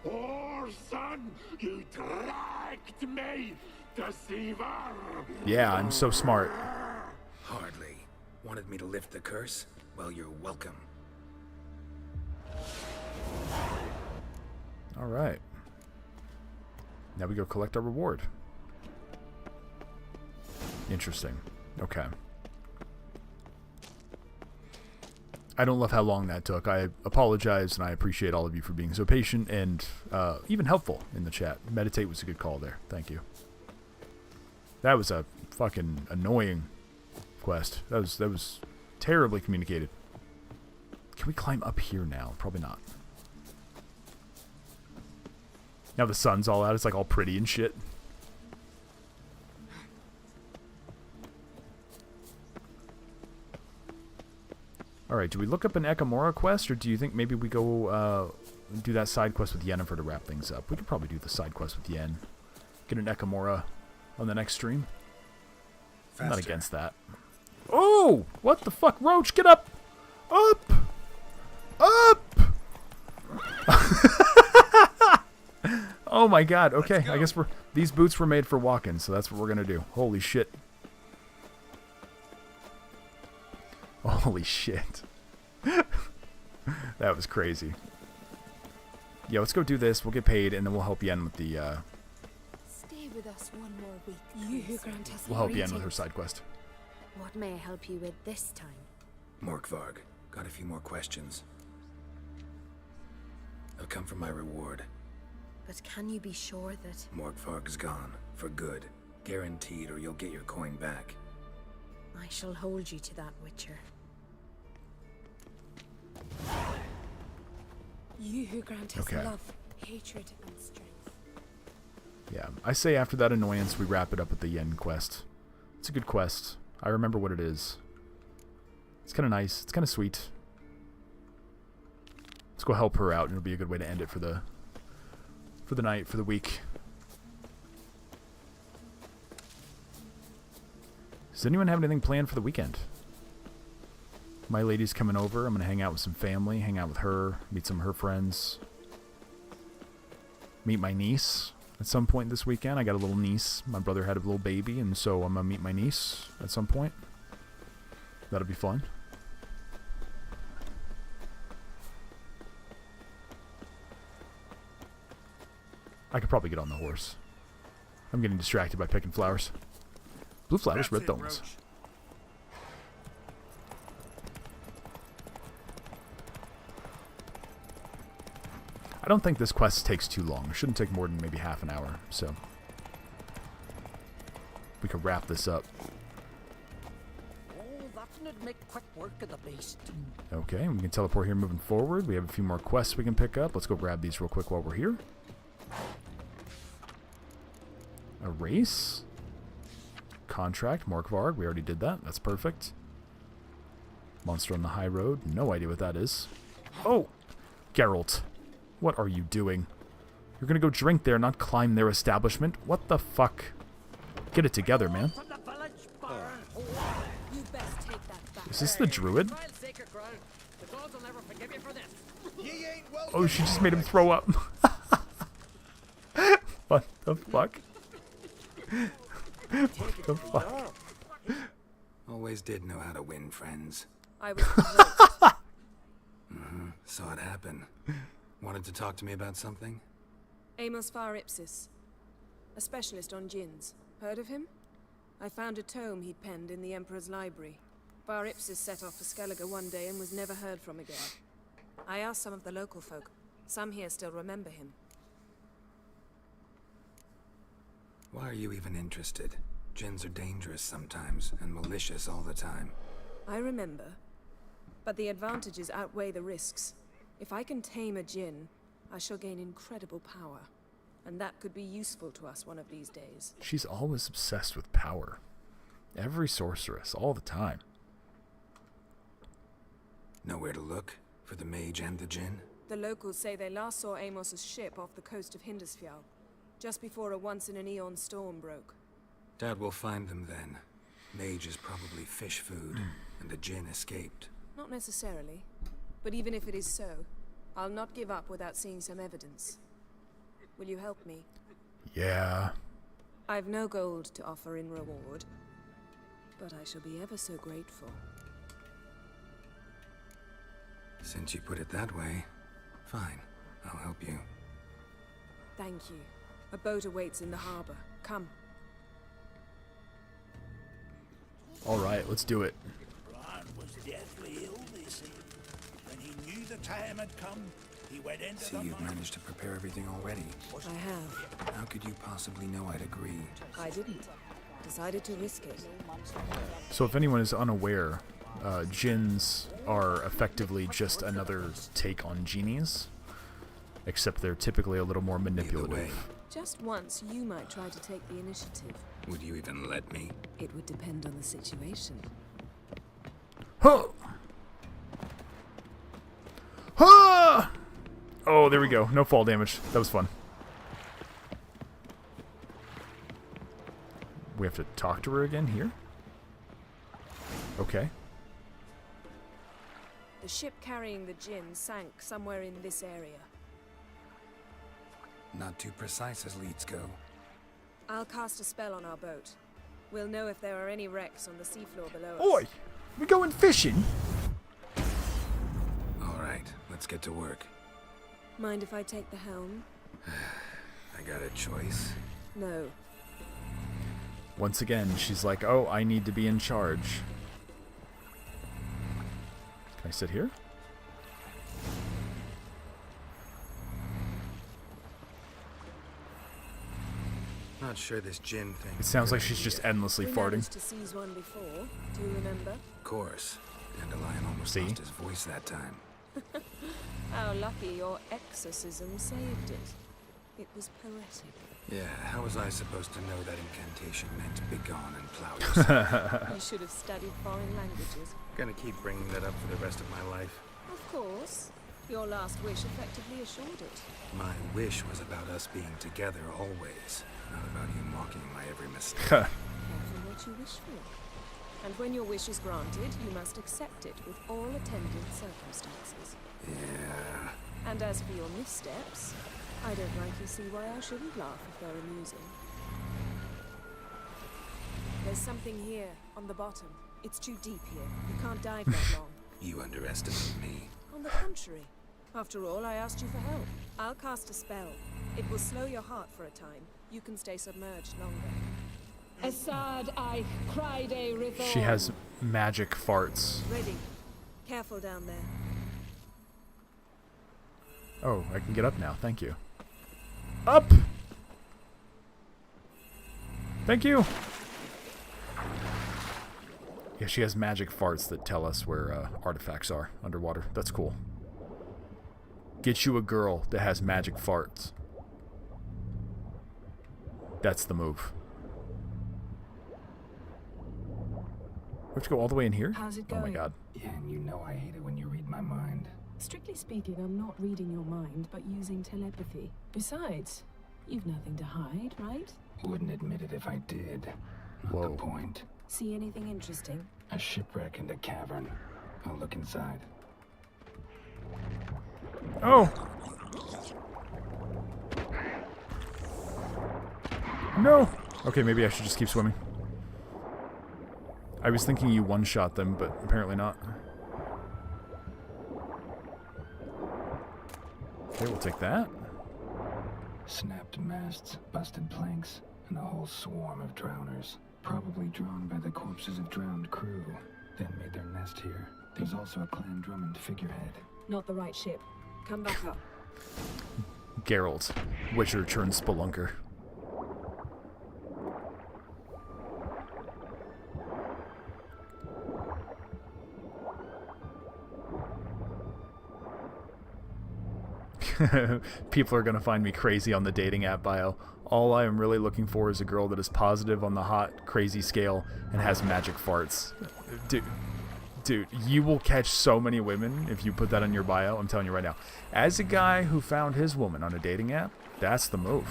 Oh, son, you tracked me, deceiver! Yeah, I'm so smart. Hardly. Wanted me to lift the curse? Well, you're welcome. All right. Now we go collect our reward. Interesting. Okay. I don't love how long that took. I apologize, and I appreciate all of you for being so patient and even helpful in the chat. Meditate was a good call there. Thank you. That was a fucking annoying quest. That was terribly communicated. Can we climb up here now? Probably not. Now the sun's all out. It's like all pretty and shit. Alright, do we look up an Ekamora quest, or do you think maybe we go do that side quest with Yennefer to wrap things up? We could probably do the side quest with Yen. Get an Ekamora on the next stream. Faster. I'm not against that. Oh! What the fuck? Roach, get up! Up! Up! Oh my god, okay. I guess these boots were made for walking, so that's what we're gonna do. Holy shit. Holy shit. That was crazy. Yeah, let's go do this. We'll get paid, and then we'll help Yen with the, Stay with us one more week. You who grant us we'll help Yen with her greetings. side quest. What may I help you with this time? Morkvarg, got a few more questions. I've come for my reward. But can you be sure that... Morkvarg's gone, for good. Guaranteed, or you'll get your coin back. I shall hold you to that, Witcher. You who grant us Okay. love, hatred, and strength. Yeah, I say after that annoyance, we wrap it up with the Yen quest. It's a good quest. I remember what it is. It's kind of nice. It's kind of sweet. Let's go help her out, and it'll be a good way to end it for the night, for the week. Does anyone have anything planned for the weekend? My lady's coming over. I'm going to hang out with some family, hang out with her, meet some of her friends. Meet my niece at some point this weekend. I got a little niece. My brother had a little baby, and so I'm going to meet my niece at some point. That'll be fun. I could probably get on the horse. I'm getting distracted by picking flowers. Blue flowers, red thorns. I don't think this quest takes too long. It shouldn't take more than maybe half an hour, so we could wrap this up. Oh, that'd make quick work of the beast. Okay, we can teleport here moving forward. We have a few more quests we can pick up. Let's go grab these real quick while we're here. A race? Contract, Morkvarg. We already did that. That's perfect. Monster on the high road. No idea what that is. Oh! Geralt. What are you doing? You're gonna go drink there, not climb their establishment? What the fuck? Get it together, man. You best take that back. Is this the druid? Oh, she just made him throw up. What the fuck? What the fuck? Always did know how to win friends. I was Saw it happen. Wanted to talk to me about something? Amos Far Ipsis, a specialist on djinns. Heard of him? I found a tome he'd penned in the Emperor's library. Far Ipsis set off for Skellige one day and was never heard from again. I asked some of the local folk. Some here still remember him. Why are you even interested? Djinns are dangerous sometimes, and malicious all the time. I remember. But the advantages outweigh the risks. If I can tame a djinn, I shall gain incredible power. And that could be useful to us one of these days. She's always obsessed with power. Every sorceress, all the time. Nowhere to look? For the mage and the djinn? The locals say they last saw Amos's ship off the coast of Hindisfjall, just before a once-in-an-eon storm broke. Dad will find them then. Mage is probably fish food, and the Jinn escaped. Not necessarily. But even if it is so, I'll not give up without seeing some evidence. Will you help me? Yeah. I've no gold to offer in reward, but I shall be ever so grateful. Since you put it that way, fine. I'll help you. Thank you. A boat awaits in the harbor. Come. All right, let's do it. Bran was deathly ill, they say. When he knew the time had come, he went into See, you've managed to prepare everything already. I have. How could you possibly know I'd agree? I didn't. Decided to risk it. So if anyone is unaware, djinns are effectively just another take on genies, except they're typically a little more manipulative. Just once, you might try to take the initiative. Would you even let me? It would depend on the situation. Huh! Huh! Oh, there we go. No fall damage. That was fun. We have to talk to her again here? Okay. The ship carrying the Jinn sank somewhere in this area. Not too precise as leads go. I'll cast a spell on our boat. We'll know if there are any wrecks on the seafloor below us. Oi! We going fishing? All right, let's get to work. Mind if I take the helm? I got a choice. No. Once again, she's like, oh, I need to be in charge. Can I sit here? Not sure this Jinn thing. It sounds like she's just endlessly We farting. managed to seize one before. Do you remember? Of course. Dandelion almost lost his voice that time. How lucky your exorcism saved it. It was poetic. Yeah, how was I supposed to know that incantation meant begone and plow yourself? You should have studied foreign languages. Gonna keep bringing that up for the rest of my life. Of course. Your last wish effectively assured it. My wish was about us being together always, not about you mocking my every mistake. Careful what you wish for. And when your wish is granted, you must accept it with all attendant circumstances. Yeah. And as for your missteps, I don't rightly see why I shouldn't laugh if they're amusing. There's something here, on the bottom. It's too deep here. You can't dive that long. You underestimate me. On the contrary. After all, I asked you for help. I'll cast a spell. It will slow your heart for a time. You can stay submerged longer. Asad I cried a rithor. She has magic farts. Ready. Careful down there. Oh, I can get up now. Thank you. Up! Thank you! Yeah, she has magic farts that tell us where artifacts are underwater. That's cool. Get you a girl that has magic farts. That's the move. We have to go all the way in here? How's it Oh my going? god. Yeah, and you know I hate it when you read my mind. Strictly speaking, I'm not reading your mind, but using telepathy. Besides, you've nothing to hide, right? Wouldn't admit it if I did. Not the point. See anything interesting? A shipwreck and a cavern. I'll look inside. Oh! No! Okay, maybe I should just keep swimming. I was thinking you one-shot them, but apparently not. Okay, we'll take that. Snapped masts, busted planks, and a whole swarm of drowners. Probably drawn by the corpses of drowned crew. Then made their nest here. There's also a Clan Drummond figurehead. Not the right ship. Come back up. Geralt, Witcher turned spelunker. People are going to find me crazy on the dating app bio. All I am really looking for is a girl that is positive on the hot, crazy scale and has magic farts. Dude, you will catch so many women if you put that on your bio. I'm telling you right now. As a guy who found his woman on a dating app, that's the move.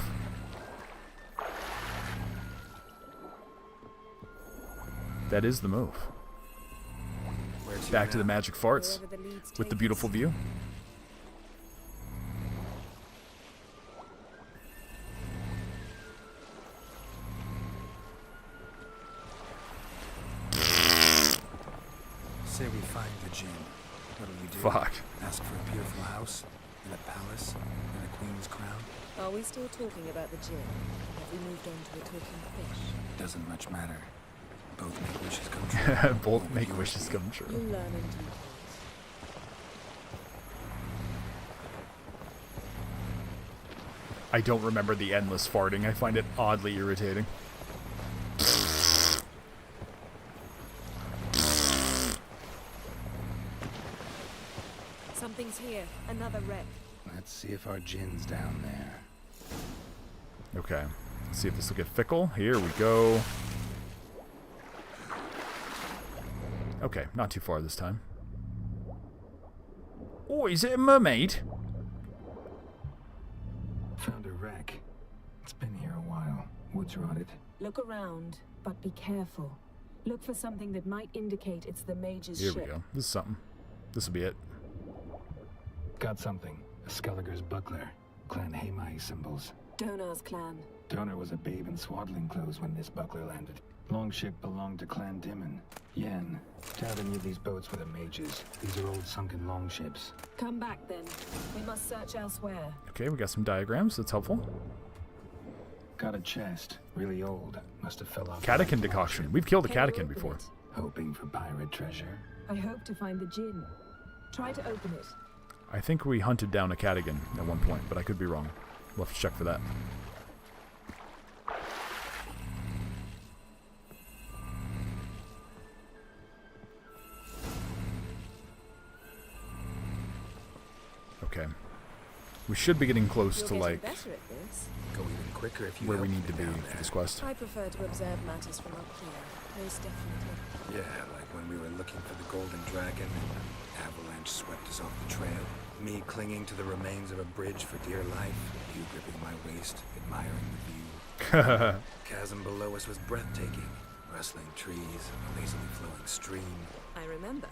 That is the move. Where to Back to now? the magic farts Wherever the leads with the take beautiful us. view. Say we find the Jinn. What'll you do? Fuck. Ask for a beautiful house, and a palace, and a queen's crown? Are we still talking about the gin? Have we moved on to a talking fish? Doesn't much matter. Both make wishes come true. Both make wishes come true. You'll learn in due course. I don't remember the endless farting. I find it oddly irritating. Something's here. Another wreck. Let's see if our Jinn's down there. Okay. Let's see if this will get fickle. Here we go. Okay, not too far this time. Oh, is it a mermaid? Found a wreck. It's been here a while. Wood's rotted. Look around, but be careful. Look for something that might indicate it's the mage's Here ship. we go. This is something. This will be it. Got something. A Skelliger's buckler. Clan Hamai symbols. Donar's clan. Donor was a babe in swaddling clothes when this buckler landed. Longship belonged to Clan Dimon. Yen. Doubt any of these boats were the mages. These are old sunken longships. Come back then. We must search elsewhere. Okay, we got some diagrams. That's helpful. Got a chest. Really old. Must have fell off. Catechin decoction. We've killed a Can you catechin open before. it? Hoping for pirate treasure. I hope to find the Jinn. Try to open it. I think we hunted down a catechin at one point, but I could be wrong. We'll have to check for that. Okay. We should be getting close You're to, getting like, better at this. Go even quicker if you where we help need to me be down for there. this quest. I prefer to observe matters from up here. Most definitely. Yeah, like when we were looking for the Golden Dragon and an avalanche swept us off the trail. Me clinging to the remains of a bridge for dear life. You gripping my waist, admiring the view. Chasm below us was breathtaking. Rustling trees, a lazily flowing stream. I remember.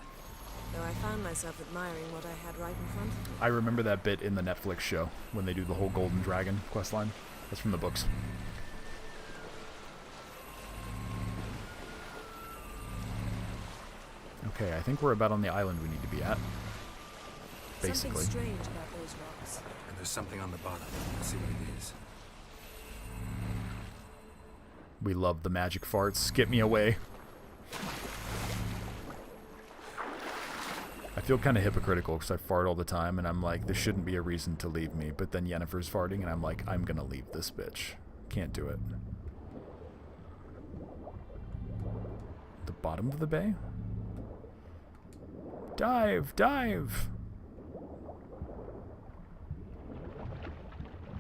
Though I found myself admiring what I had right in front of me. I remember that bit in the Netflix show when they do the whole Golden Dragon questline. That's from the books. Okay, I think we're about on the island we need to be at. Basically. Something strange about those rocks. And there's something on the bottom. Let's see what it is. We love the magic farts. Get me away. I feel kind of hypocritical because I fart all the time and I'm like, this shouldn't be a reason to leave me. But then Yennefer's farting and I'm like, I'm going to leave this bitch. Can't do it. The bottom of the bay? Dive! Dive!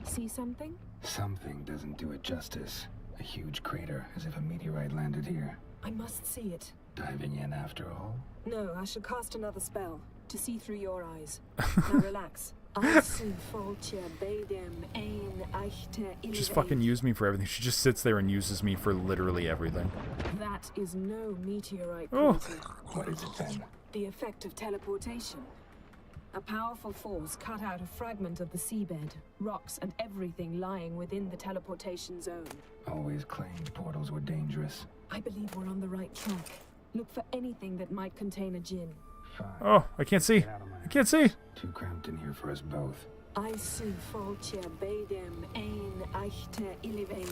See something? Something doesn't do it justice. A huge crater, as if a meteorite landed here. I must see it. Diving in after all? No, I shall cast another spell to see through your eyes. Now relax. Just fucking use me for everything. She just sits there and uses me for literally everything. That is no meteorite Oh. crater. What is it then? The effect of teleportation. A powerful force cut out a fragment of the seabed, rocks and everything lying within the teleportation zone. Always claimed portals were dangerous. I believe we're on the right track. Look for anything that might contain a Jinn. Fine. Oh, I can't see. I can't see. Too cramped in here for us both. I see Folcher Bedem ein Echte Iliven.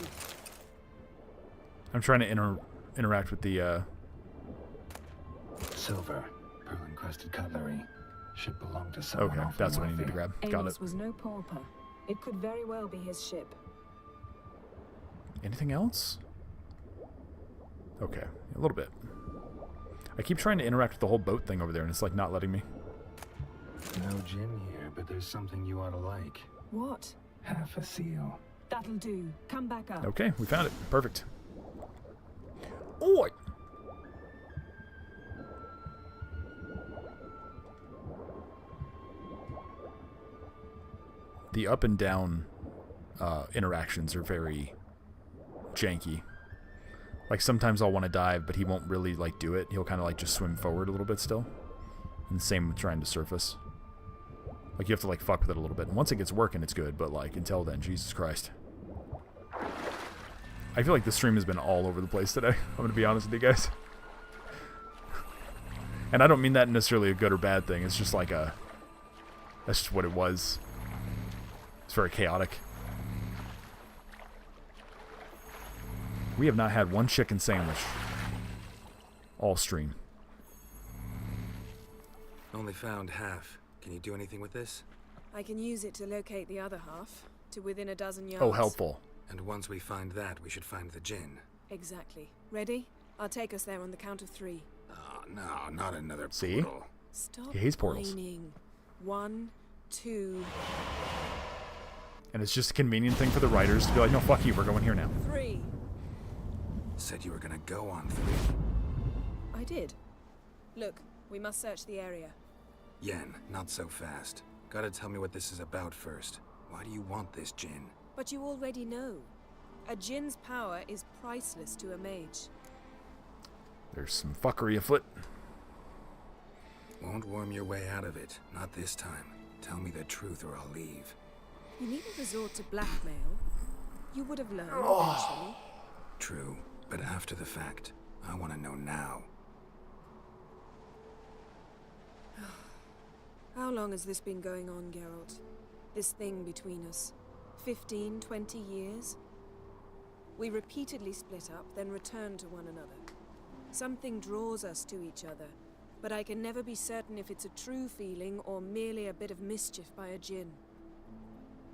I'm trying to interact with the, Silver, pearl-encrusted cutlery. Should belong to someone. Okay, that's what I need to grab. Got it. Amos was no pauper. It could very well be his ship. Anything else? Okay, a little bit. I keep trying to interact with the whole boat thing over there, and it's like not letting me. No gin here, but there's something you ought to like. What? Half a seal. That'll do. Come back up. Okay, we found it. Perfect. Oh! The up and down interactions are very janky. Like, sometimes I'll want to dive, but he won't really, like, do it. He'll kind of, like, just swim forward a little bit still. And same with trying to surface. Like, you have to, like, fuck with it a little bit. And once it gets working, it's good. But, like, until then, Jesus Christ. I feel like the stream has been all over the place today. I'm going to be honest with you guys. And I don't mean that necessarily a good or bad thing. It's just like a... That's just what it was. It's very chaotic. We have not had one chicken sandwich all stream. Only found half. Can you do anything with this? I can use it to locate the other half, to within a dozen yards. Oh, helpful. And once we find that, we should find the Jinn. Exactly. Ready? I'll take us there on the count of 3. Oh, no, not another See? portal. Stop He hates portals. whining. 1, 2... And it's just a convenient thing for the writers to be like, no, fuck you, we're going here now. 3. Said you were gonna go on 3. I did. Look, we must search the area. Yen, not so fast. Gotta tell me what this is about first. Why do you want this Jinn? But you already know. A Jinn's power is priceless to a mage. There's some fuckery afoot. Won't worm your way out of it. Not this time. Tell me the truth or I'll leave. You needn't resort to blackmail. You would have learned eventually. True, but after the fact. I want to know now. How long has this been going on, Geralt? This thing between us? 15, 20 years? We repeatedly split up, then returned to one another. Something draws us to each other, but I can never be certain if it's a true feeling or merely a bit of mischief by a Jinn.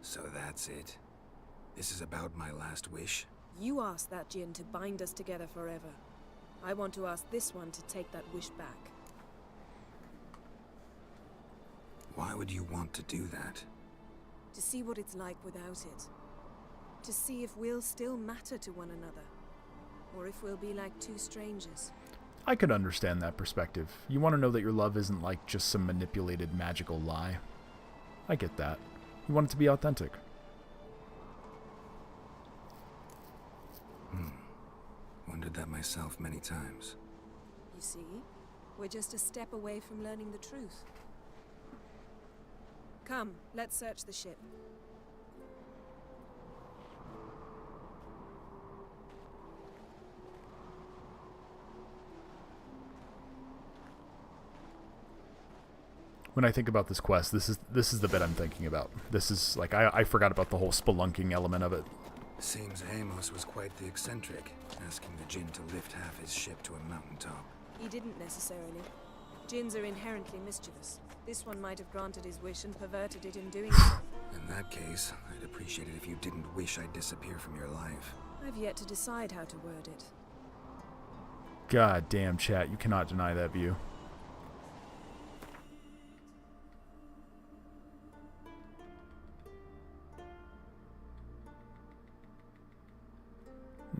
So that's it. This is about my last wish. You asked that Jinn to bind us together forever. I want to ask this one to take that wish back. Why would you want to do that? To see what it's like without it. To see if we'll still matter to one another. Or if we'll be like two strangers. I could understand that perspective. You want to know that your love isn't like just some manipulated magical lie. I get that. You want it to be authentic. Wondered that myself many times. You see, we're just a step away from learning the truth. Come, let's search the ship. When I think about this quest, this is the bit I'm thinking about. This is like I forgot about the whole spelunking element of it. Seems Amos was quite the eccentric, asking the Jinn to lift half his ship to a mountaintop. He didn't necessarily. Jinns are inherently mischievous. This one might have granted his wish and perverted it in doing so. In that case, I'd appreciate it if you didn't wish I'd disappear from your life. I've yet to decide how to word it. God damn, chat, you cannot deny that view.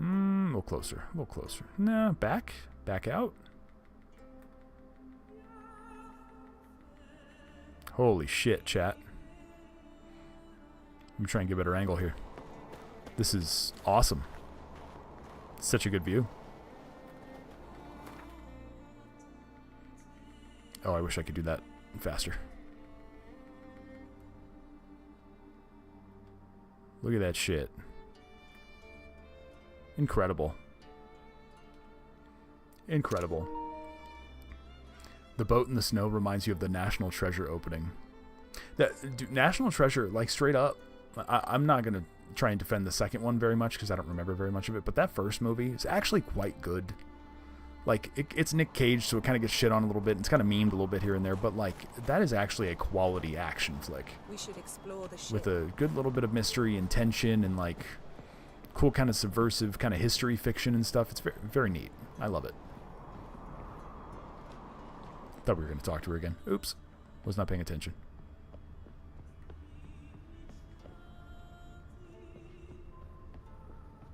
A little closer, a little closer. Nah, back out. Holy shit, chat. Let me try and get a better angle here. This is awesome. Such a good view. Oh, I wish I could do that faster. Look at that shit. Incredible. Incredible. The boat in the snow reminds you of the National Treasure opening. Dude, National Treasure, like straight up, I'm not going to try and defend the second one very much because I don't remember very much of it, but that first movie is actually quite good. Like, it's Nick Cage, so it kind of gets shit on a little bit. It's kind of memed a little bit here and there, but like, that is actually a quality action flick. We should explore the ship. With a good little bit of mystery and tension and like cool kind of subversive kind of history fiction and stuff. It's very, very neat. I love it. Thought we were going to talk to her again. Oops. Was not paying attention.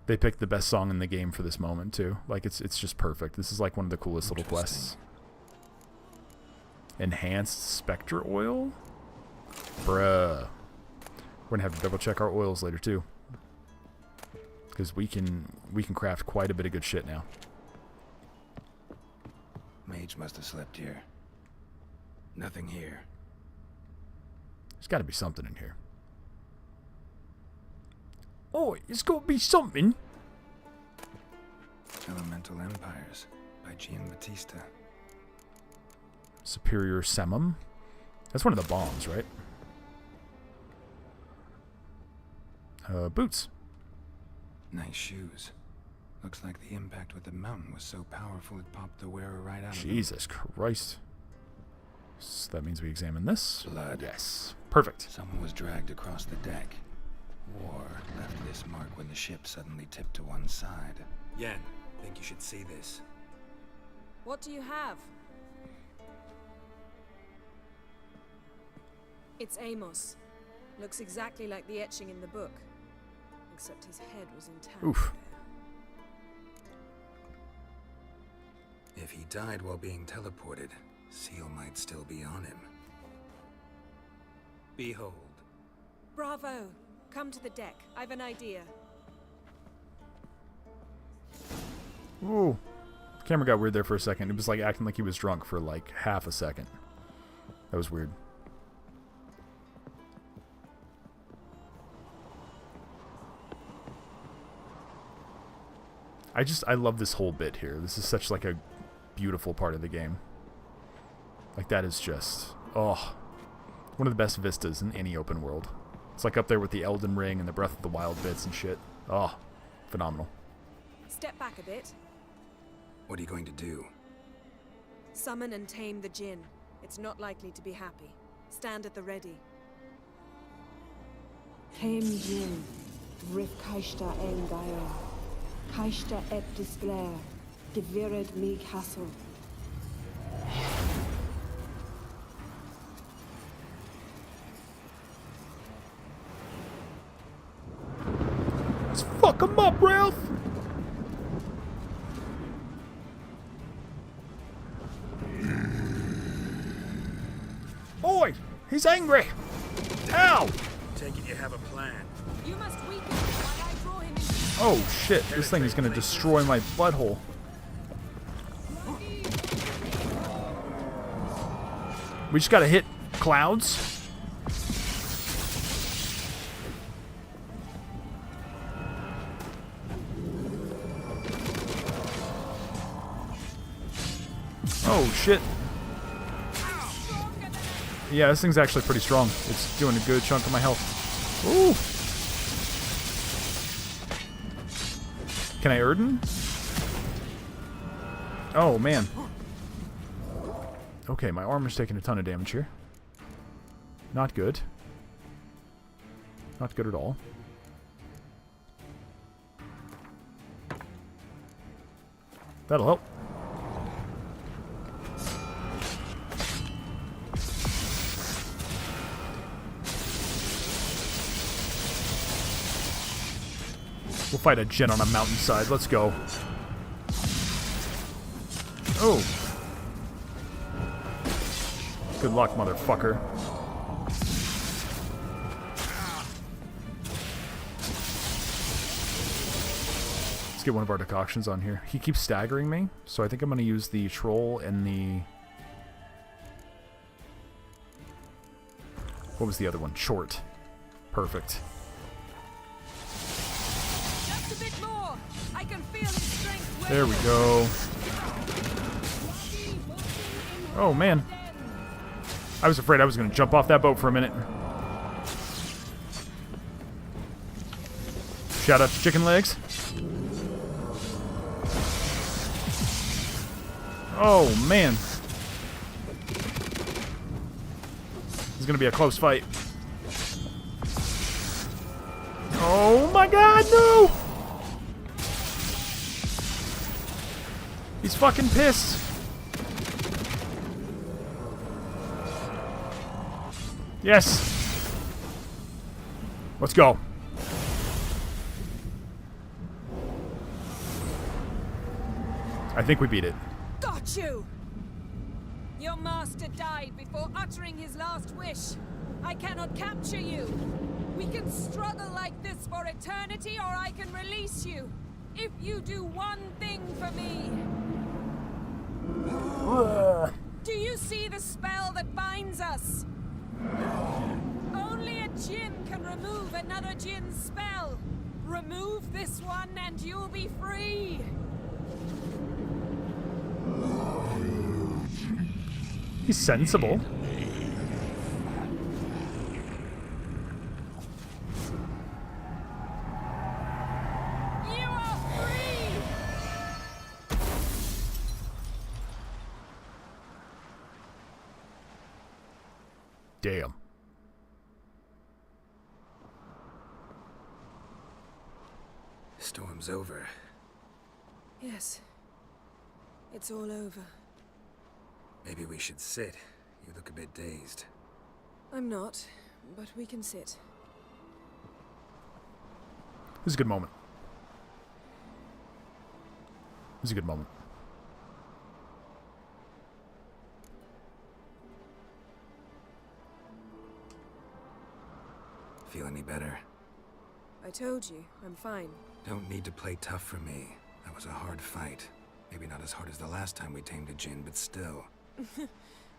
They picked the best song in the game for this moment too. Like it's just perfect. This is like one of the coolest little quests. Enhanced Spectre oil? Bruh. We're gonna have to double check our oils later too. Because we can craft quite a bit of good shit now. Mage must have slept here. Nothing here. There's got to be something in here. Oh, it's got to be something. Elemental Empires by Giambattista. Superior Semum. That's one of the bombs, right? Boots. Nice shoes. Looks like the impact with the mountain was so powerful it popped the wearer right out of them. Jesus Christ. So that means we examine this. Blood. Yes. Perfect. Someone was dragged across the deck. Or left this mark when the ship suddenly tipped to one side. Yen, think you should see this. What do you have? It's Amos. Looks exactly like the etching in the book. Except his head was intact. Oof. If he died while being teleported, Seal might still be on him. Behold. Bravo! Come to the deck. I've an idea. Ooh. Camera got weird there for a second. It was like acting like he was drunk for like half a second. That was weird. I love this whole bit here. This is such like a beautiful part of the game. Like that is just, oh, one of the best vistas in any open world. It's like up there with the Elden Ring and the Breath of the Wild bits and shit. Oh, phenomenal. Step back a bit. What are you going to do? Summon and tame the Jinn. It's not likely to be happy. Stand at the ready. Tame Jinn, Rif Kaishta Engaya, Kaishta et Disglair, Gevirid me Castle. Let's fuck him up, Ralph! Oi! He's angry! Ow! Take it you have a plan. You must weaken him while I draw him into... Oh shit, this thing is gonna destroy my butthole. We just gotta hit clouds. Oh shit. Yeah, this thing's actually pretty strong. It's doing a good chunk of my health. Ooh. Can I Erden? Oh, man. Okay, my armor's taking a ton of damage here. Not good. Not good at all. That'll help. We'll fight a Jinn on a mountainside. Let's go. Oh. Good luck, motherfucker. Let's get one of our decoctions on here. He keeps staggering me, so I think I'm going to use the troll and the... What was the other one? Chort. Perfect. Just a bit more. I can feel his strength. There we go. Oh, man. I was afraid I was going to jump off that boat for a minute. Shout out to Chicken Legs. Oh, man. This is going to be a close fight. Oh, my God, no! He's fucking pissed. Yes. Let's go. I think we beat it. Got you! Your master died before uttering his last wish. I cannot capture you. We can struggle like this for eternity, or I can release you. If you do one thing for me. Do you see the spell that binds us? Only a djinn can remove another djinn's spell. Remove this one and you'll be free. He's sensible. You are free. Damn. Storm's over. Yes. It's all over. Maybe we should sit. You look a bit dazed. I'm not, but we can sit. This is a good moment. This is a good moment. Feel any better? I told you, I'm fine. Don't need to play tough for me. That was a hard fight. Maybe not as hard as the last time we tamed a djinn, but still.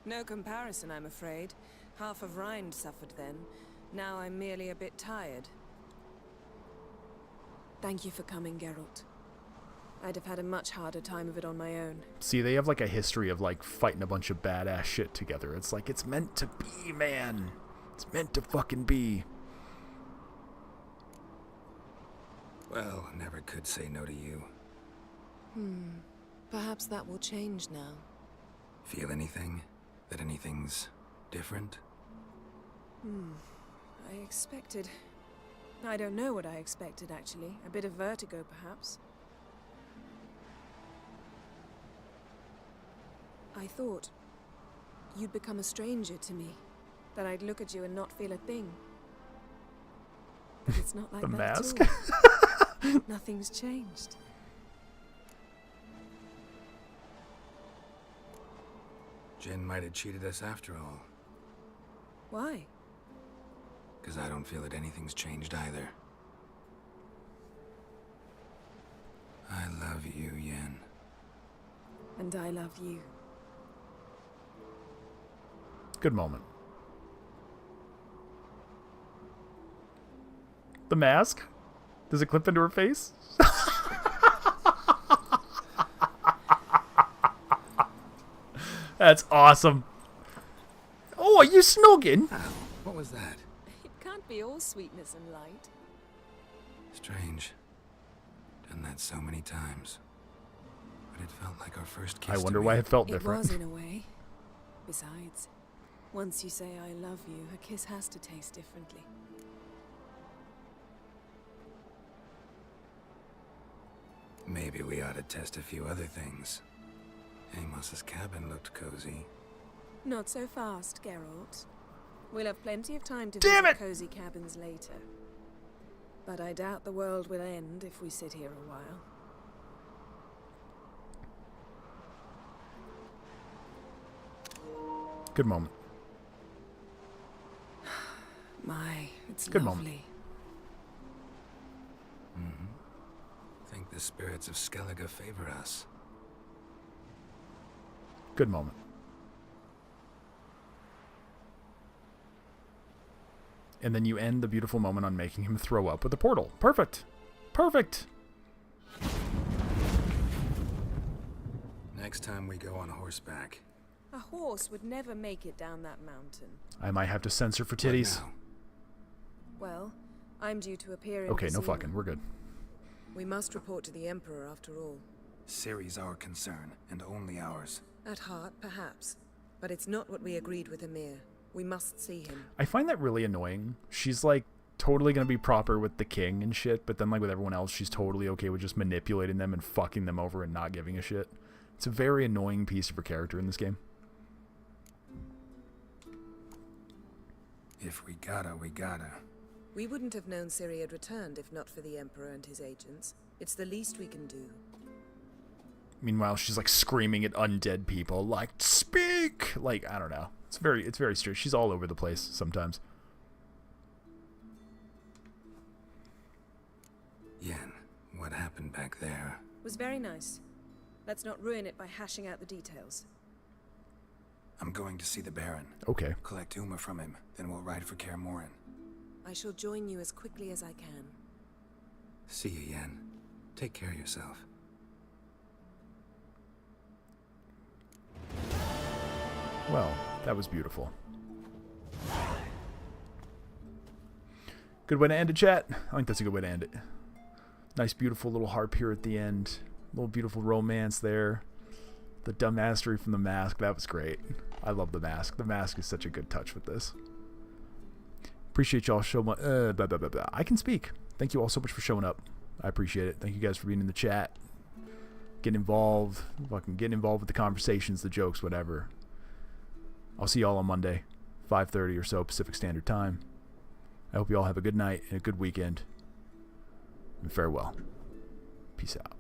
No comparison, I'm afraid. Half of Rind suffered then. Now I'm merely a bit tired. Thank you for coming, Geralt. I'd have had a much harder time of it on my own. See, they have like a history of like fighting a bunch of badass shit together. It's like, it's meant to be, man. It's meant to fucking be. Well, I never could say no to you. Perhaps that will change now. Feel anything? That anything's different? I expected... I don't know what I expected, actually. A bit of vertigo, perhaps. I thought you'd become a stranger to me. That I'd look at you and not feel a thing. But it's not like The that mask? at all. Nothing's changed. Jinn might have cheated us after all. Why? Because I don't feel that anything's changed either. I love you, Yen. And I love you. Good moment. The mask? Does it clip into her face? That's awesome. Oh, are you snogging? What was that? It can't be all sweetness and light. Strange. Done that so many times. But it felt like our first kiss. I wonder to me. why it felt It different. was in a way. Besides, once you say I love you, a kiss has to taste differently. Maybe we ought to test a few other things. Amos's cabin looked cozy. Not so fast, Geralt. We'll have plenty of time to Damn visit it! cozy cabins later. But I doubt the world will end if we sit here a while. Good moment. My, it's Good lovely. moment. Think the spirits of Skellige favor us. Good moment. And then you end the beautiful moment on making him throw up with a portal. Perfect. Perfect. Next time we go on horseback. A horse would never make it down that mountain. I might have to censor for What titties. now? Well, I'm due to appear in Okay, no Vizima. fucking. We're good. We must report to the Emperor after all. Ciri's our concern, and only ours. At heart, perhaps. But it's not what we agreed with Emir. We must see him. I find that really annoying. She's like totally gonna be proper with the king and shit, but then like with everyone else, she's totally okay with just manipulating them and fucking them over and not giving a shit. It's a very annoying piece of her character in this game. If we gotta, we gotta. We wouldn't have known Ciri had returned if not for the Emperor and his agents. It's the least we can do. Meanwhile, she's like screaming at undead people, like speak. Like I don't know. It's very strange. She's all over the place sometimes. back there. Was very nice. Let's not ruin it by hashing out the details. I'm going to see the Baron. Okay. Collect Uma from him, then we'll ride for Kaer Morhen. I shall join you as quickly as I can. See you, Yen. Take care of yourself. Well, that was beautiful. Good way to end it, chat. I think that's a good way to end it. Nice, beautiful little harp here at the end. Little beautiful romance there. The dumbassery from the mask. That was great. I love the mask. The mask is such a good touch with this. Appreciate y'all so much. I can speak. Thank you all so much for showing up. I appreciate it. Thank you guys for being in the chat. Getting involved. Fucking getting involved with the conversations, the jokes, whatever. I'll see y'all on Monday, 5:30 or so Pacific Standard Time. I hope you all have a good night and a good weekend. And farewell. Peace out.